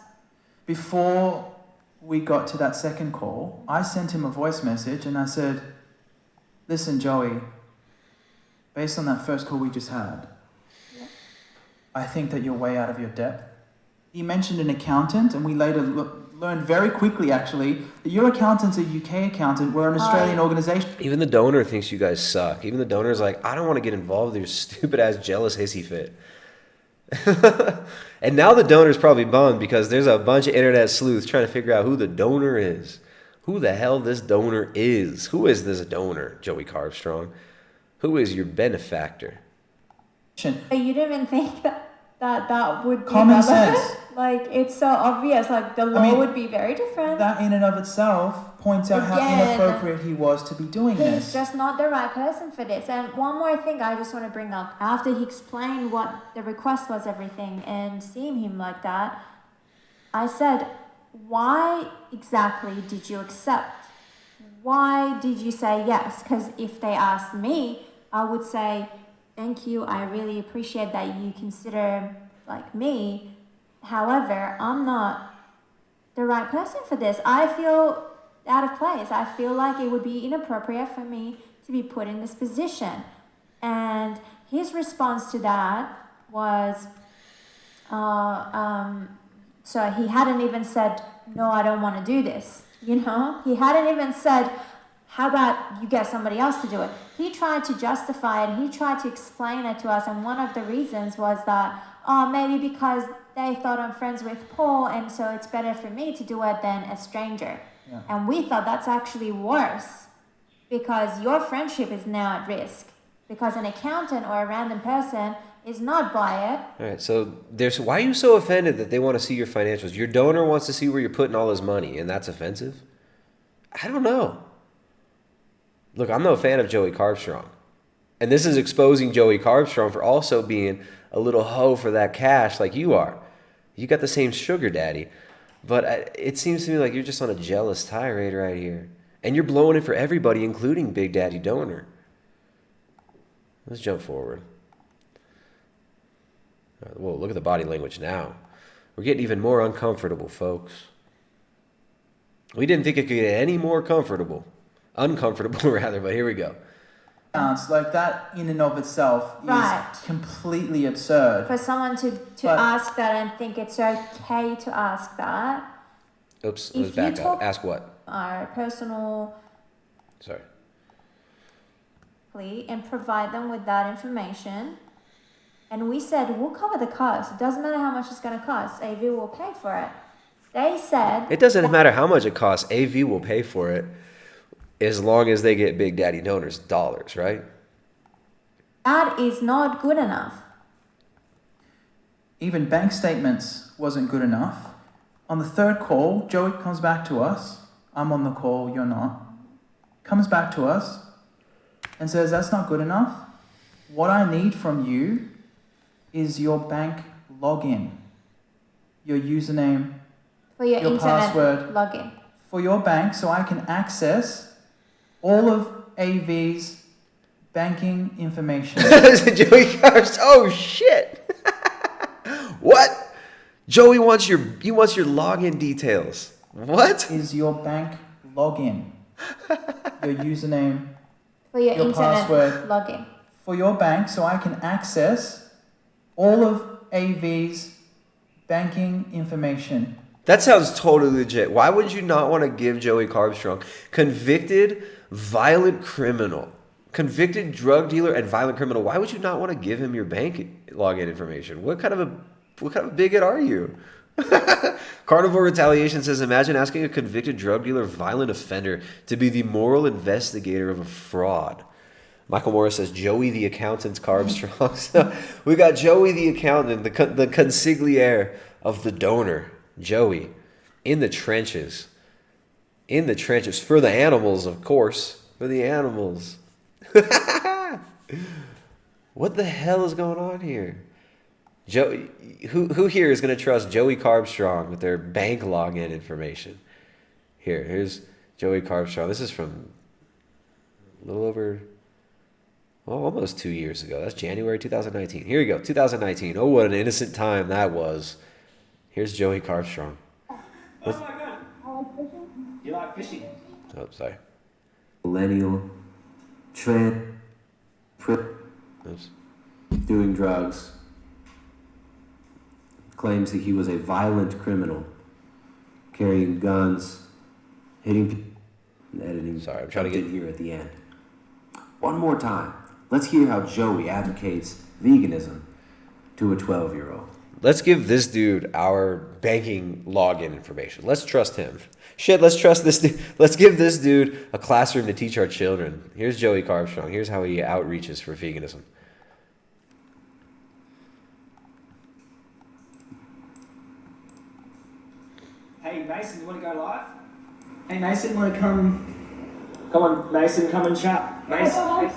Before we got to that second call, I sent him a voice message and I said, listen, Joey, based on that first call we just had, I think that you're way out of your depth. He mentioned an accountant, and we later learned very quickly, actually, that your accountant's a UK accountant. We're an Australian organisation. Even the donor thinks you guys suck. Even the donor's like, I don't want to get involved with your stupid-ass jealous hissy fit. And now the donor's probably bummed because there's a bunch of internet sleuths trying to figure out who the donor is. Who the hell this donor is. Who is this donor, Joey Carbstrong? Who is your benefactor? You didn't even think that would be common relevant? sense. Like, it's so obvious. Like, the law would be very different. That in and of itself points out how inappropriate he was to be doing this. He's just not the right person for this. And one more thing I just want to bring up. After he explained what the request was, everything, and seeing him like that, I said, why exactly did you accept? Why did you say yes? Because if they asked me, I would say, thank you, I really appreciate that you consider like me. However, I'm not the right person for this. I feel out of place. I feel like it would be inappropriate for me to be put in this position. And his response to that was, so he hadn't even said, no, I don't want to do this. You know, he hadn't even said, how about you get somebody else to do it? He tried to justify it. He tried to explain it to us. And one of the reasons was that, maybe because they thought I'm friends with Paul, and so it's better for me to do it than a stranger. Yeah. And we thought that's actually worse because your friendship is now at risk because an accountant or a random person is not by it. All right, so why are you so offended that they want to see your financials? Your donor wants to see where you're putting all his money, and that's offensive? I don't know. Look, I'm no fan of Joey Carbstrong. And this is exposing Joey Carbstrong for also being a little hoe for that cash like you are. You got the same sugar daddy. But it seems to me like you're just on a jealous tirade right here. And you're blowing it for everybody, including Big Daddy Donor. Let's jump forward. Whoa, look at the body language now. We're getting even more uncomfortable, folks. We didn't think it could get any more comfortable. Uncomfortable, rather, but here we go. Like that in and of itself is completely absurd. For someone to ask that and think it's okay to ask that. Oops, let's back up. Ask what? Our personal... Sorry. And provide them with that information. And we said, we'll cover the cost. It doesn't matter how much it's going to cost. AV will pay for it. They said... It doesn't matter how much it costs. AV will pay for it. As long as they get Big Daddy Donor's dollars, right? That is not good enough. Even bank statements wasn't good enough. On the third call, Joey comes back to us. I'm on the call, you're not. Comes back to us and says, that's not good enough. What I need from you is your bank login. Your username, for your internet password, login. For your bank, so I can access all of AV's banking information. Joey Carbstrong. Oh shit! What? Joey wants your login details. What is your bank login? Your username. For For your internet password login. for your bank so I can access all of AV's banking information. That sounds totally legit. Why would you not want to give Joey Carbstrong, convicted violent criminal, convicted drug dealer and violent criminal, why would you not want to give him your bank login information? What kind of a bigot are you? Carnivore Retaliation says, imagine asking a convicted drug dealer, violent offender to be the moral investigator of a fraud. Michael Morris says, Joey the accountant's Carbstrong. So we got Joey the accountant, the consigliere of the donor. Joey, in the trenches. In the trenches. For the animals, of course. For the animals. What the hell is going on here? Joey, who here is going to trust Joey Carbstrong with their bank login information? Here's Joey Carbstrong. This is from a little over, well, almost 2 years ago. That's January 2019. Here we go, 2019. Oh, what an innocent time that was. Here's Joey Carbstrong. Oh my god. You like fishing? Oh, sorry. Millennial, Oops. doing drugs, claims that he was a violent criminal, carrying guns, hitting people, and editing. Sorry, I'm trying to get here at the end. One more time. Let's hear how Joey advocates veganism to a 12-year-old. Let's give this dude our banking login information. Let's trust him. Shit, let's trust this dude. Let's give this dude a classroom to teach our children. Here's Joey Carbstrong. Here's how he outreaches for veganism. Hey Mason, you want to go live? Hey Mason, want to come? Come on, Mason, come and chat. Mason,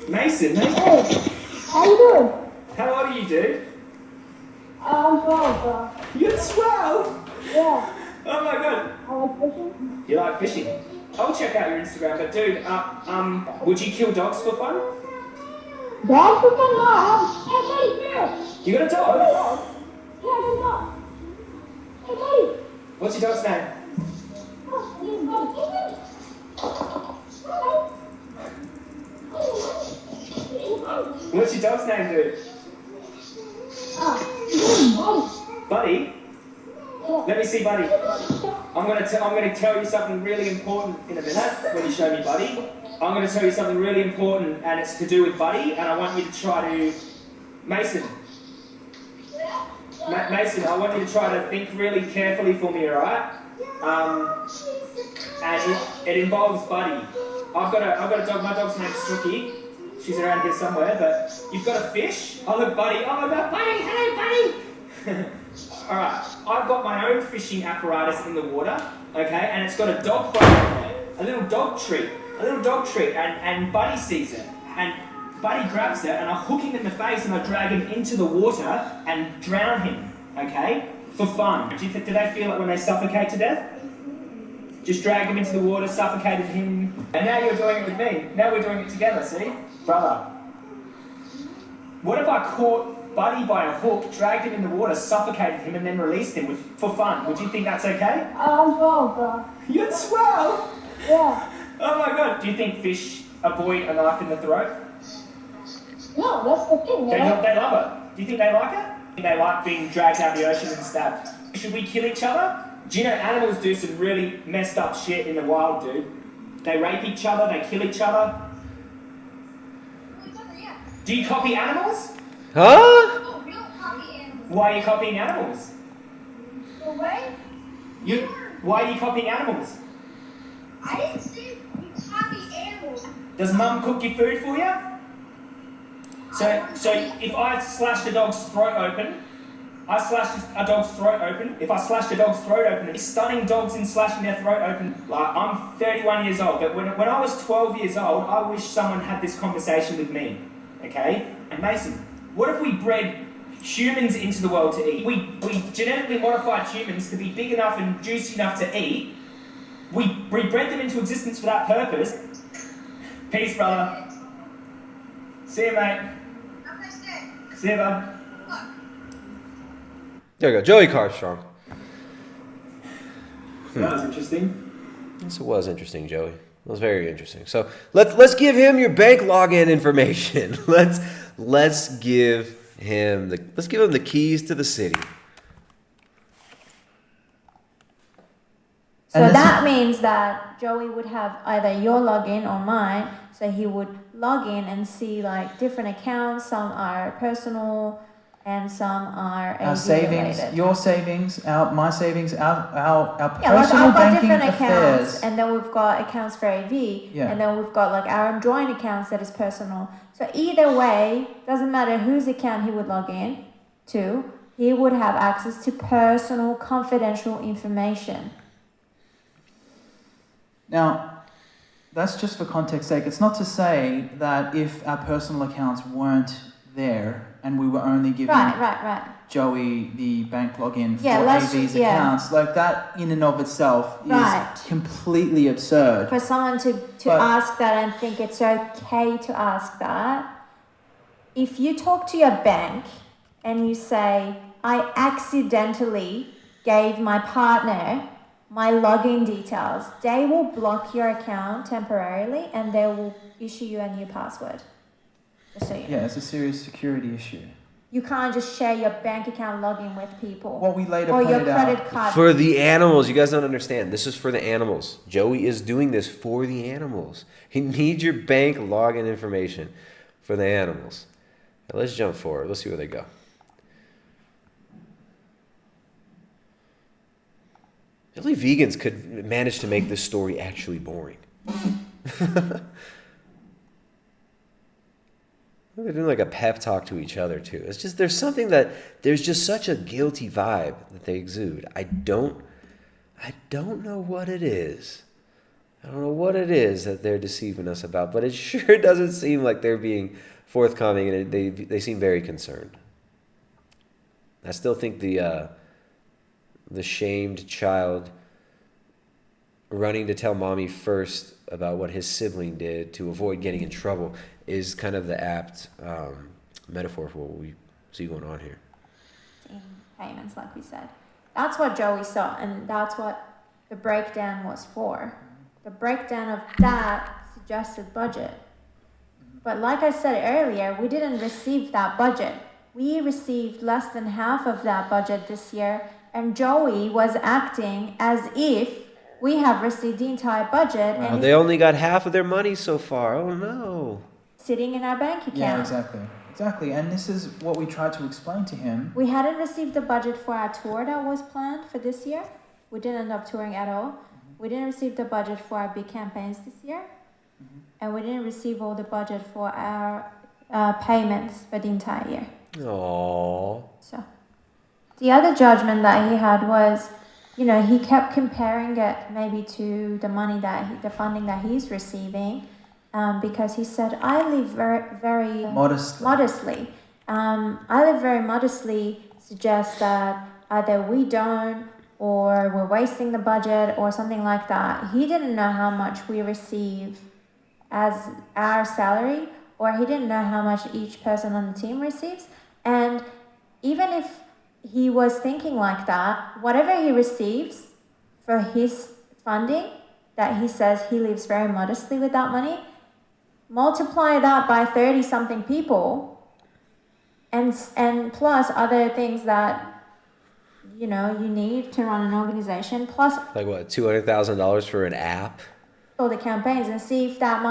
Mason. Hey, how you doing? How old are you, dude? I'm 12, bro. You're 12? Yeah. Oh my god. I like fishing. You like fishing? I'll check out your Instagram, but dude, would you kill dogs for fun? Dogs for fun? No, I have a You got a dog? Yeah, I got a dog. Hey, buddy. What's your dog's name? What's your dog's name, dude? Buddy? Let me see, Buddy. I'm gonna tell you something really important in a minute when you show me Buddy. I'm gonna tell you something really important, and it's to do with Buddy, and I want you to try to... Mason. Mason, I want you to try to think really carefully for me, alright? And it involves Buddy. I've got a dog, my dog's name's Snooky. She's around here somewhere, but you've got a fish? Oh look, Buddy, oh my god, Buddy, hello, Buddy! Alright, I've got my own fishing apparatus in the water, okay, and it's got a dog bone on it, a little dog treat, and Buddy sees it, and Buddy grabs it, and I hook him in the face, and I drag him into the water, and drown him, okay, for fun. Do they feel it when they suffocate to death? Just drag him into the water, suffocated him, and now you're doing it with me. Now we're doing it together, see? Brother. What if I caught Buddy by a hook, dragged him in the water, suffocated him, and then released him for fun? Would you think that's okay? I'm 12, bro. You're 12? Yeah. Oh my god. Do you think fish avoid a knife in the throat? No, that's the thing, They love it. Do you think they like it? They like being dragged out of the ocean and stabbed. Should we kill each other? Do you know animals do some really messed up shit in the wild, dude? They rape each other, they kill each other. Do you copy animals? Huh? No, we don't copy animals. Why are you copying animals? The way? Why are you copying animals? I didn't say we copy animals. Does Mum cook your food for you? So if I slashed a dog's throat open, if I slashed a dog's throat open, it's stunning dogs in slashing their throat open. Like, I'm 31 years old, but when I was 12 years old, I wish someone had this conversation with me, okay? And Mason, what if we bred humans into the world to eat? We genetically modified humans to be big enough and juicy enough to eat. We bred them into existence for that purpose. Peace, brother. See you, mate. See you, bud. There we go, Joey Carbstrong. That was interesting. Yes, it was interesting, Joey. It was very interesting. So let's give him your bank login information. let's give him the keys to the city. So that means that Joey would have either your login or mine. So he would log in and see like different accounts. Some are personal and some are our AV savings, related. your savings, my savings, our Yeah, like personal I've got banking different accounts, affairs. and then we've got accounts for AV, Yeah. and then we've got like our own joint accounts that is personal. So either way, doesn't matter whose account he would log in to, he would have access to personal, confidential information. Now, that's just for context sake. It's not to say that if our personal accounts weren't there and we were only giving Right. Joey the bank login for let's- AV's yeah. accounts, like that in and of itself Right. is completely absurd. For someone to But- ask that and think it's okay to ask that, if you talk to your bank and you say, I accidentally gave my partner my login details, they will block your account temporarily and they will issue you a new password. Just so you know. Yeah, it's a serious security issue. You can't just share your bank account login with people. What we later or your pointed out. credit card. For the animals, you guys don't understand. This is for the animals. Joey is doing this for the animals. He needs your bank login information for the animals. Now, let's jump forward. Let's see where they go. Only vegans could manage to make this story actually boring. They're doing like a pep talk to each other too. It's just there's just such a guilty vibe that they exude. I don't know what it is. I don't know what it is that they're deceiving us about, but it sure doesn't seem like they're being forthcoming, and they seem very concerned. I still think the shamed child running to tell mommy first about what his sibling did to avoid getting in trouble is kind of the apt metaphor for what we see going on here. Payments, like we said. That's what Joey saw, and that's what the breakdown was for. The breakdown of that suggested budget. But like I said earlier, we didn't receive that budget. We received less than half of that budget this year, and Joey was acting as if we have received the entire budget. Wow, and they only got half of their money so far. Oh no. sitting in our bank account. Yeah, exactly. And this is what we tried to explain to him. We hadn't received the budget for our tour that was planned for this year. We didn't end up touring at all. We didn't receive the budget for our big campaigns this year. And we didn't receive all the budget for our payments for the entire year. Aww. So the other judgment that he had was, he kept comparing it maybe to the money the funding that he's receiving, because he said, I live very modestly. I live very modestly suggests that either we don't, or we're wasting the budget, or something like that. He didn't know how much we receive as our salary, or he didn't know how much each person on the team receives. And even if he was thinking like that, whatever he receives for his funding, that he says he lives very modestly with that money, multiply that by 30-something people, and plus other things that you need to run an organization, plus Like what, $200,000 for an app? all the campaigns, and see if that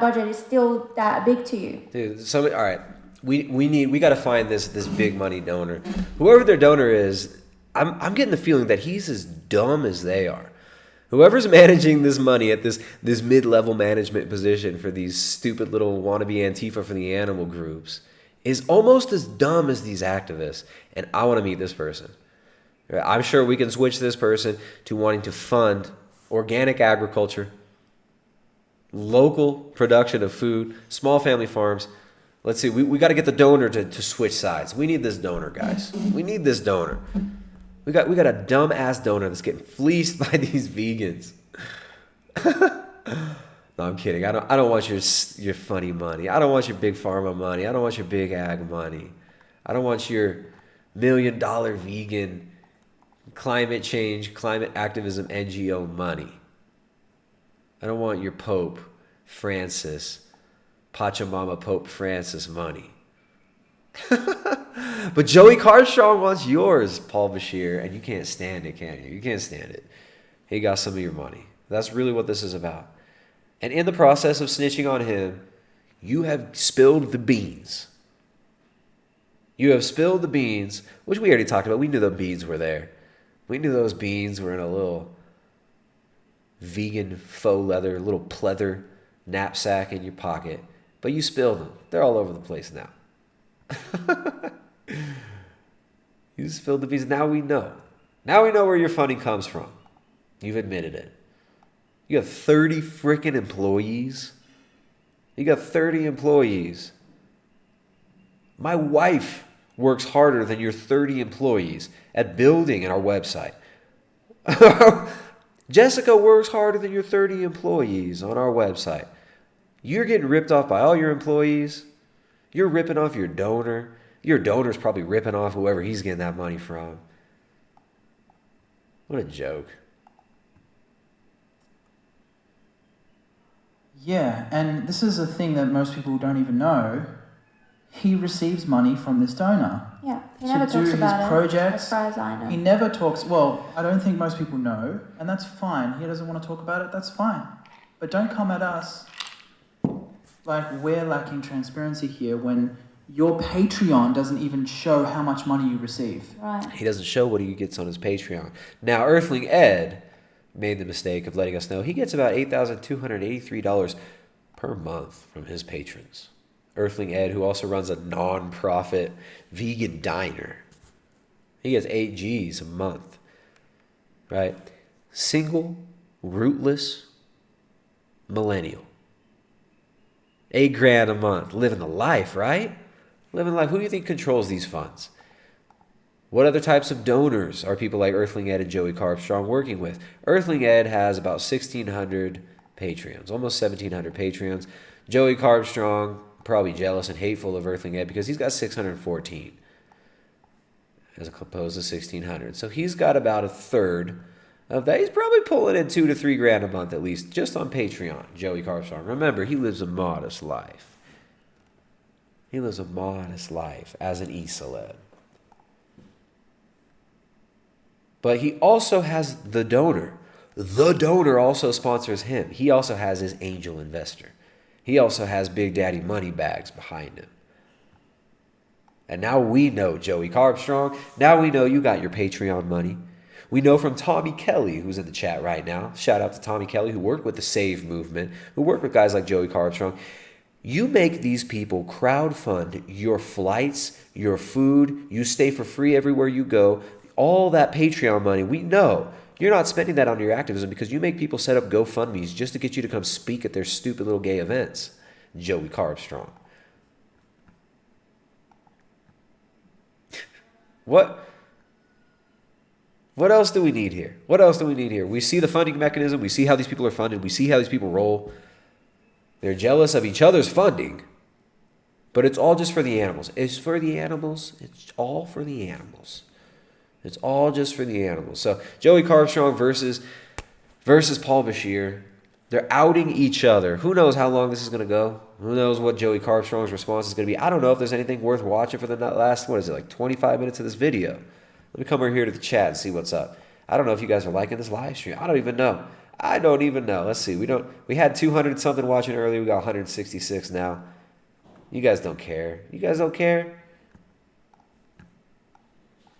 budget is still that big to you. Dude, all right. We got to find this big money donor. Whoever their donor is, I'm getting the feeling that he's as dumb as they are. Whoever's managing this money at this mid-level management position for these stupid little wannabe Antifa for the animal groups is almost as dumb as these activists. And I want to meet this person. I'm sure we can switch this person to wanting to fund organic agriculture, local production of food, small family farms. Let's see, we got to get the donor to switch sides. We need this donor, guys. We need this donor. We got a dumb-ass donor that's getting fleeced by these vegans. No, I'm kidding. I don't want your funny money. I don't want your big pharma money. I don't want your big ag money. I don't want your $1 million vegan climate change, climate activism NGO money. I don't want your Pope Francis, Pachamama Pope Francis money. But Joey Carbstrong wants yours, Paul Bashir, and you can't stand it, can you? You can't stand it. He got some of your money. That's really what this is about. And in the process of snitching on him, you have spilled the beans. You have spilled the beans, which we already talked about. We knew the beans were there. We knew those beans were in a little vegan faux leather, little pleather knapsack in your pocket. But you spilled them. They're all over the place now. You spilled the beans. Now we know. Now we know where your funding comes from. You've admitted it. You have 30 freaking employees. You got 30 employees. My wife works harder than your 30 employees at building our website. Jessica works harder than your 30 employees on our website. You're getting ripped off by all your employees. You're ripping off your donor. Your donor's probably ripping off whoever he's getting that money from. What a joke. Yeah, and this is a thing that most people don't even know. He receives money from this donor. Yeah, he never talks about it, as far as I know. He never talks, well, I don't think most people know, and that's fine. He doesn't want to talk about it, that's fine. But don't come at us like we're lacking transparency here when your Patreon doesn't even show how much money you receive. Right. He doesn't show what he gets on his Patreon. Now, Earthling Ed made the mistake of letting us know he gets about $8,283 per month from his patrons. Earthling Ed, who also runs a non-profit vegan diner. He gets 8 G's a month, right? Single, rootless, millennial. $8,000 a month, living the life, right? Living life. Who do you think controls these funds? What other types of donors are people like Earthling Ed and Joey Carbstrong working with? Earthling Ed has about 1,600 Patreons, almost 1,700 Patreons. Joey Carbstrong, probably jealous and hateful of Earthling Ed because he's got 614 as opposed to 1,600. So he's got about a third of that. He's probably pulling in $2,000 to $3,000 a month at least just on Patreon, Joey Carbstrong. Remember, he lives a modest life. He lives a modest life as an e-celeb. But he also has the donor. The donor also sponsors him. He also has his angel investor. He also has Big Daddy money bags behind him. And now we know, Joey Carbstrong, now we know you got your Patreon money. We know from Tommy Kelly, who's in the chat right now. Shout out to Tommy Kelly, who worked with the Save movement, who worked with guys like Joey Carbstrong. You make these people crowdfund your flights, your food. You stay for free everywhere you go. All that Patreon money, we know you're not spending that on your activism because you make people set up GoFundMes just to get you to come speak at their stupid little gay events. Joey Carbstrong. What else do we need here? What else do we need here? We see the funding mechanism. We see how these people are funded. We see how these people roll. They're jealous of each other's funding. But it's all just for the animals. It's for the animals. It's all for the animals. It's all just for the animals. So Joey Carbstrong versus Paul Bashir. They're outing each other. Who knows how long this is going to go? Who knows what Joey Carbstrong's response is going to be? I don't know if there's anything worth watching for the last, 25 minutes of this video. Let me come over here to the chat and see what's up. I don't know if you guys are liking this live stream. I don't even know. Let's see. We had 200 something watching earlier. We got 166 now. You guys don't care. You guys don't care?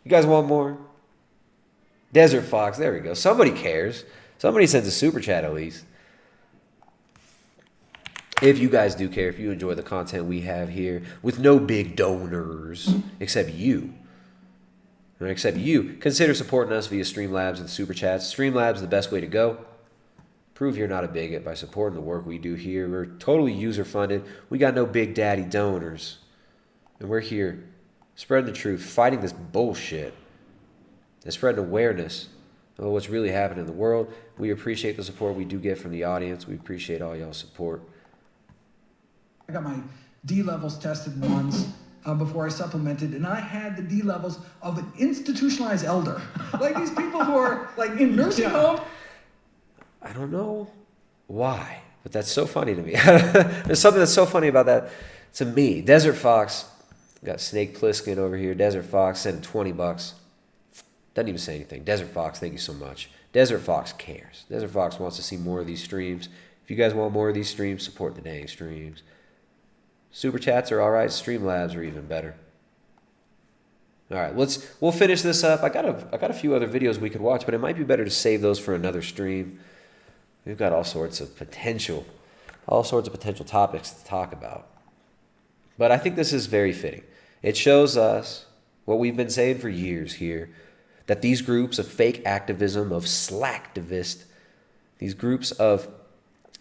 You guys want more? Desert Fox, there we go. Somebody cares. Somebody sends a super chat at least. If you guys do care, if you enjoy the content we have here with no big donors except you, consider supporting us via Streamlabs and super chats. Streamlabs is the best way to go. Prove you're not a bigot by supporting the work we do here. We're totally user funded. We got no big daddy donors. And we're here spreading the truth, fighting this bullshit, and spreading awareness of what's really happening in the world. We appreciate the support we do get from the audience. We appreciate all y'all's support. I got my D levels tested once before I supplemented, and I had the D levels of an institutionalized elder. Like these people who are like in nursing home. I don't know Why? But that's so funny to me. There's something that's so funny about that to me. Desert Fox, got Snake Plissken over here. Desert Fox sent $20. Doesn't even say anything. Desert Fox, thank you so much. Desert Fox cares. Desert Fox wants to see more of these streams. If you guys want more of these streams, support the dang streams. Super chats are all right. Streamlabs are even better. All right, we'll finish this up. I got a few other videos we could watch, but it might be better to save those for another stream. We've got all sorts of potential topics to talk about. But I think this is very fitting. It shows us what we've been saying for years here, that these groups of fake activism, of slacktivists, these groups of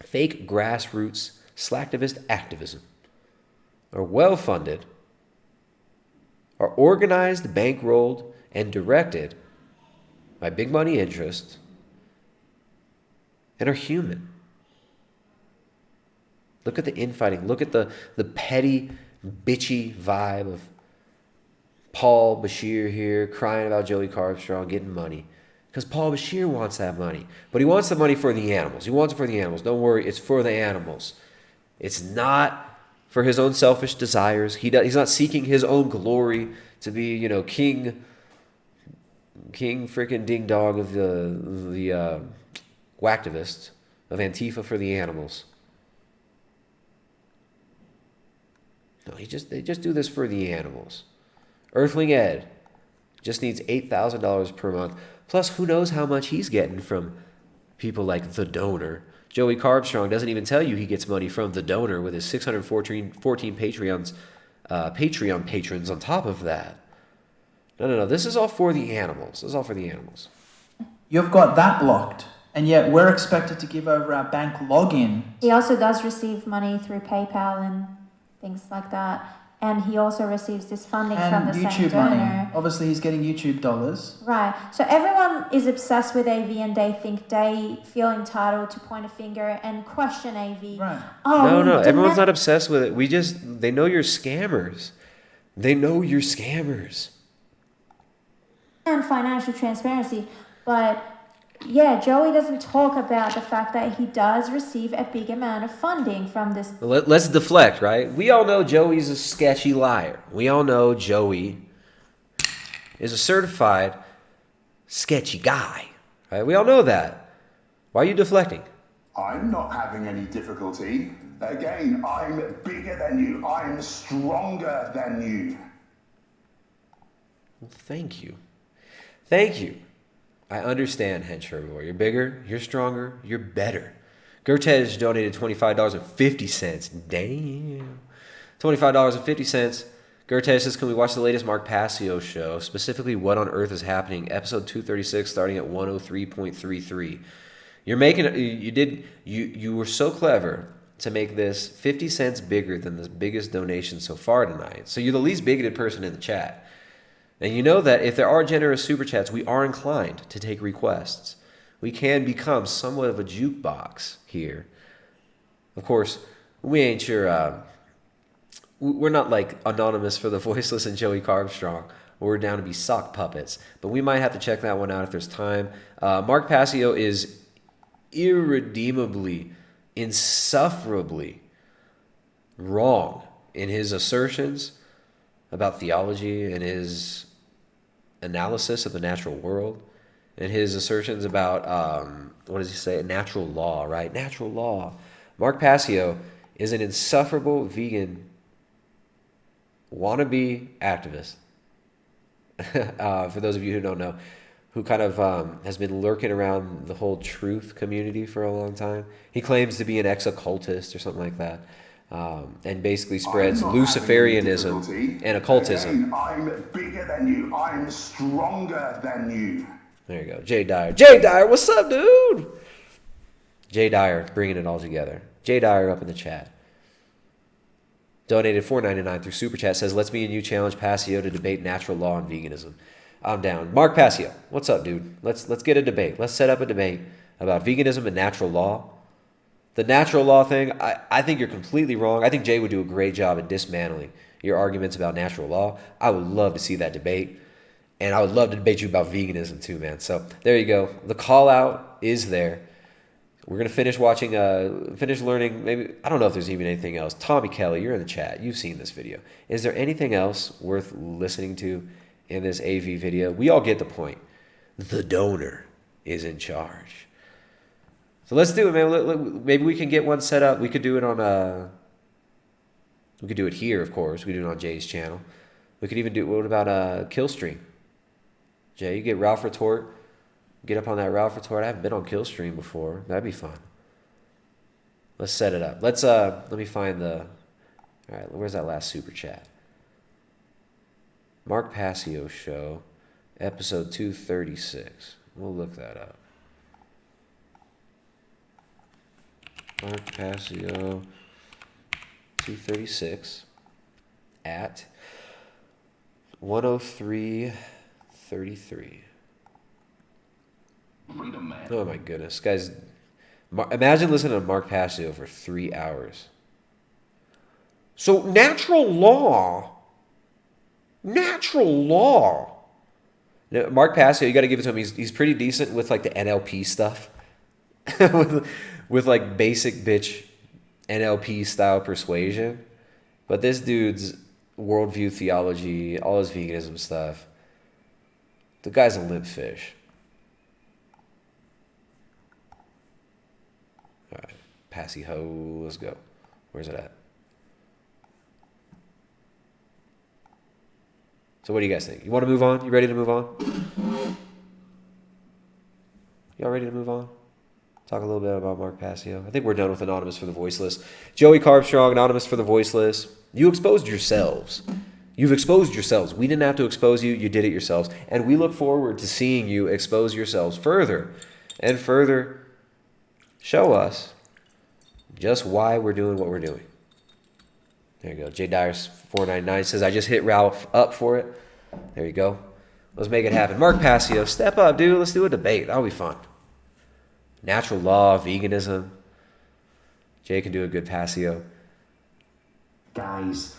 fake grassroots slacktivist activism are well-funded, are organized, bankrolled, and directed by big money interests, and are human. Look at the infighting. Look at the petty, bitchy vibe of Paul Bashir here crying about Joey Carbstrong getting money. Because Paul Bashir wants that money. But he wants the money for the animals. He wants it for the animals. Don't worry, it's for the animals. It's not for his own selfish desires. He's not seeking his own glory to be, king freaking ding dong of the whacktivists of Antifa for the animals. No, they just do this for the animals. Earthling Ed just needs $8,000 per month. Plus, who knows how much he's getting from people like The Donor. Joey Carbstrong doesn't even tell you he gets money from The Donor with his 614 Patreon patrons on top of that. No. This is all for the animals. You've got that blocked, and yet we're expected to give over our bank login. He also does receive money through PayPal and things like that. And he also receives this funding from the YouTube same donor. money. Obviously, he's getting YouTube dollars. Right. So everyone is obsessed with AV and they think they feel entitled to point a finger and question AV. Right. Oh, No. Everyone's not obsessed with it. They know you're scammers. And financial transparency. But yeah, Joey doesn't talk about the fact that he does receive a big amount of funding from this. Let's deflect, right? We all know Joey's a sketchy liar. We all know Joey is a certified sketchy guy, right? We all know that. Why are you deflecting? I'm not having any difficulty. Again, I'm bigger than you. I'm stronger than you. Well, thank you. I understand, Hench Herbivore. You're bigger, you're stronger, you're better. Gertej donated $25.50. Damn. $25.50. Gertej says, can we watch the latest Mark Passio show? Specifically, What on Earth is Happening? Episode 236, starting at 103.33. You were so clever to make this 50 cents bigger than the biggest donation so far tonight. So you're the least bigoted person in the chat. And you know that if there are generous super chats, we are inclined to take requests. We can become somewhat of a jukebox here. Of course, we ain't sure. We're not like Anonymous for the Voiceless and Joey Carbstrong, where we're down to be sock puppets. But we might have to check that one out if there's time. Mark Passio is irredeemably, insufferably wrong in his assertions about theology and his analysis of the natural world and his assertions about, what does he say? Natural law, right? Natural law. Mark Passio is an insufferable vegan wannabe activist. For those of you who don't know, who kind of has been lurking around the whole truth community for a long time. He claims to be an ex-occultist or something like that. And basically spreads Luciferianism and occultism. Again, I'm bigger than you. I'm stronger than you. There you go. Jay Dyer, what's up, dude? Jay Dyer bringing it all together. Jay Dyer up in the chat. Donated $4.99 through Super Chat. Says, let's me and you challenge Passio to debate natural law and veganism. I'm down. Mark Passio, what's up, dude? Let's get a debate. Let's set up a debate about veganism and natural law. The natural law thing, I think you're completely wrong. I think Jay would do a great job at dismantling your arguments about natural law. I would love to see that debate. And I would love to debate you about veganism too, man. So there you go. The call out is there. We're going to finish watching, finish learning, maybe, I don't know if there's even anything else. Tommy Kelly, you're in the chat. You've seen this video. Is there anything else worth listening to in this AV video? We all get the point. The donor is in charge. So let's do it, man. Maybe we can get one set up. We could do it on, we could do it here, of course. We could do it on Jay's channel. We could even do, what about Killstream? Jay, you get Ralph Retort. Get up on that Ralph Retort. I haven't been on Killstream before. That'd be fun. Let's set it up. Let's let me find the. All right, where's that last super chat? Mark Passio show, episode 236. We'll look that up. Mark Passio 236 at 103:33. Oh my goodness, guys! Imagine listening to Mark Passio for 3 hours. So natural law. Now, Mark Passio, you got to give it to him. He's pretty decent with like the NLP stuff, with like basic bitch NLP style persuasion. But this dude's worldview theology, all his veganism stuff, the guy's a limp fish. All right, Passy ho, let's go. Where's it at? So what do you guys think? You want to move on? You ready to move on? Y'all ready to move on? Talk a little bit about Mark Passio. I think we're done with Anonymous for the Voiceless. Joey Carbstrong, Anonymous for the Voiceless. You exposed yourselves. You've exposed yourselves. We didn't have to expose you. You did it yourselves. And we look forward to seeing you expose yourselves further and further. Show us just why we're doing what we're doing. There you go. J Dyers 499 says, I just hit Ralph up for it. There you go. Let's make it happen. Mark Passio, step up, dude. Let's do a debate. That'll be fun. Natural law, veganism. Jay can do a good Passio. Guys,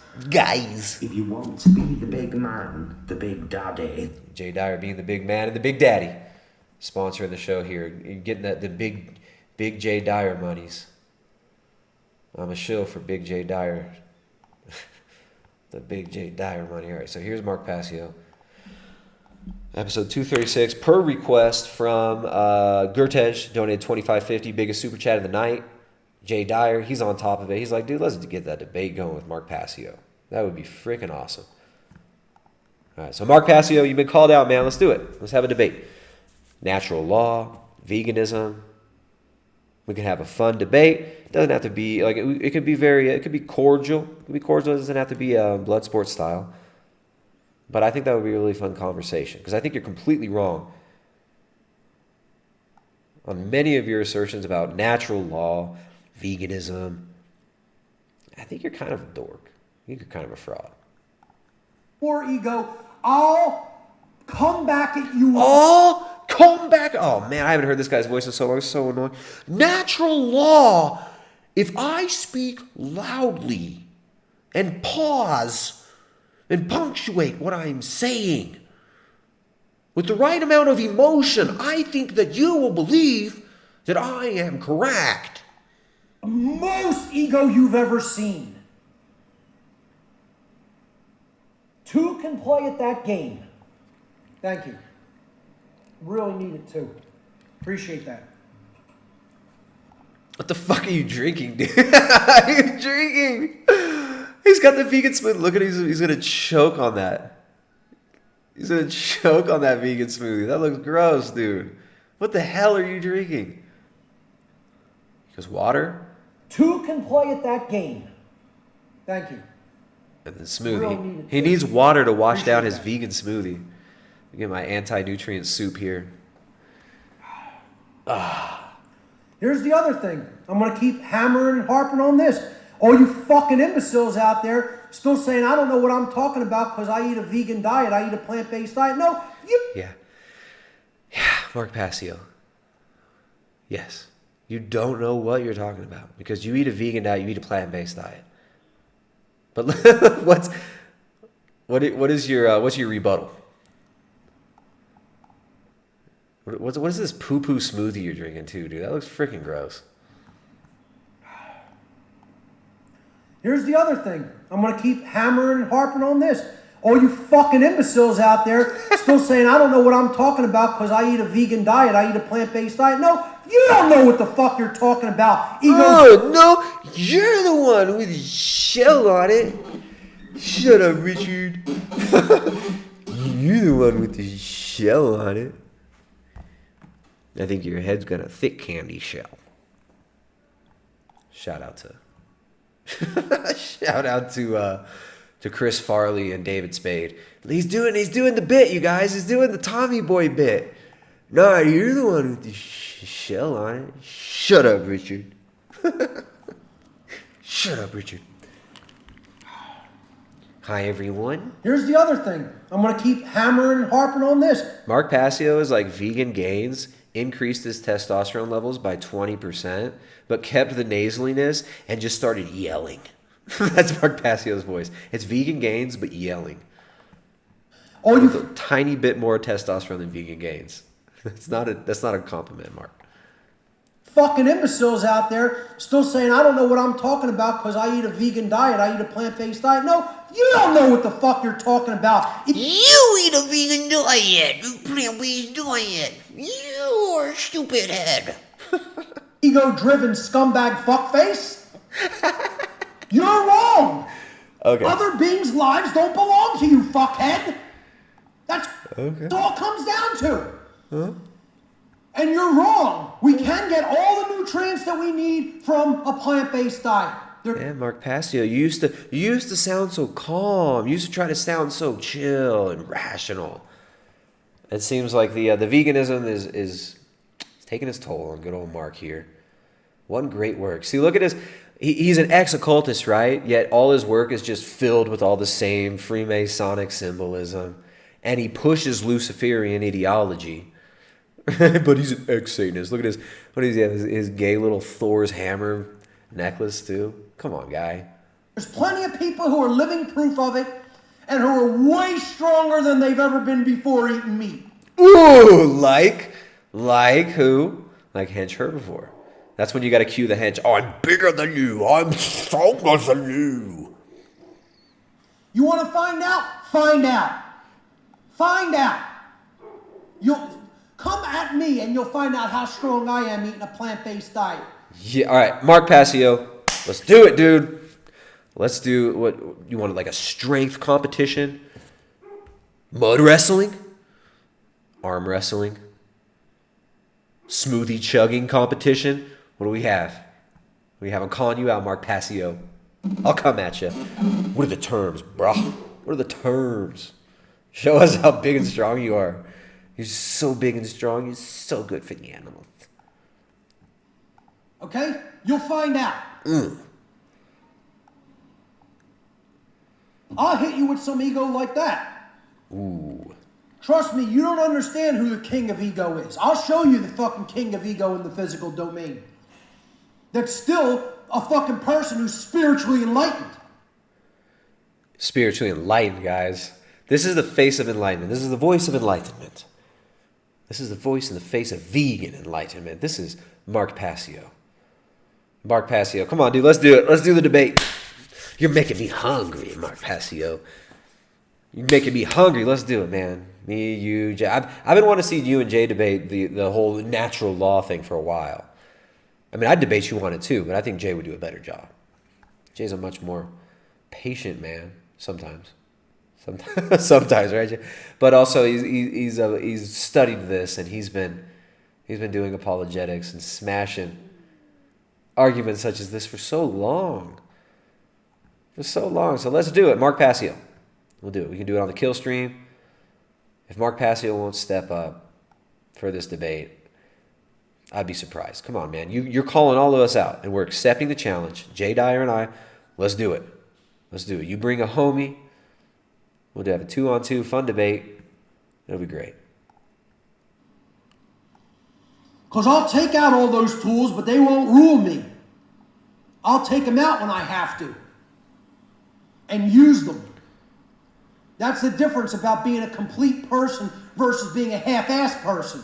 if you want to be the big man, the big daddy. Jay Dyer being the big man and the big daddy. Sponsoring the show here. You're getting the big Jay Dyer monies. I'm a shill for Big Jay Dyer. The Big Jay Dyer money. All right, so here's Mark Passio. Episode 236, per request from Gertej, donated $25.50, biggest super chat of the night. Jay Dyer, he's on top of it. He's like, dude, let's get that debate going with Mark Passio. That would be freaking awesome. All right, so Mark Passio, you've been called out, man. Let's do it. Let's have a debate. Natural law, veganism. We can have a fun debate. It doesn't have to be like it could be it could be cordial. It could be cordial. It doesn't have to be blood sports style. But I think that would be a really fun conversation because I think you're completely wrong on many of your assertions about natural law, veganism. I think you're kind of a dork. I think you're kind of a fraud. More ego. I'll come back at you. Come back. Oh, man, I haven't heard this guy's voice in so long. It's so annoying. Natural law. If I speak loudly and pause and punctuate what I'm saying with the right amount of emotion, I think that you will believe that I am correct. Most ego you've ever seen. Two can play at that game. Thank you. Really need it too. Appreciate that. What the fuck are you drinking, dude? Are you drinking? He's got the vegan smoothie. Look at him. He's going to choke on that. He's going to choke on that vegan smoothie. That looks gross, dude. What the hell are you drinking? Because water? Two can play at that game. Thank you. And the smoothie. He needs water to wash down his vegan smoothie. Get my anti-nutrient soup here. Here's the other thing. I'm going to keep hammering and harping on this. All you fucking imbeciles out there still saying, I don't know what I'm talking about because I eat a vegan diet. I eat a plant-based diet. No, you... Yeah, Mark Passio. Yes. You don't know what you're talking about because you eat a vegan diet, you eat a plant-based diet. But what's your rebuttal? What is this poo-poo smoothie you're drinking too, dude? That looks freaking gross. Here's the other thing. I'm going to keep hammering and harping on this. All you fucking imbeciles out there still saying, I don't know what I'm talking about because I eat a vegan diet, I eat a plant-based diet. No, you don't know what the fuck you're talking about. Oh, no, you're the one with the shell on it. Shut up, Richard. You're the one with the shell on it. I think your head's got a thick candy shell. Shout out to Chris Farley and David Spade. He's doing the bit, you guys. He's doing the Tommy Boy bit. Nah, you're the one with the shell on it. Shut up, Richard. Shut up, Richard. Hi, everyone. Here's the other thing. I'm going to keep hammering and harping on this. Mark Passio is like Vegan Gains, increased his testosterone levels by 20%, but kept the nasaliness and just started yelling. That's Mark Passio's voice. It's Vegan Gains, but yelling. With a tiny bit more testosterone than Vegan Gains. That's not a compliment, Mark. Fucking imbeciles out there still saying, I don't know what I'm talking about because I eat a vegan diet, I eat a plant-based diet. No, you don't know what the fuck you're talking about. You eat a vegan diet, a plant-based diet. You're a stupid head. Ego-driven scumbag fuckface. You're wrong. Okay. Other beings' lives don't belong to you, fuckhead. That's okay. what it all comes down to. Huh? And you're wrong. We can get all the nutrients that we need from a plant-based diet. Yeah, Mark Passio, you used to sound so calm. You used to try to sound so chill and rational. It seems like the veganism is taking its toll on good old Mark here. One great work. See, look at his. He's an ex-occultist, right? Yet all his work is just filled with all the same Freemasonic symbolism, and he pushes Luciferian ideology. But he's an ex-Satanist. Look at his gay little Thor's hammer necklace too. Come on, guy. There's plenty of people who are living proof of it and who are way stronger than they've ever been before eating meat. Ooh, like who? Like Hench Herbivore. That's when you got to cue the hench. Oh, I'm bigger than you. I'm stronger than you. You want to find out? Find out. Find out. You'll come at me and you'll find out how strong I am eating a plant-based diet. Yeah, all right. Mark Passio, let's do it, dude. Let's do what you wanted, like a strength competition, mud wrestling, arm wrestling, smoothie chugging competition. What do we have? I'm calling you out, Mark Passio. I'll come at you. What are the terms, bruh? What are the terms? Show us how big and strong you are. You're so big and strong. You're so good for the animals. Okay? You'll find out. I'll hit you with some ego like that. Ooh. Trust me, you don't understand who the king of ego is. I'll show you the fucking king of ego in the physical domain. That's still a fucking person who's spiritually enlightened. Spiritually enlightened, guys. This is the face of enlightenment. This is the voice of enlightenment. This is the voice in the face of vegan enlightenment. This is Mark Passio. Mark Passio, come on, dude, let's do it. Let's do the debate. You're making me hungry, Mark Passio. You're making me hungry. Let's do it, man. Me, you, Jay. I've been wanting to see you and Jay debate the whole natural law thing for a while. I mean, I'd debate you on it too, but I think Jay would do a better job. Jay's a much more patient man sometimes. Sometimes, right? But also, he's studied this, and he's been doing apologetics and smashing arguments such as this for so long. So let's do it, Mark Passio. We'll do it. We can do it on the kill stream. If Mark Passio won't step up for this debate, I'd be surprised. Come on, man. You're calling all of us out, and we're accepting the challenge. Jay Dyer and I, let's do it. Let's do it. You bring a homie. We'll have a 2-on-2 fun debate. It'll be great. Because I'll take out all those tools, but they won't rule me. I'll take them out when I have to. And use them. That's the difference about being a complete person versus being a half-assed person.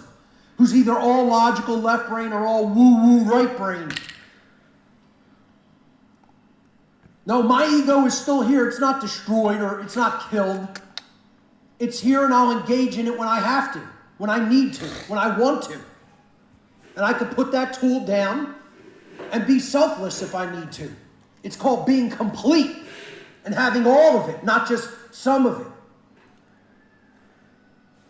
who's either all logical left brain or all woo-woo right brain. No, my ego is still here. It's not destroyed or it's not killed. It's here and I'll engage in it when I have to, when I need to, when I want to. And I can put that tool down and be selfless if I need to. It's called being complete and having all of it, not just some of it.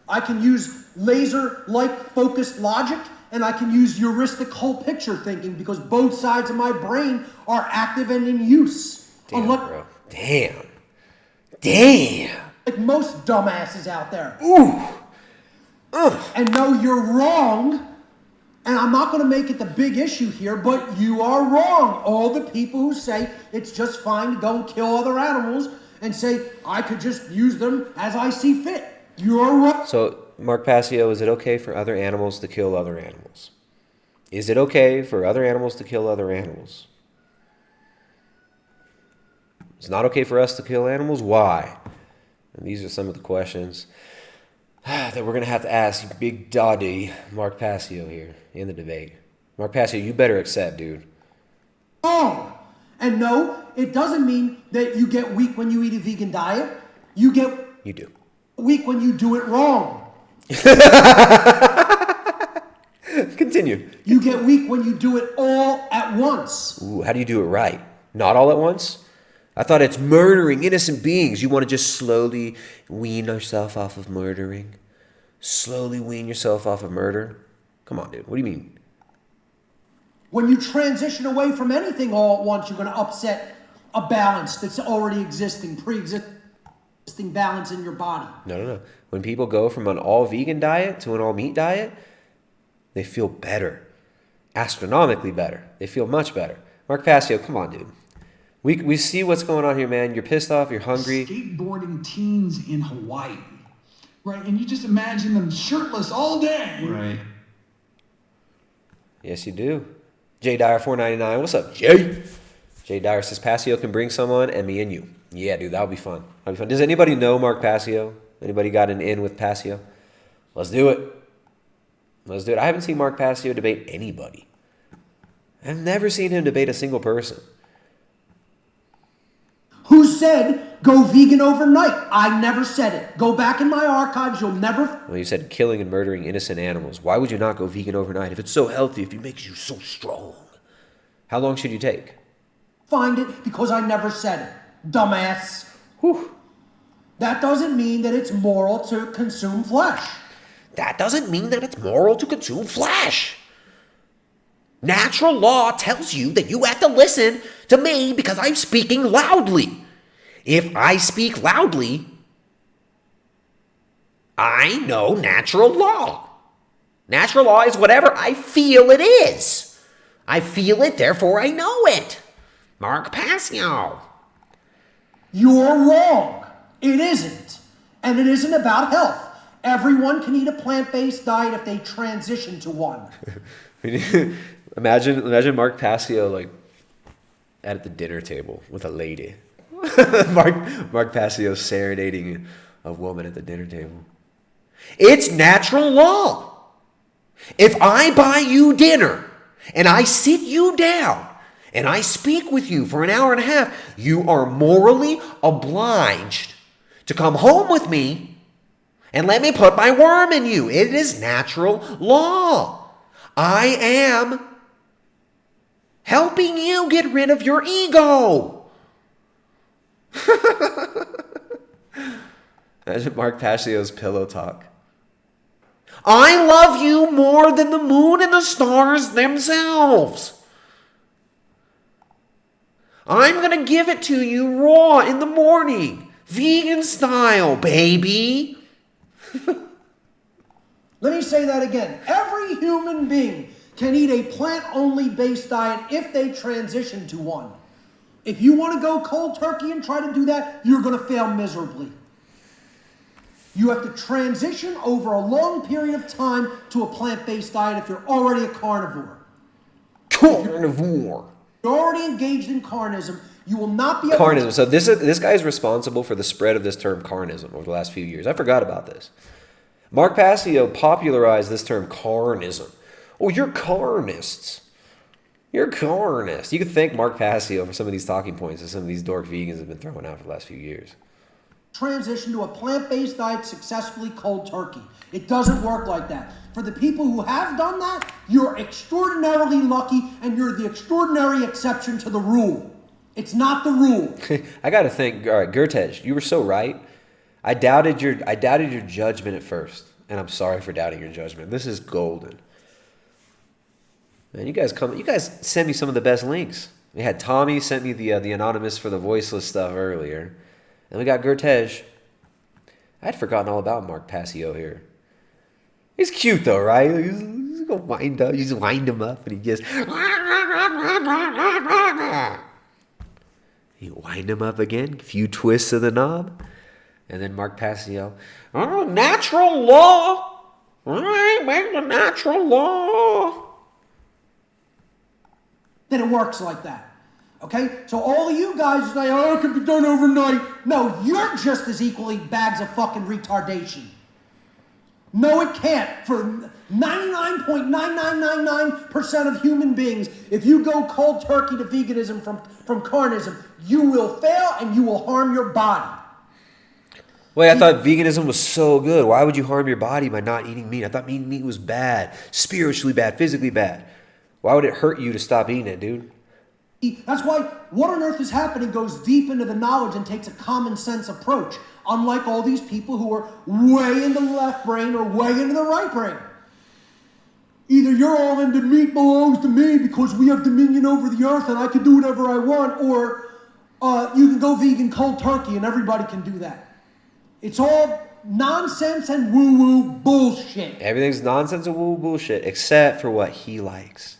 I can use laser-like focused logic, and I can use heuristic whole picture thinking because both sides of my brain are active and in use. Damn, bro. Damn. Like most dumbasses out there. Ooh. And no, you're wrong. And I'm not going to make it the big issue here, but you are wrong. All the people who say it's just fine to go and kill other animals and say, I could just use them as I see fit. You're wrong. So, Mark Passio, is it okay for other animals to kill other animals? Is it okay for other animals to kill other animals? It's not okay for us to kill animals? Why? And these are some of the questions that we're going to have to ask Big Daddy Mark Passio here in the debate. Mark Passio, you better accept, dude. Wrong. And no, it doesn't mean that you get weak when you eat a vegan diet. You do. Weak when you do it wrong. Continue. You get weak when you do it all at once. Ooh, how do you do it right? Not all at once? I thought it's murdering innocent beings. You want to just slowly wean yourself off of murdering? Slowly wean yourself off of murder? Come on, dude. What do you mean? When you transition away from anything all at once, you're going to upset a balance that's already existing, pre-existing balance in your body. No. When people go from an all-vegan diet to an all-meat diet, they feel better. Astronomically better. They feel much better. Mark Passio, come on, dude. We see what's going on here, man. You're pissed off. You're hungry. Skateboarding teens in Hawaii, right? And you just imagine them shirtless all day. Right. Yes, you do. J Dyer 499. What's up, Jay? J Dyer says Passio can bring someone and me and you. Yeah, dude, that'll be fun. That'll be fun. Does anybody know Mark Passio? Anybody got an in with Passio? Let's do it. Let's do it. I haven't seen Mark Passio debate anybody. I've never seen him debate a single person. Who said go vegan overnight? I never said it. Go back in my archives. You'll never... Well, you said killing and murdering innocent animals. Why would you not go vegan overnight if it's so healthy, if it makes you so strong? How long should you take? Find it because I never said it. Dumbass. Whew. That doesn't mean that it's moral to consume flesh. That doesn't mean that it's moral to consume flesh. Natural law tells you that you have to listen to me because I'm speaking loudly. If I speak loudly, I know natural law. Natural law is whatever I feel it is. I feel it, therefore I know it. Mark Passio. You're wrong. It isn't. And it isn't about health. Everyone can eat a plant-based diet if they transition to one. Imagine Mark Passio like at the dinner table with a lady. Mark Passio serenading a woman at the dinner table. It's natural law. If I buy you dinner and I sit you down and I speak with you for an hour and a half, you are morally obliged to come home with me and let me put my worm in you. It is natural law. I am helping you get rid of your ego. Imagine Mark Passio's pillow talk. I love you more than the moon and the stars themselves. I'm going to give it to you raw in the morning. Vegan style, baby. Let me say that again. Every human being can eat a plant-only based diet if they transition to one. If you want to go cold turkey and try to do that, you're going to fail miserably. You have to transition over a long period of time to a plant-based diet if you're already a carnivore. Carnivore. You're already engaged in carnism. You will not be able Carnism. So this guy is responsible for the spread of this term carnism over the last few years. I forgot about this. Mark Passio popularized this term carnism. Oh, you're carnists. You're carnists. You could thank Mark Passio for some of these talking points that some of these dork vegans have been throwing out for the last few years. Transition to a plant-based diet successfully cold turkey. It doesn't work like that. For the people who have done that, you're extraordinarily lucky and you're the extraordinary exception to the rule. It's not the rule. I got to think, all right, Gertej, you were so right. I doubted your judgment at first, and I'm sorry for doubting your judgment. This is golden. Man, you guys send me some of the best links. We had Tommy sent me the Anonymous for the Voiceless stuff earlier. And we got Gertej. I'd forgotten all about Mark Passio here. He's cute though, right? He's gonna wind up. You just wind him up and he just... You wind him up again, a few twists of the knob. And then Mark Passio. Oh, natural law. I make the natural law. Then it works like that. Okay? So all of you guys say, oh, it can be done overnight. No, you're just as equally bags of fucking retardation. No, it can't. For 99.9999% of human beings, if you go cold turkey to veganism from carnism, you will fail and you will harm your body. Wait, I thought veganism was so good. Why would you harm your body by not eating meat? I thought eating meat was bad, spiritually bad, physically bad. Why would it hurt you to stop eating it, dude? That's why What on Earth is Happening goes deep into the knowledge and takes a common sense approach, unlike all these people who are way in the left brain or way into the right brain. Either you're all into meat belongs to me because we have dominion over the earth and I can do whatever I want, or you can go vegan cold turkey and everybody can do that. It's all nonsense and woo-woo bullshit. Everything's nonsense and woo-woo bullshit except for what he likes.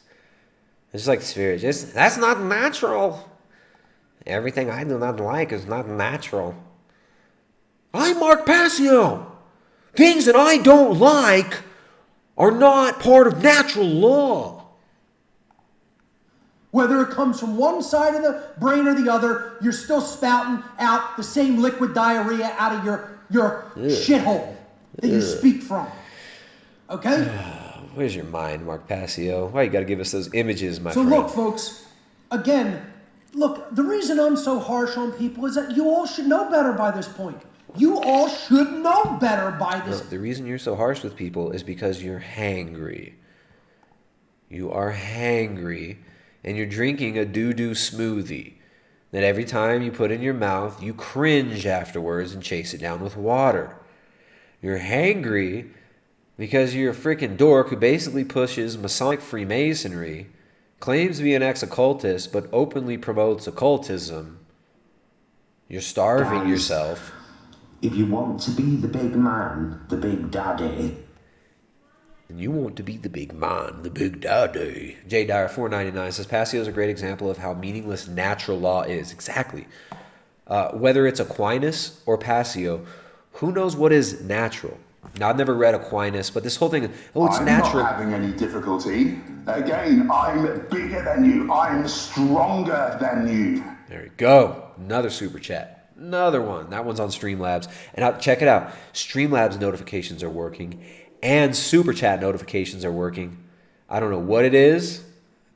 It's like spirit. That's not natural. Everything I do not like is not natural. I'm Mark Passio. Things that I don't like are not part of natural law. Whether it comes from one side of the brain or the other, you're still spouting out the same liquid diarrhea out of your shithole that you speak from. Okay? Where's your mind, Mark Passio? Why you got to give us those images, my friend? friend? So look, folks, again, the reason I'm so harsh on people is that you all should know better by this point. You all should know better by this. No, the reason you're so harsh with people is because you're hangry. You are hangry, and you're drinking a doo-doo smoothie that every time you put in your mouth, you cringe afterwards and chase it down with water. You're hangry because you're a freaking dork who basically pushes Masonic Freemasonry, claims to be an ex-occultist, but openly promotes occultism. You're starving yourself. If you want to be the big man, the big daddy. And you want to be the big man, the big daddy. J. Dyer 499 says, Passio is a great example of how meaningless natural law is. Exactly. Whether it's Aquinas or Passio, who knows what is natural? Now, I've never read Aquinas, but this whole thing, it's natural. I'm not having any difficulty. Again, I'm bigger than you. I'm stronger than you. There we go. Another super chat. Another one. That one's on Streamlabs. And check it out. Streamlabs notifications are working and super chat notifications are working. I don't know what it is.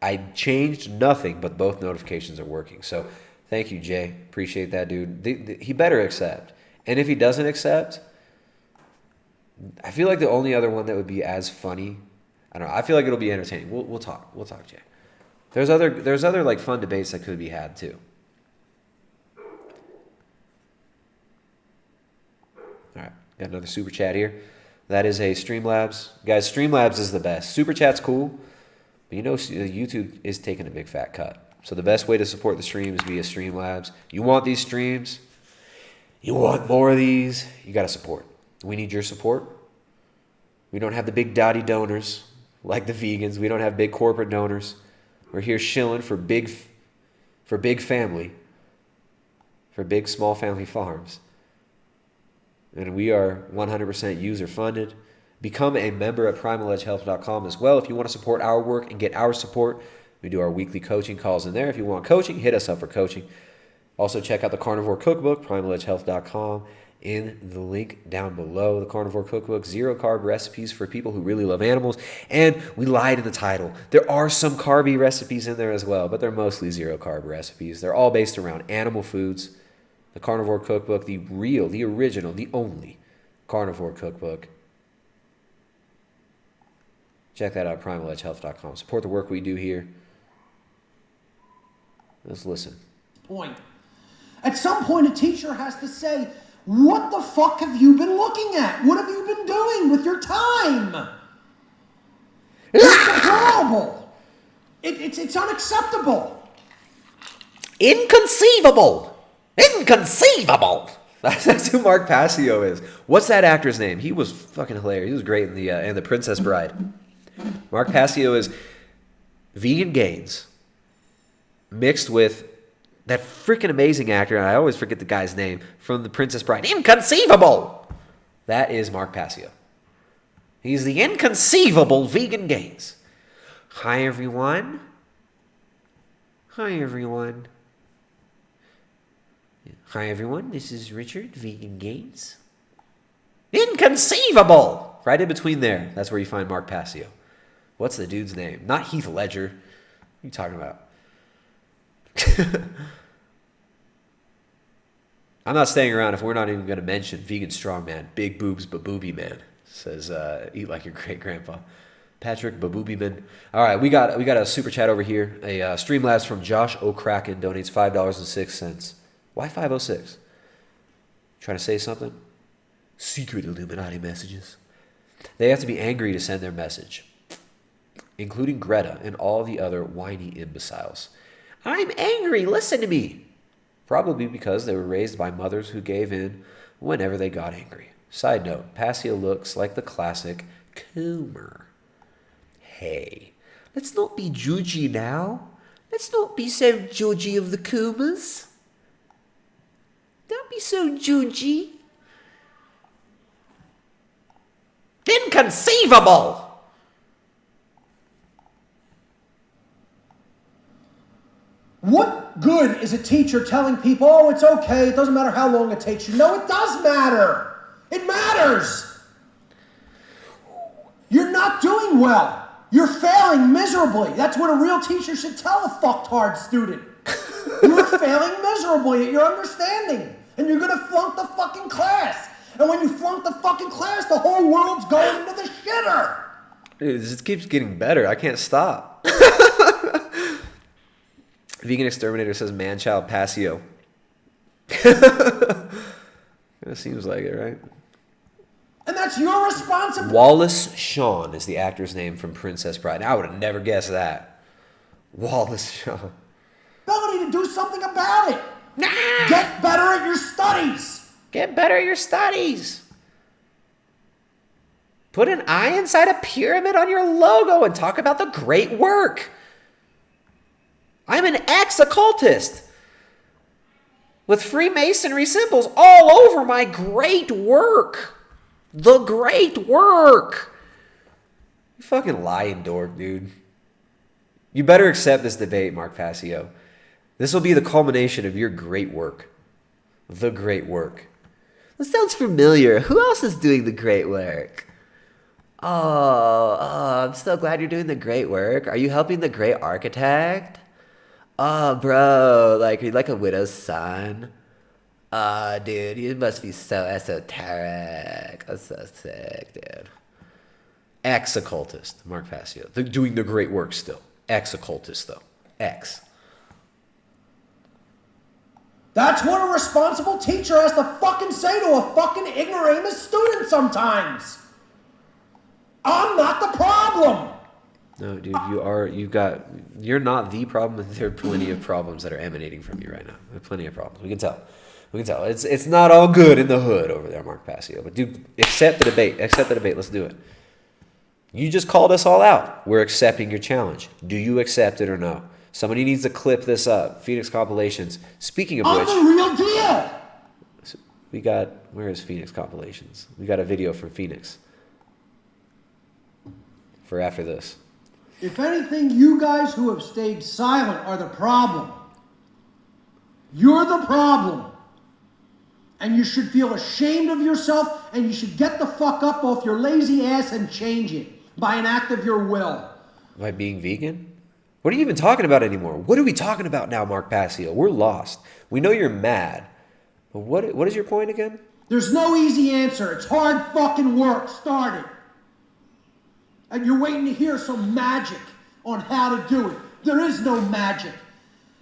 I changed nothing, but both notifications are working. So thank you, Jay. Appreciate that, dude. He better accept. And if he doesn't accept, I feel like the only other one that would be as funny, I don't know. I feel like it'll be entertaining. We'll talk. We'll talk, Jay. There's other like fun debates that could be had too. All right, got another super chat here. That is a Streamlabs. Guys, Streamlabs is the best. Super chat's cool, but you know YouTube is taking a big fat cut. So the best way to support the stream is via Streamlabs. You want these streams? You want more of these? You got to support. We need your support. We don't have the big daddy donors like the vegans. We don't have big corporate donors. We're here shilling for big family, for big small family farms. And we are 100% user funded. Become a member at primaledgehealth.com as well if you want to support our work and get our support. We do our weekly coaching calls in there. If you want coaching, hit us up for coaching. Also check out the Carnivore Cookbook, primaledgehealth.com. in the link down below. The Carnivore Cookbook, 0 carb recipes for people who really love animals. And we lied in the title. There are some carby recipes in there as well, but they're mostly 0 carb recipes. They're all based around animal foods. The Carnivore Cookbook, the real, the original, the only Carnivore Cookbook. Check that out at primaledgehealth.com. Support the work we do here. Let's listen. Point. At some point, a teacher has to say, what the fuck have you been looking at? What have you been doing with your time? It's deplorable. It's unacceptable. Inconceivable. Inconceivable. That's who Mark Passio is. What's that actor's name? He was fucking hilarious. He was great in the Princess Bride. Mark Passio is Vegan Gains mixed with that freaking amazing actor, and I always forget the guy's name, from The Princess Bride. Inconceivable! That is Mark Passio. He's the inconceivable Vegan Gains. Hi, everyone. Hi, everyone. Hi, everyone. This is Richard, Vegan Gains. Inconceivable! Right in between there. That's where you find Mark Passio. What's the dude's name? Not Heath Ledger. What are you talking about? I'm not staying around if we're not even going to mention Vegan Strongman, Big Boobs Babooby Man. Says, eat like your great grandpa. Patrick Babooby Man. All right, we got a super chat over here. A Streamlabs from Josh O'Kraken donates $5.06. Why 506? Trying to say something? Secret Illuminati messages. They have to be angry to send their message, including Greta and all the other whiny imbeciles. I'm angry, listen to me. Probably because they were raised by mothers who gave in whenever they got angry. Side note, Passio looks like the classic Coomer. Hey, let's not be judgy now. Let's not be so judgy of the Coomers. Don't be so judgy. Inconceivable! What good is a teacher telling people, oh, it's okay, it doesn't matter how long it takes you? No, it does matter. It matters. You're not doing well. You're failing miserably. That's what a real teacher should tell a fucktard student. You're failing miserably at your understanding, and you're going to flunk the fucking class. And when you flunk the fucking class, the whole world's going into the shitter. Dude, this keeps getting better. I can't stop. Vegan Exterminator says man-child Passio. It seems like it, right? And that's your responsibility. Wallace Shawn is the actor's name from Princess Bride. I would have never guessed that. Wallace Shawn. Ability to do something about it. Nah. Get better at your studies. Get better at your studies. Put an eye inside a pyramid on your logo and talk about the great work. I'm an ex-occultist with Freemasonry symbols all over my great work. The great work. You fucking lying dork, dude. You better accept this debate, Mark Passio. This will be the culmination of your great work. The great work. That sounds familiar. Who else is doing the great work? Oh, I'm so glad you're doing the great work. Are you helping the great architect? Oh, bro, like you're like a widow's son. Oh, dude, you must be so esoteric. That's so sick, dude. Ex-occultist, Mark Passio. They're doing the great work still. Ex-occultist, though. Ex. That's what a responsible teacher has to fucking say to a fucking ignoramus student sometimes. I'm not the problem. No, dude, you're not the problem. There are plenty of problems that are emanating from you right now. There are plenty of problems. We can tell. It's not all good in the hood over there, Mark Passio. But dude, accept the debate. Let's do it. You just called us all out. We're accepting your challenge. Do you accept it or no? Somebody needs to clip this up. Phoenix Compilations. Speaking of which, I'm the real deal. Where is Phoenix Compilations? We got a video from Phoenix for after this. If anything, you guys who have stayed silent are the problem. You're the problem. And you should feel ashamed of yourself, and you should get the fuck up off your lazy ass and change it by an act of your will. By being vegan? What are you even talking about anymore? What are we talking about now, Mark Passio? We're lost. We know you're mad. But what is your point again? There's no easy answer. It's hard fucking work. Start it. And you're waiting to hear some magic on how to do it. There is no magic.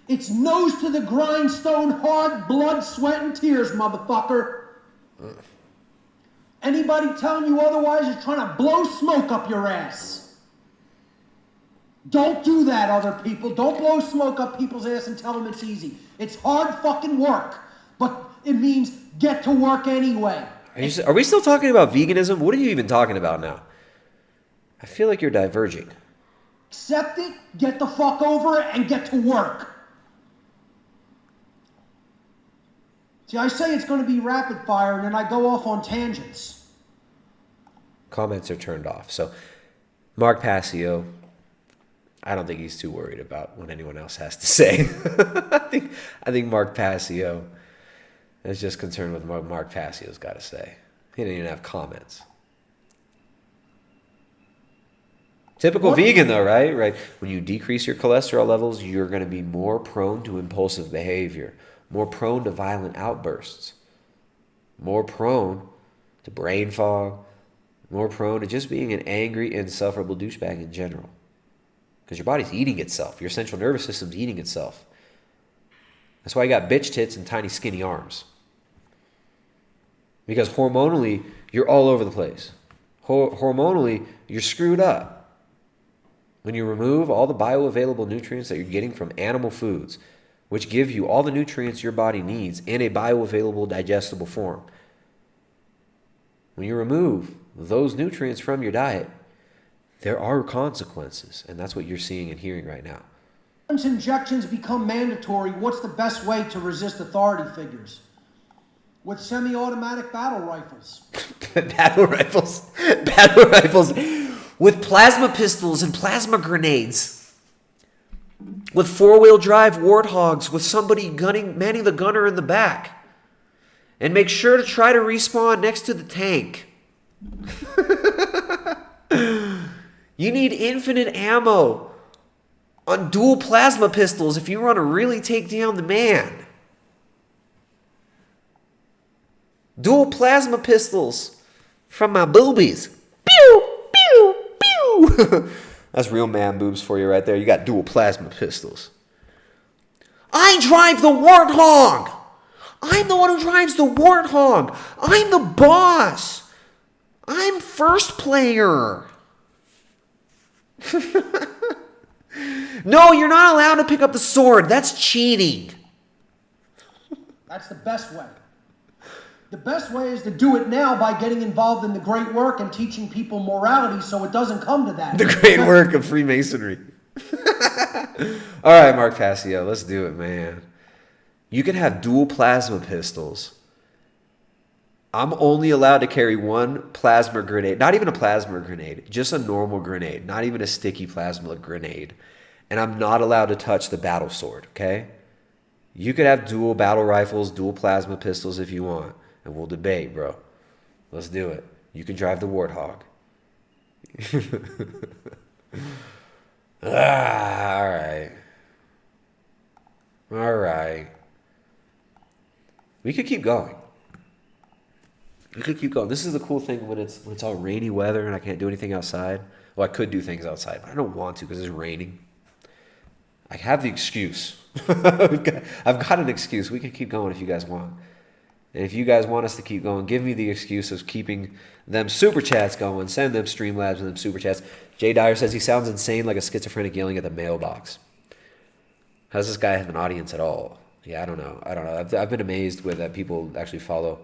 It's nose to the grindstone, hard blood, sweat, and tears, motherfucker. Anybody telling you otherwise is trying to blow smoke up your ass. Don't do that, other people. Don't blow smoke up people's ass and tell them it's easy. It's hard fucking work, but it means get to work anyway. Are we still talking about veganism? What are you even talking about now? I feel like you're diverging. Accept it, get the fuck over it, and get to work. See, I say it's going to be rapid fire, and then I go off on tangents. Comments are turned off. So, Mark Passio, I don't think he's too worried about what anyone else has to say. I think Mark Passio is just concerned with what Mark Passio's got to say. He didn't even have comments. Typical vegan though, right? Right. When you decrease your cholesterol levels, you're going to be more prone to impulsive behavior, more prone to violent outbursts, more prone to brain fog, more prone to just being an angry, insufferable douchebag in general. Because your body's eating itself. Your central nervous system's eating itself. That's why you got bitch tits and tiny skinny arms. Because hormonally, you're all over the place. Hormonally, you're screwed up. When you remove all the bioavailable nutrients that you're getting from animal foods, which give you all the nutrients your body needs in a bioavailable, digestible form. When you remove those nutrients from your diet, there are consequences, and that's what you're seeing and hearing right now. Once injections become mandatory, what's the best way to resist authority figures? With semi-automatic battle rifles. Battle rifles. With plasma pistols and plasma grenades. With four-wheel drive warthogs, with somebody manning the gunner in the back. And make sure to try to respawn next to the tank. You need infinite ammo on dual plasma pistols if you want to really take down the man. Dual plasma pistols from my boobies. Pew, pew, pew. That's real man boobs for you right there. You got dual plasma pistols. I drive the warthog. I'm the one who drives the warthog. I'm the boss. I'm first player. No, you're not allowed to pick up the sword. That's cheating. That's the best way. The best way is to do it now by getting involved in the great work and teaching people morality so it doesn't come to that. The great work of Freemasonry. All right, Mark Passio, let's do it, man. You can have dual plasma pistols. I'm only allowed to carry one plasma grenade. Not even a plasma grenade. Just a normal grenade. Not even a sticky plasma grenade. And I'm not allowed to touch the battle sword, okay? You could have dual battle rifles, dual plasma pistols if you want. And we'll debate, bro. Let's do it. You can drive the warthog. All right. We could keep going. This is the cool thing when it's all rainy weather and I can't do anything outside. Well, I could do things outside, but I don't want to because it's raining. I have the excuse. I've got an excuse. We can keep going if you guys want. And if you guys want us to keep going, give me the excuse of keeping them super chats going. Send them Streamlabs and them super chats. Jay Dyer says he sounds insane like a schizophrenic yelling at the mailbox. How does this guy have an audience at all? Yeah, I don't know. I've been amazed with that people actually follow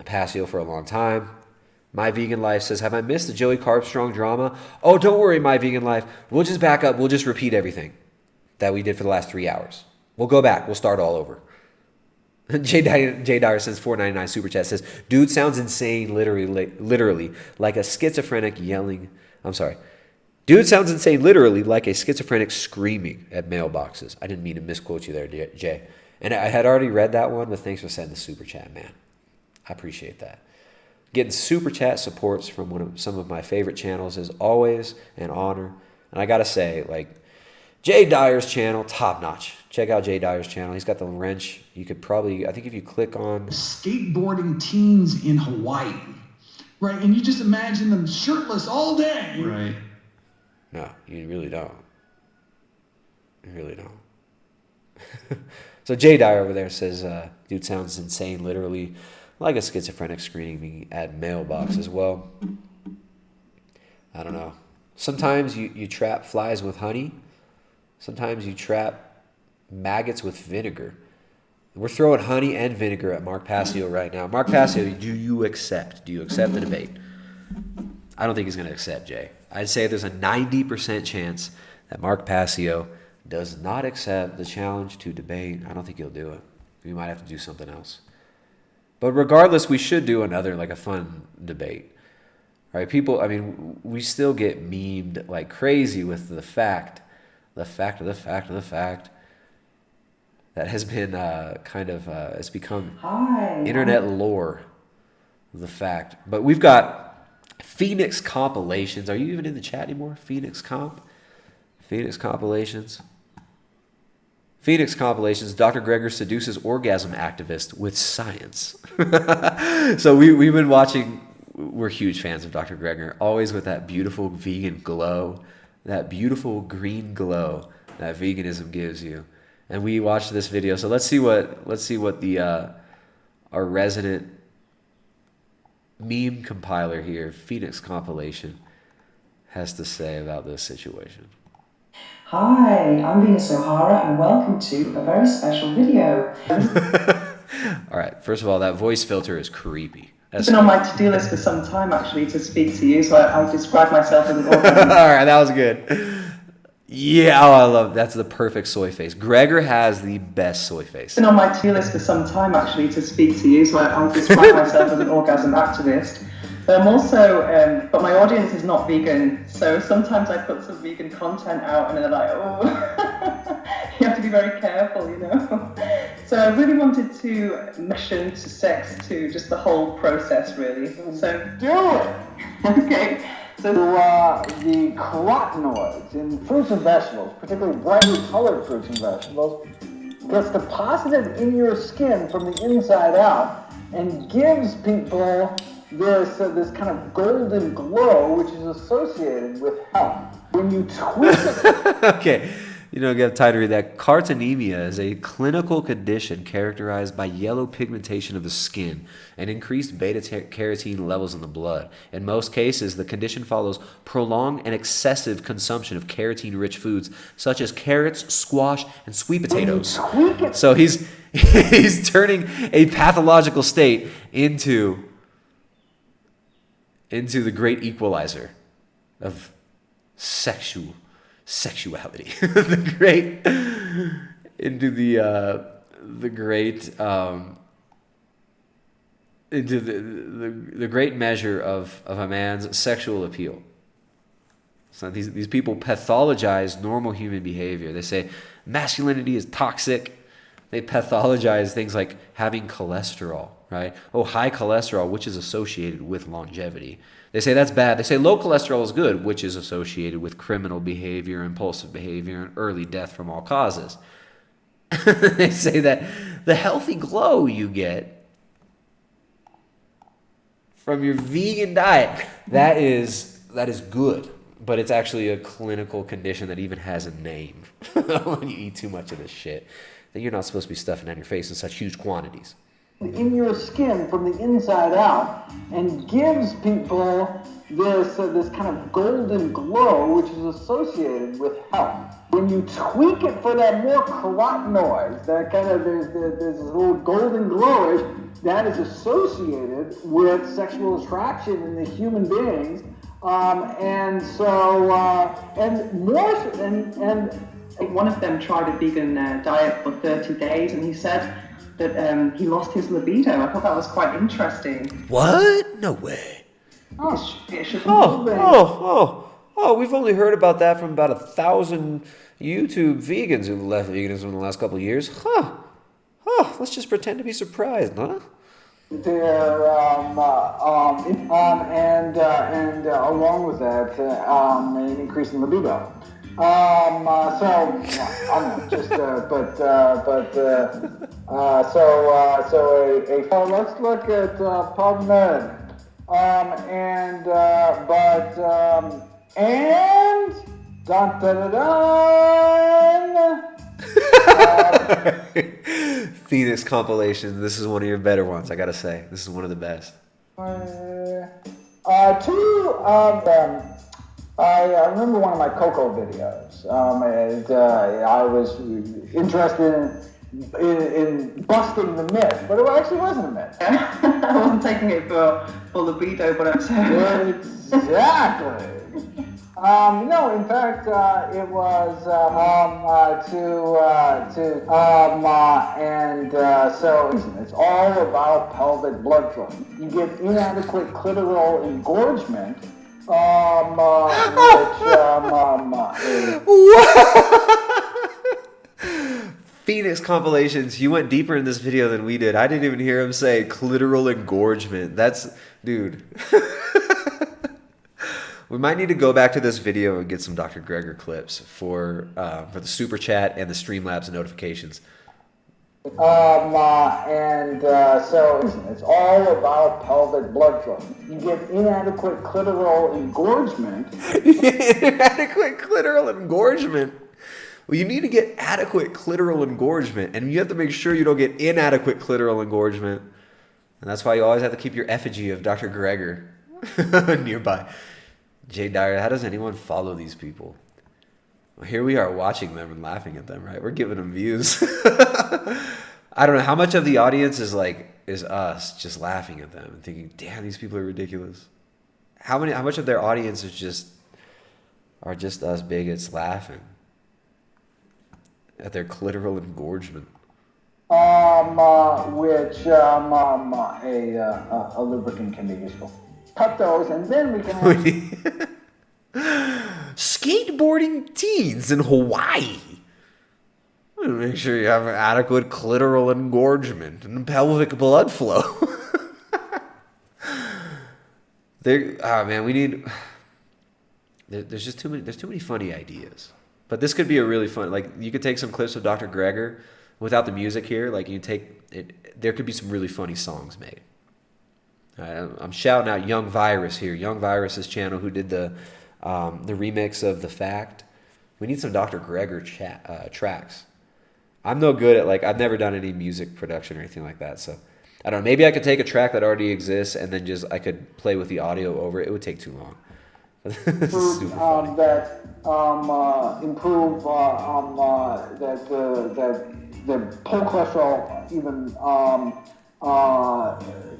Passio for a long time. My Vegan Life says, have I missed the Joey Carbstrong drama? Oh, don't worry, My Vegan Life. We'll just back up. We'll just repeat everything that we did for the last 3 hours. We'll go back. We'll start all over. Jay Dyer says, $4.99 super chat says, dude sounds insane, literally like a schizophrenic yelling. I'm sorry. Dude sounds insane, literally like a schizophrenic screaming at mailboxes. I didn't mean to misquote you there, Jay. And I had already read that one, but thanks for sending the super chat, man. I appreciate that. Getting super chat supports from some of my favorite channels is always an honor. And I gotta say, like, Jay Dyer's channel, top notch. Check out Jay Dyer's channel. He's got the wrench. You could probably, I think if you click on Skateboarding teens in Hawaii, right? And you just imagine them shirtless all day. Right. No, you really don't. You really don't. So Jay Dyer over there says, dude sounds insane, literally like a schizophrenic screaming at mailbox as well. I don't know. Sometimes you trap flies with honey. Sometimes you trap maggots with vinegar. We're throwing honey and vinegar at Mark Passio right now. Mark Passio, do you accept the debate? I don't think he's going to accept, Jay. I'd say there's a 90% chance that Mark Passio does not accept the challenge to debate. I don't think he'll do it. We might have to do something else. But regardless, we should do another, like a fun debate. Right? People, I mean, we still get memed like crazy with the fact that has been it's become internet lore, the fact. But we've got Phoenix compilations. Are you even in the chat anymore? Phoenix compilations. Phoenix compilations. Dr. Greger seduces orgasm activist with science. So we've been watching. We're huge fans of Dr. Greger. Always with that beautiful vegan glow, that beautiful green glow that veganism gives you. And we watched this video. So let's see what the our resident meme compiler here, Phoenix compilation, has to say about this situation. Hi, I'm Venus O'Hara and welcome to a very special video. All right, first of all, that voice filter is creepy. It's been on my to-do list for some time actually to speak to you, so I describe myself as an organ. All right, that was good. Yeah, oh, I love that's the perfect soy face. Greger has the best soy face. It's been on my to-do list for some time actually to speak to you, so I describe myself as an orgasm activist. But I'm also, but my audience is not vegan, so sometimes I put some vegan content out and they're like, oh, you have to be very careful, you know. So I really wanted to mention to sex to just the whole process, really. So do it. Okay. So the carotenoids in fruits and vegetables, particularly brightly colored fruits and vegetables, gets deposited in your skin from the inside out and gives people this kind of golden glow, which is associated with health. When you twist it. Okay, you don't get time to read that. Cartonemia is a clinical condition characterized by yellow pigmentation of the skin and increased beta-carotene levels in the blood. In most cases, the condition follows prolonged and excessive consumption of carotene-rich foods such as carrots, squash, and sweet potatoes. So he's turning a pathological state into the great equalizer of sexuality. the great measure of a man's sexual appeal. So these people pathologize normal human behavior. They say masculinity is toxic. They pathologize things like having cholesterol, right? Oh, high cholesterol, which is associated with longevity. They say that's bad. They say low cholesterol is good, which is associated with criminal behavior, impulsive behavior, and early death from all causes. They say that the healthy glow you get from your vegan diet, that is good, but it's actually a clinical condition that even has a name. When you eat too much of this shit, that you're not supposed to be stuffing down your face in such huge quantities. In your skin from the inside out and gives people this kind of golden glow, which is associated with health. When you tweak it for that more carotenoids, that kind of there's this little golden glowish that is associated with sexual attraction in the human beings, and one of them tried a vegan diet for 30 days, and he said that he lost his libido. I thought that was quite interesting. What? No way. It should We've only heard about that from about 1,000 YouTube vegans who've left veganism in the last couple of years. Huh. Oh, let's just pretend to be surprised, huh? There, and along with that, an increase in libido. So I don't know, just let's look at PubMed. And dun dun dun. Phoenix compilation. This is one of your better ones, I gotta say. This is one of the best. I remember one of my Coco videos. I was interested in busting the myth, but it actually wasn't a myth. I wasn't taking it for libido, but I'm saying. Exactly. No, in fact, it was so it's all about pelvic blood flow. You get inadequate clitoral engorgement, Phoenix compilations, you went deeper in this video than we did. I didn't even hear him say clitoral engorgement. That's, dude. We might need to go back to this video and get some Dr. Greger clips for the super chat and the Streamlabs notifications. So it's all about pelvic blood flow. You get inadequate clitoral engorgement. Inadequate clitoral engorgement. Well, you need to get adequate clitoral engorgement, and you have to make sure you don't get inadequate clitoral engorgement. And that's why you always have to keep your effigy of Dr. Greger nearby. Jay Dyer, how does anyone follow these people? Well, here we are watching them and laughing at them, right? We're giving them views. I don't know how much of the audience is us just laughing at them and thinking, damn, these people are ridiculous. How much of their audience is just us bigots laughing at their clitoral engorgement? Which a lubricant can be useful. Cut those, and then we can have... Skateboarding teens in Hawaii. Make sure you have adequate clitoral engorgement and pelvic blood flow. We need... There's just too many funny ideas. But this could be a really fun... Like, you could take some clips of Dr. Greger without the music here. Like, you take it... There could be some really funny songs made. I'm shouting out Young Virus here. Young Virus's channel, who did the remix of The Fact. We need some Dr. Greger tracks. I'm no good at, I've never done any music production or anything like that. So, I don't know. Maybe I could take a track that already exists and then I could play with the audio over it. It would take too long. Improve the poor cholesterol even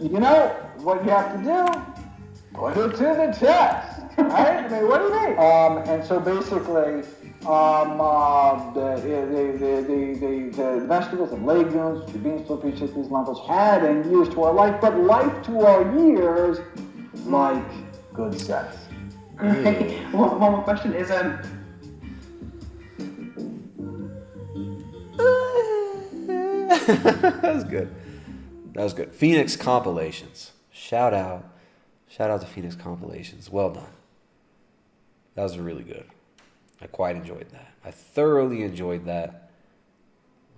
you know what you have to do? Put it to the test, right? I mean, what do you mean? And so basically, the vegetables and legumes, the beans, flippy, chickpeas, lentils had and years to our life, but life to our years, like good sex. One more question is That was good. Phoenix compilations. Shout out to Phoenix compilations. Well done. That was really good. I quite enjoyed that. I thoroughly enjoyed that.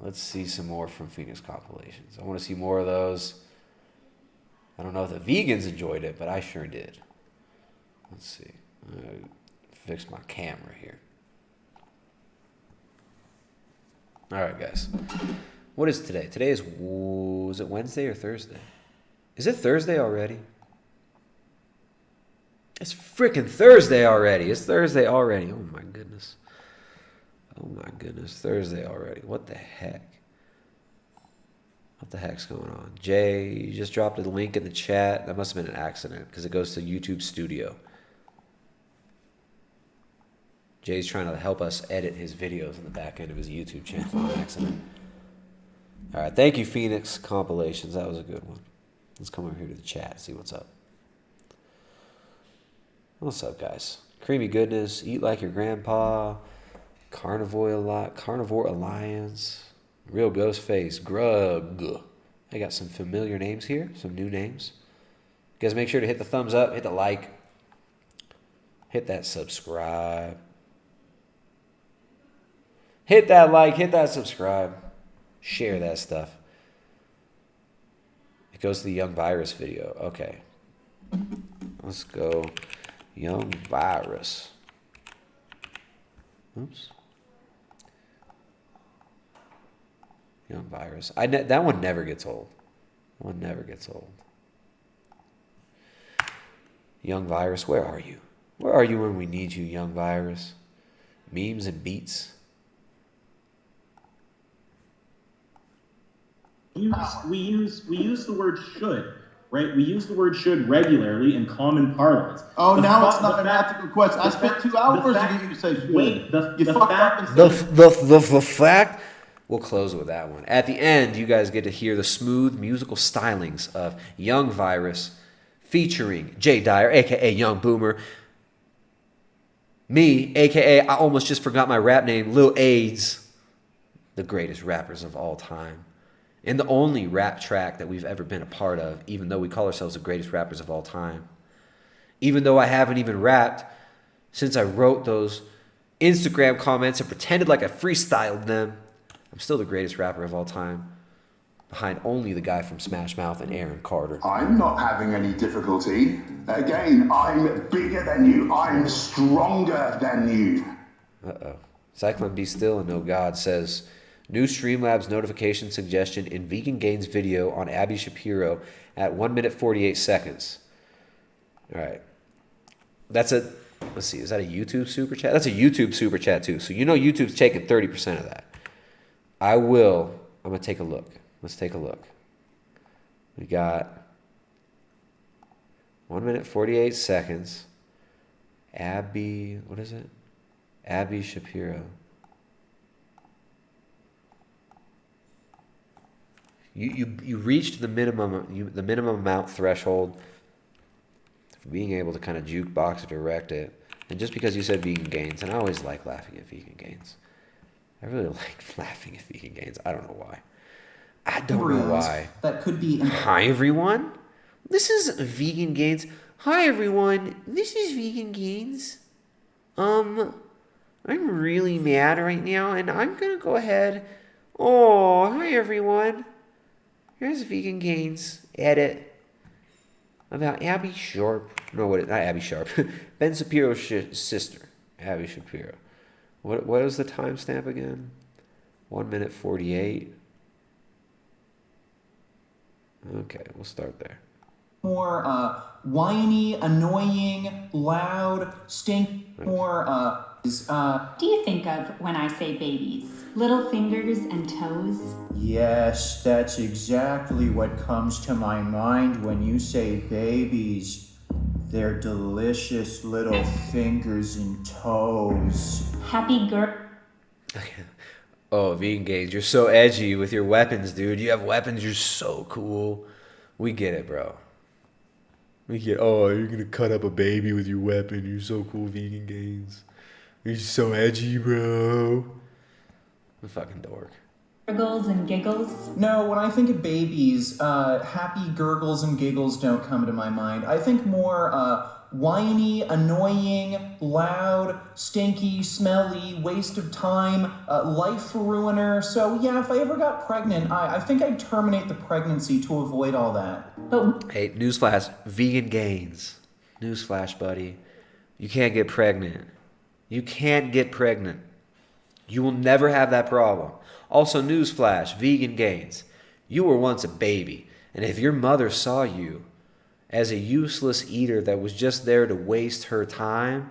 Let's see some more from Phoenix compilations. I want to see more of those. I don't know if the vegans enjoyed it, but I sure did. Let's see. Fix my camera here. All right, guys. What is today? Today is it Wednesday or Thursday? Is it Thursday already? It's freaking Thursday already. It's Thursday already. Oh my goodness. Thursday already. What the heck? What the heck's going on? Jay, you just dropped a link in the chat. That must have been an accident because it goes to YouTube Studio. Jay's trying to help us edit his videos on the back end of his YouTube channel on accident. All right, thank you, Phoenix compilations. That was a good one. Let's come over here to the chat, see what's up. What's up, guys? Creamy Goodness, Eat Like Your Grandpa, Carnivore Alliance. Real ghost face. Grug. I got some familiar names here. Some new names. You guys make sure to hit the thumbs up. Hit the like. Hit that subscribe. Hit that like. Hit that subscribe. Share that stuff. It goes to the Young Virus video. Okay. Let's go. Young Virus. Oops. Young Virus. That one never gets old. That one never gets old. Young Virus, where are you? Where are you when we need you, Young Virus? Memes and beats. We use the word should, right? We use the word should regularly in common parlance. Oh, now it's not an ethical question. I spent 2 hours to get you to say should. Wait, the fact. We'll close with that one. At the end, you guys get to hear the smooth musical stylings of Young Virus featuring Jay Dyer, a.k.a. Young Boomer. Me, a.k.a. I almost just forgot my rap name, Lil AIDS. The greatest rappers of all time. And the only rap track that we've ever been a part of, even though we call ourselves the greatest rappers of all time. Even though I haven't even rapped since I wrote those Instagram comments and pretended like I freestyled them. I'm still the greatest rapper of all time, behind only the guy from Smash Mouth and Aaron Carter. I'm not having any difficulty. Again, I'm bigger than you. I'm stronger than you. Uh-oh. Cyclone Be Still and No God says, new Streamlabs notification suggestion in Vegan Gains video on Abby Shapiro at 1 minute 48 seconds. All right. Let's see, is that a YouTube super chat? That's a YouTube super chat too. So you know YouTube's taking 30% of that. I'm going to take a look. Let's take a look. We got 1 minute 48 seconds. Abby, what is it? Abby Shapiro. You reached the minimum amount threshold for being able to kind of jukebox or direct it. And just because you said Vegan Gains, and I always like laughing at Vegan Gains. I really like laughing at Vegan Gains. I don't know why. I don't know why. That could be. Hi, everyone. This is Vegan Gains. Hi, everyone. This is Vegan Gains. I'm really mad right now, and I'm going to go ahead. Oh, hi, everyone. Here's Vegan Gains edit about Abby Sharp. No, not Abby Sharp. Ben Shapiro's sister, Abby Shapiro. What is the timestamp again? 1 minute 48. Okay, we'll start there. More whiny, annoying, loud, stink. More Do you think of when I say babies? Little fingers and toes? Yes, that's exactly what comes to my mind when you say babies. Their delicious little fingers and toes. Happy girl. Oh, Vegan Gains, you're so edgy with your weapons, dude. You have weapons, you're so cool. We get it, bro. We get, oh, you're gonna cut up a baby with your weapon. You're so cool, Vegan Gains. You're so edgy, bro. I'm a fucking dork. Gurgles and giggles? No, when I think of babies, happy gurgles and giggles don't come to my mind. I think more whiny, annoying, loud, stinky, smelly, waste of time, life ruiner. So yeah, if I ever got pregnant, I think I'd terminate the pregnancy to avoid all that. Hey, newsflash, Vegan Gains. Newsflash, buddy. You can't get pregnant. You can't get pregnant. You will never have that problem. Also, newsflash, Vegan Gains. You were once a baby, and if your mother saw you as a useless eater that was just there to waste her time,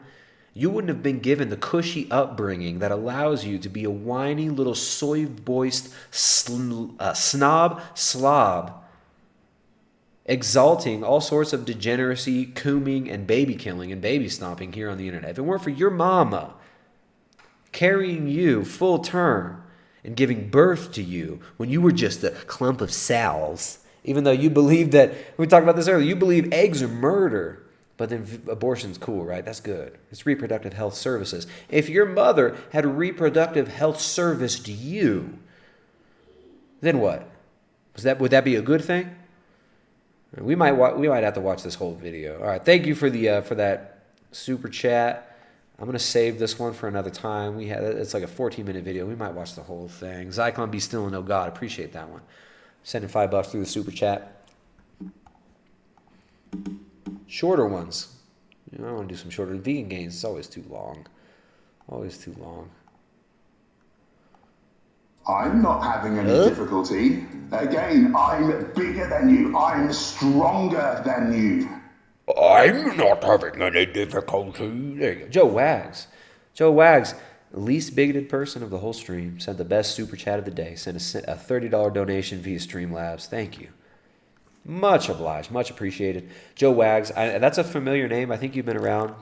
you wouldn't have been given the cushy upbringing that allows you to be a whiny little soy-voiced snob slob, exalting all sorts of degeneracy, cooming, and baby killing and baby stomping here on the internet. If it weren't for your mama carrying you full term and giving birth to you when you were just a clump of cells, even though you believe that, we talked about this earlier, you believe eggs are murder, but then abortion's cool, right? That's good. It's reproductive health services. If your mother had reproductive health serviced you, Then what? Would that be a good thing? We might have to watch this whole video. All right, thank you for that super chat. I'm gonna save this one for another time. It's like a 14-minute video. We might watch the whole thing. Zyklon be still and no God. Appreciate that one. Sending $5 through the super chat. Shorter ones. I want to do some shorter. Vegan gains. It's always too long. Always too long. I'm not having any difficulty. Again, I'm bigger than you. I'm stronger than you. I'm not having any difficulty. There you go. Joe Wags. Joe Wags, the least bigoted person of the whole stream, sent the best super chat of the day. Sent a $30 donation via Streamlabs. Thank you. Much obliged. Much appreciated. Joe Wags. That's a familiar name. I think you've been around.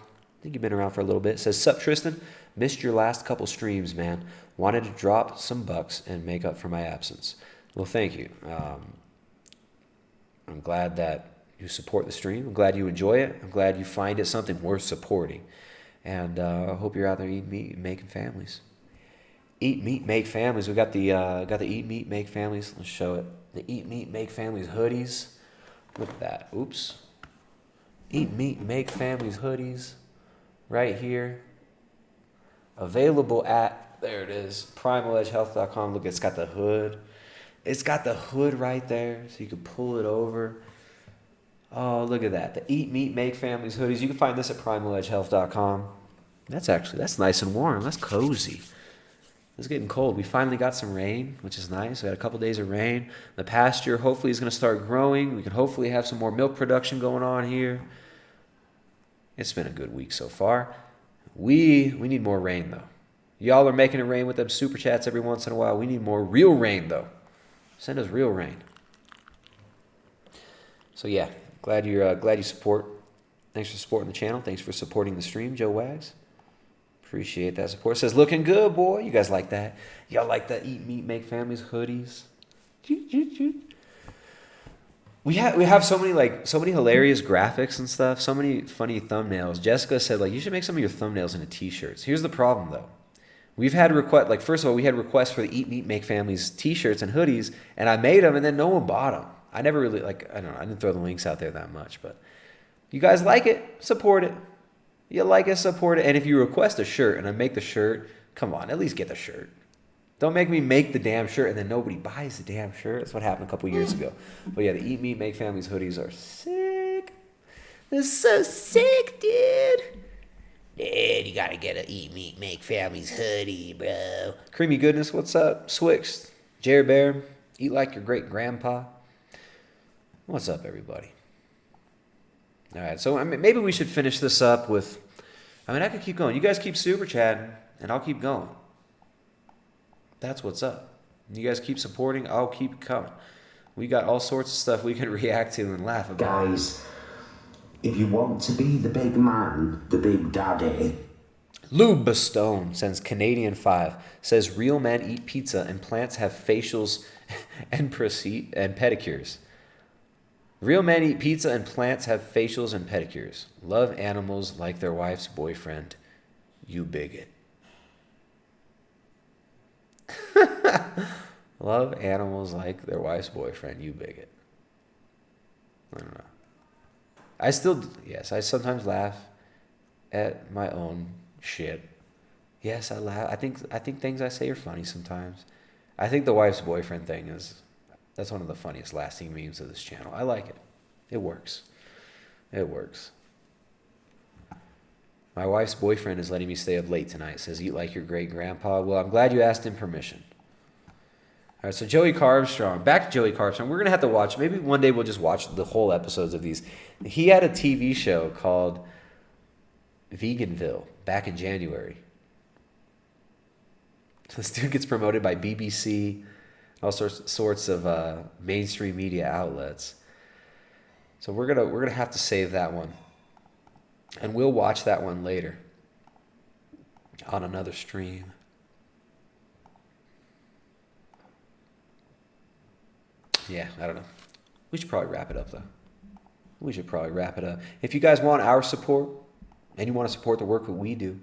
For a little bit. Says, sup, Tristan? Missed your last couple streams, man. Wanted to drop some bucks and make up for my absence. Well, thank you. I'm glad that you support the stream. I'm glad you enjoy it. I'm glad you find it something worth supporting. And I hope you're out there eating meat and making families. Eat meat, make families. We got the Eat Meat, Make Families. Let's show it. The Eat Meat, Make Families hoodies. Look at that. Oops. Eat Meat, Make Families hoodies. Right here. Available at, there it is, primaledgehealth.com. Look, it's got the hood. It's got the hood right there, so you can pull it over. Oh, look at that. The Eat Meat, Make Families hoodies. You can find this at primaledgehealth.com. That's nice and warm. That's cozy. It's getting cold. We finally got some rain, which is nice. We had a couple days of rain. The pasture hopefully is going to start growing. We can hopefully have some more milk production going on here. It's been a good week so far. We need more rain, though. Y'all are making it rain with them super chats every once in a while. We need more real rain, though. Send us real rain. So yeah, glad you support. Thanks for supporting the channel. Thanks for supporting the stream, Joe Wags. Appreciate that support. Says, looking good, boy. You guys like that? Y'all like the Eat Meat, Make Families hoodies? We have so many hilarious graphics and stuff, so many funny thumbnails. Jessica said, you should make some of your thumbnails into t-shirts. Here's the problem, though. We've had first of all, we had requests for the Eat Meat, Make Families t-shirts and hoodies, and I made them, and then no one bought them. I never really, I don't know, I didn't throw the links out there that much, but you guys like it, support it. You like it, support it. And if you request a shirt and I make the shirt, come on, at least get the shirt. Don't make me make the damn shirt and then nobody buys the damn shirt. That's what happened a couple years ago. But yeah, the Eat Meat, Make Families hoodies are sick. They're so sick, dude. Dude, you gotta get an Eat Meat, Make Families hoodie, bro. Creamy Goodness, what's up? Swix, Jerry Bear, Eat Like Your Great Grandpa. What's up, everybody? All right, so maybe we should finish this up with, I could keep going. You guys keep super chatting, and I'll keep going. That's what's up. You guys keep supporting, I'll keep coming. We got all sorts of stuff we can react to and laugh about. Guys, if you want to be the big man, the big daddy. Lube Stone sends Canadian 5. Says real men eat pizza and plants have facials and pedicures. Real men eat pizza and plants have facials and pedicures. Love animals like their wife's boyfriend. You bigot. Love animals like their wife's boyfriend. You bigot. I don't know. I sometimes laugh at my own shit. Yes, I laugh. I think things I say are funny sometimes. I think the wife's boyfriend thing that's one of the funniest lasting memes of this channel. I like it. It works. It works. My wife's boyfriend is letting me stay up late tonight. Says, eat like your great grandpa. Well, I'm glad you asked him permission. All right, so Joey Carbstrong. Back to Joey Carbstrong. We're going to have to watch. Maybe one day we'll just watch the whole episodes of these. He had a TV show called Veganville back in January. So this dude gets promoted by BBC, all sorts of mainstream media outlets. So we're gonna have to save that one, and we'll watch that one later on another stream. Yeah, I don't know. We should probably wrap it up, though. If you guys want our support and you want to support the work that we do,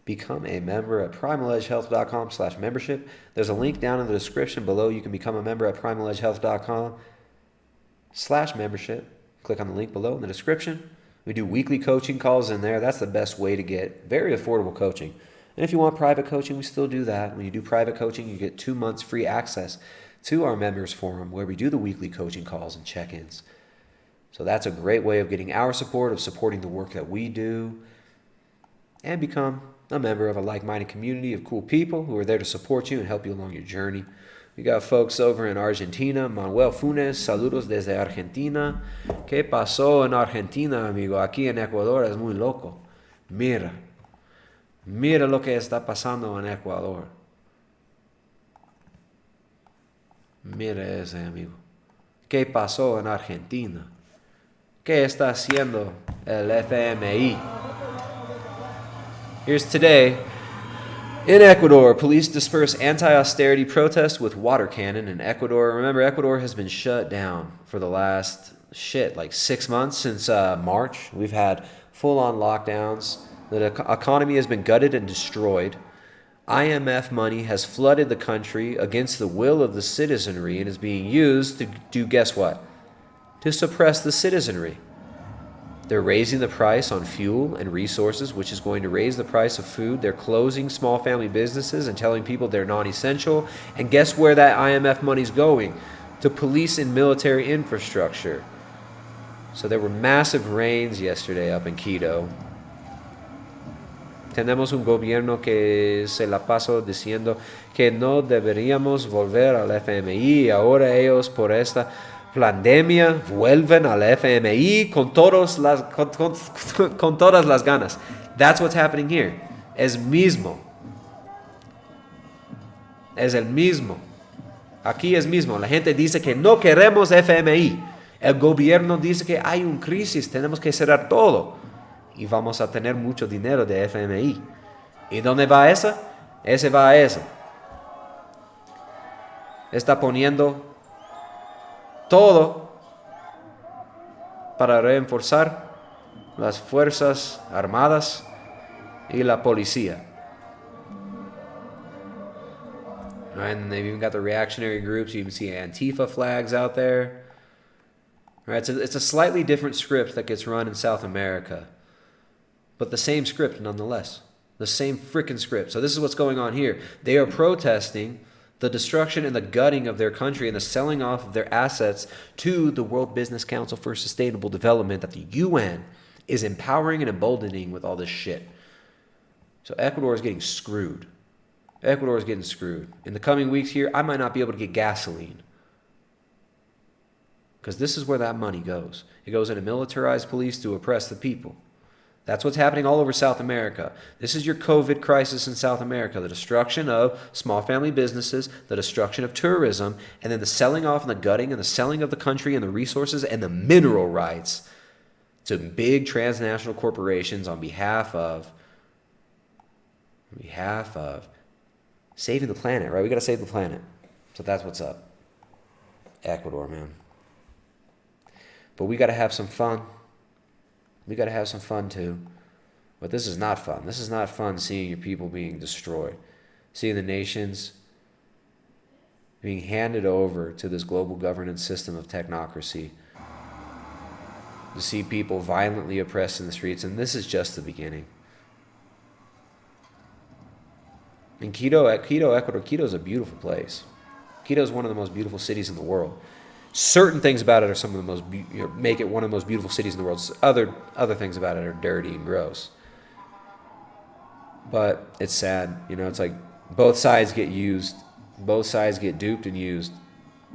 become a member at primaledgehealth.com/membership. There's a link down in the description below. You can become a member at primaledgehealth.com/membership. Click on the link below in the description. We do weekly coaching calls in there. That's the best way to get very affordable coaching. And if you want private coaching, we still do that. When you do private coaching, you get 2 months free access to our members forum where we do the weekly coaching calls and check-ins. So that's a great way of getting our support, of supporting the work that we do, and become a member of a like-minded community of cool people who are there to support you and help you along your journey. We got folks over in Argentina. Manuel Funes, saludos desde Argentina. ¿Qué pasó en Argentina, amigo? Aquí en Ecuador es muy loco. Mira lo que está pasando en Ecuador. Mira ese, amigo. ¿Qué pasó en Argentina? ¿Qué está haciendo el FMI? Here's today. In Ecuador, police disperse anti-austerity protests with water cannon in Ecuador. Remember, Ecuador has been shut down for the last, 6 months since March. We've had full-on lockdowns. The economy has been gutted and destroyed. IMF money has flooded the country against the will of the citizenry and is being used to do, guess what? To suppress the citizenry. They're raising the price on fuel and resources, which is going to raise the price of food. They're closing small family businesses and telling people they're non-essential. And guess where that IMF money's going? To police and military infrastructure. So there were massive rains yesterday up in Quito. Tenemos un gobierno que se la pasó diciendo que no deberíamos volver al FMI. Ahora ellos por esta pandemia vuelven al FMI con todas las ganas. That's what's happening here. Es el mismo. Aquí es mismo. La gente dice que no queremos FMI. El gobierno dice que hay una crisis, tenemos que cerrar todo. Y vamos a tener mucho dinero de FMI. ¿Y dónde va esa? Ese va a eso. Está poniendo todo para reforzar las fuerzas armadas y la policía. And they've even got the reactionary groups. You can see Antifa flags out there. Right, it's a slightly different script that gets run in South America, but the same script nonetheless. The same freaking script. So this is what's going on here. They are protesting the destruction and the gutting of their country and the selling off of their assets to the World Business Council for Sustainable Development that the UN is empowering and emboldening with all this shit. So Ecuador is getting screwed. Ecuador is getting screwed. In the coming weeks here, I might not be able to get gasoline. Because this is where that money goes. It goes into militarized police to oppress the people. That's what's happening all over South America. This is your COVID crisis in South America. The destruction of small family businesses, the destruction of tourism, and then the selling off and the gutting and the selling of the country and the resources and the mineral rights to big transnational corporations on behalf of saving the planet, right? We got to save the planet. So that's what's up. Ecuador, man. But we got to have some fun. We got to have some fun too. But this is not fun. This is not fun seeing your people being destroyed. Seeing the nations being handed over to this global governance system of technocracy. To see people violently oppressed in the streets. And this is just the beginning. In Quito, Ecuador, Quito is a beautiful place. Quito is one of the most beautiful cities in the world. Certain things about it are some of the most make it one of the most beautiful cities in the world. Other things about it are dirty and gross. But it's sad, it's like both sides get used, both sides get duped and used.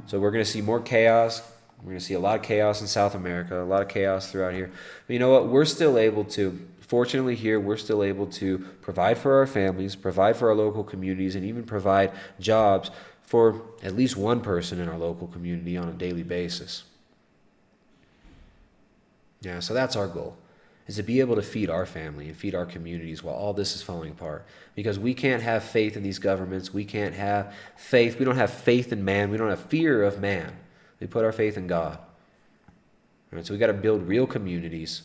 So we're going to see more chaos. We're going to see a lot of chaos in South America, a lot of chaos throughout here. But you know what? We're still able to, fortunately here, we're still able to provide for our families, provide for our local communities, and even provide jobs for at least one person in our local community on a daily basis. Yeah, so that's our goal, is to be able to feed our family and feed our communities while all this is falling apart. Because we can't have faith in these governments. We can't have faith. We don't have faith in man. We don't have fear of man. We put our faith in God. All right, so we got to build real communities.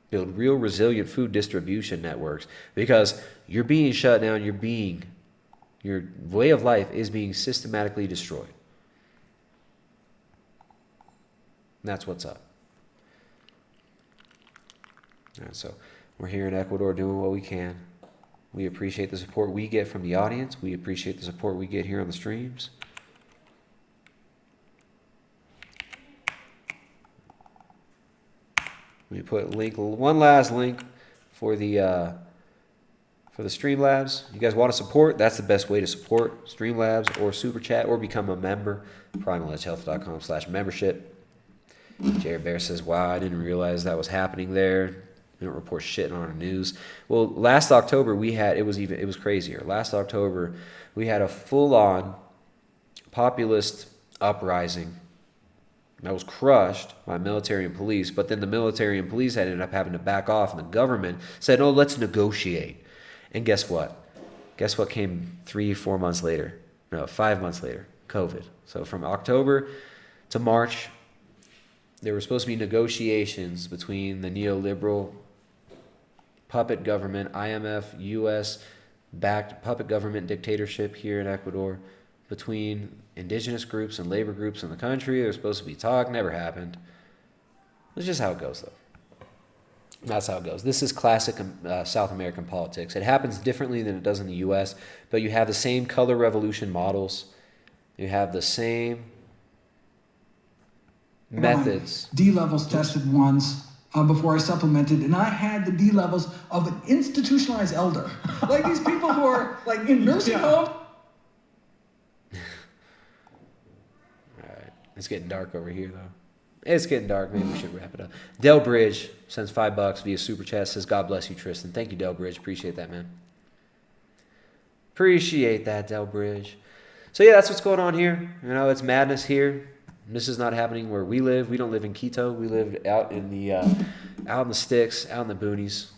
build real resilient food distribution networks, because you're being shut down, your way of life is being systematically destroyed. And that's what's up. All right, so we're here in Ecuador doing what we can. We appreciate the support we get from the audience. We appreciate the support we get here on the streams. We put one last link for the Streamlabs. You guys want to support? That's the best way to support Streamlabs, or Super Chat, or become a member. primaledgehealth.com/membership. Jared Bear says, wow, I didn't realize that was happening there. We don't report shit on our news. Well, last October it was crazier. Last October we had a full-on populist uprising that was crushed by military and police, but then the military and police ended up having to back off, and the government said, oh, let's negotiate. And guess what? Guess what came 5 months later? COVID. So from October to March, there were supposed to be negotiations between the neoliberal puppet government, IMF, US-backed puppet government dictatorship here in Ecuador, between indigenous groups and labor groups in the country. There was supposed to be talk, never happened. That's just how it goes, though. That's how it goes. This is classic South American politics. It happens differently than it does in the US, but you have the same color revolution models. You have the same methods. D levels tested once before I supplemented, and I had the D levels of an institutionalized elder. Like these people who are like in nursing homes. Alright, it's getting dark over here though. It's getting dark. Maybe we should wrap it up. Del Bridge sends $5 via Super Chat. Says, God bless you, Tristan. Thank you, Del Bridge. Appreciate that, man. Appreciate that, Del Bridge. So yeah, that's what's going on here. You know, it's madness here. This is not happening where we live. We don't live in Quito. We live out in the sticks, out in the boonies.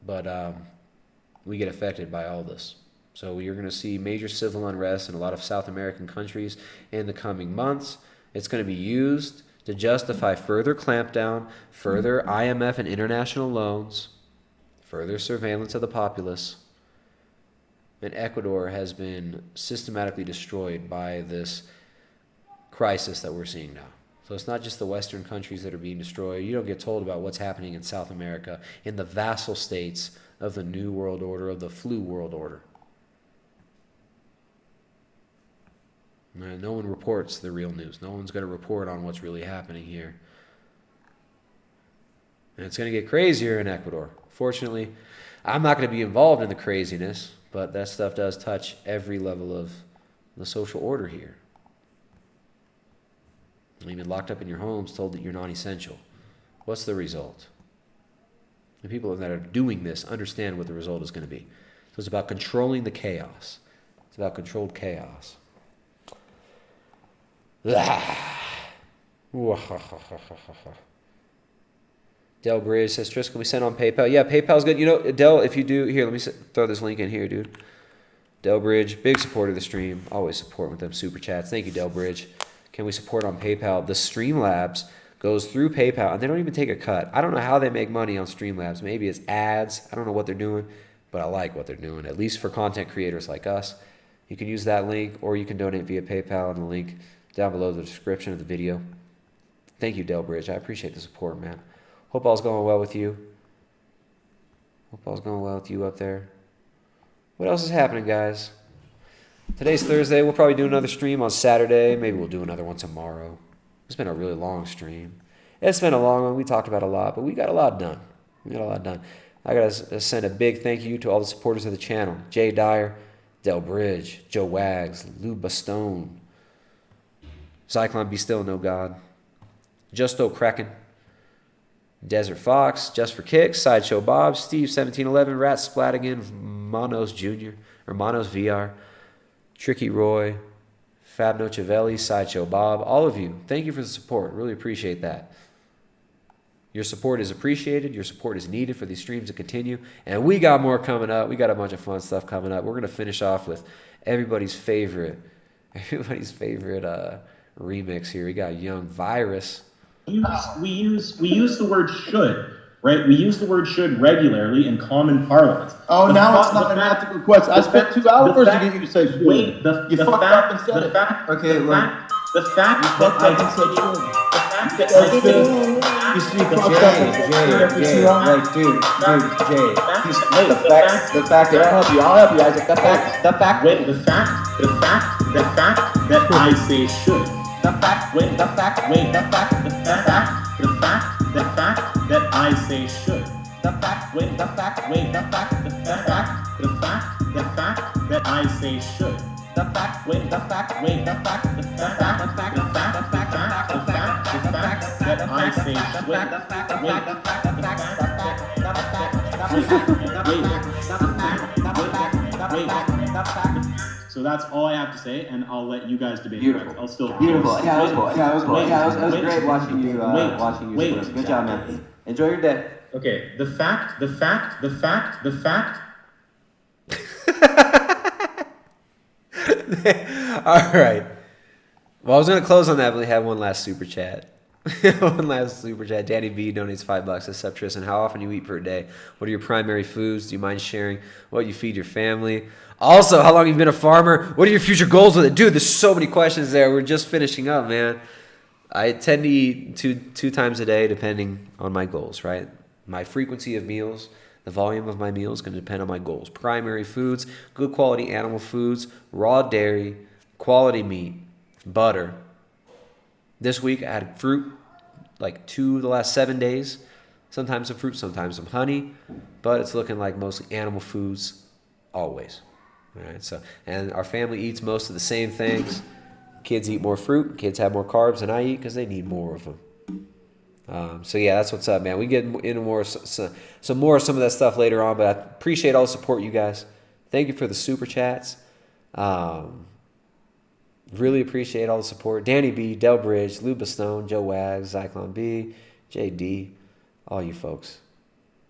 But we get affected by all this. So you're going to see major civil unrest in a lot of South American countries in the coming months. It's going to be used to justify further clampdown, further IMF and international loans, further surveillance of the populace. And Ecuador has been systematically destroyed by this crisis that we're seeing now. So it's not just the Western countries that are being destroyed. You don't get told about what's happening in South America, in the vassal states of the New World Order, of the Flu World Order. No one reports the real news. No one's going to report on what's really happening here. And it's going to get crazier in Ecuador. Fortunately, I'm not going to be involved in the craziness, but that stuff does touch every level of the social order here. Even locked up in your homes, told that you're non-essential. What's the result? The people that are doing this understand what the result is going to be. So it's about controlling the chaos. It's about controlled chaos. Del Bridge says, Tristan, can we send on PayPal? Yeah, PayPal's good. You know, Del, if you do, here, let me throw this link in here, dude. Del Bridge, big supporter of the stream. Always support with them super chats. Thank you, Del Bridge. Can we support on PayPal? The Streamlabs goes through PayPal, and they don't even take a cut. I don't know how they make money on Streamlabs. Maybe it's ads. I don't know what they're doing, but I like what they're doing, at least for content creators like us. You can use that link, or you can donate via PayPal, and the link down below the description of the video. Thank you, Del Bridge. I appreciate the support, man. Hope all's going well with you. Hope all's going well with you up there. What else is happening, guys? Today's Thursday. We'll probably do another stream on Saturday. Maybe we'll do another one tomorrow. It's been a really long stream. It's been a long one. We talked about a lot, but we got a lot done. I got to send a big thank you to all the supporters of the channel. Jay Dyer, Del Bridge, Joe Wags, Lou Bastone, Cyclone Be Still No God, Justo Kraken, Desert Fox, Just for Kicks, Sideshow Bob, Steve 1711, Rat Splatigan, Monos Jr., or Monos VR, Tricky Roy, Fabno Civelli, Sideshow Bob, all of you, thank you for the support. Really appreciate that. Your support is appreciated. Your support is needed for these streams to continue. And we got more coming up. We got a bunch of fun stuff coming up. We're going to finish off with everybody's favorite remix here. We got Young Virus. We use the word should, right? We use the word should regularly in common parlance. Oh, now it's not an ethical question. I spent 2 hours to get you to say should. Wait, you fucked up and said it. The fact that I said should. Jay, the fact that I'll help you, Isaac. The fact that I say should. The fact that I say should. The fact that I say should. So that's all I have to say, and I'll let you guys debate. Beautiful. I'll still beautiful. Yeah, it was great watching you. Good job, man. Enjoy your day. Okay. The fact. All right. Well, I was going to close on that, but we have one last super chat. Danny B donates $5. What's up, Tristan? How often do you eat per day? What are your primary foods? Do you mind sharing what you feed your family? Also, how long have you been a farmer? What are your future goals with it? Dude, there's so many questions there. We're just finishing up, man. I tend to eat two times a day, depending on my goals, right? My frequency of meals, the volume of my meals is going to depend on my goals. Primary foods, good quality animal foods, raw dairy, quality meat, butter. This week I had fruit, like 2 the last 7 days. Sometimes some fruit, sometimes some honey, but it's looking like mostly animal foods always. All right, so, and our family eats most of the same things. Kids eat more fruit. Kids have more carbs than I eat because they need more of them. So yeah, that's what's up, man. We get into more of some of that stuff later on, but I appreciate all the support, you guys. Thank you for the super chats. Really appreciate all the support. Danny B, Del Bridge, Luba Stone, Joe Wags, Zyklon B, JD, all you folks.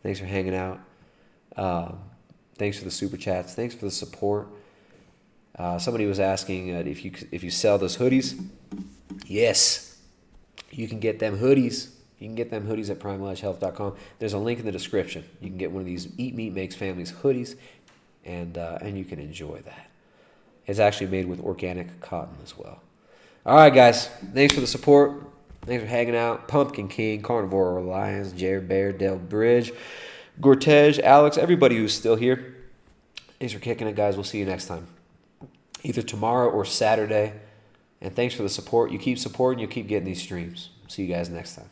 Thanks for hanging out. Thanks for the super chats. Thanks for the support. Somebody was asking if you sell those hoodies. Yes, you can get them hoodies. You can get them hoodies at primaledgehealth.com. There's a link in the description. You can get one of these Eat Meat Makes Families hoodies, and you can enjoy that. It's actually made with organic cotton as well. All right, guys. Thanks for the support. Thanks for hanging out. Pumpkin King, Carnivore Alliance, Jared Bear, Del Bridge, Gortej, Alex, everybody who's still here. Thanks for kicking it, guys. We'll see you next time. Either tomorrow or Saturday. And thanks for the support. You keep supporting, you'll keep getting these streams. See you guys next time.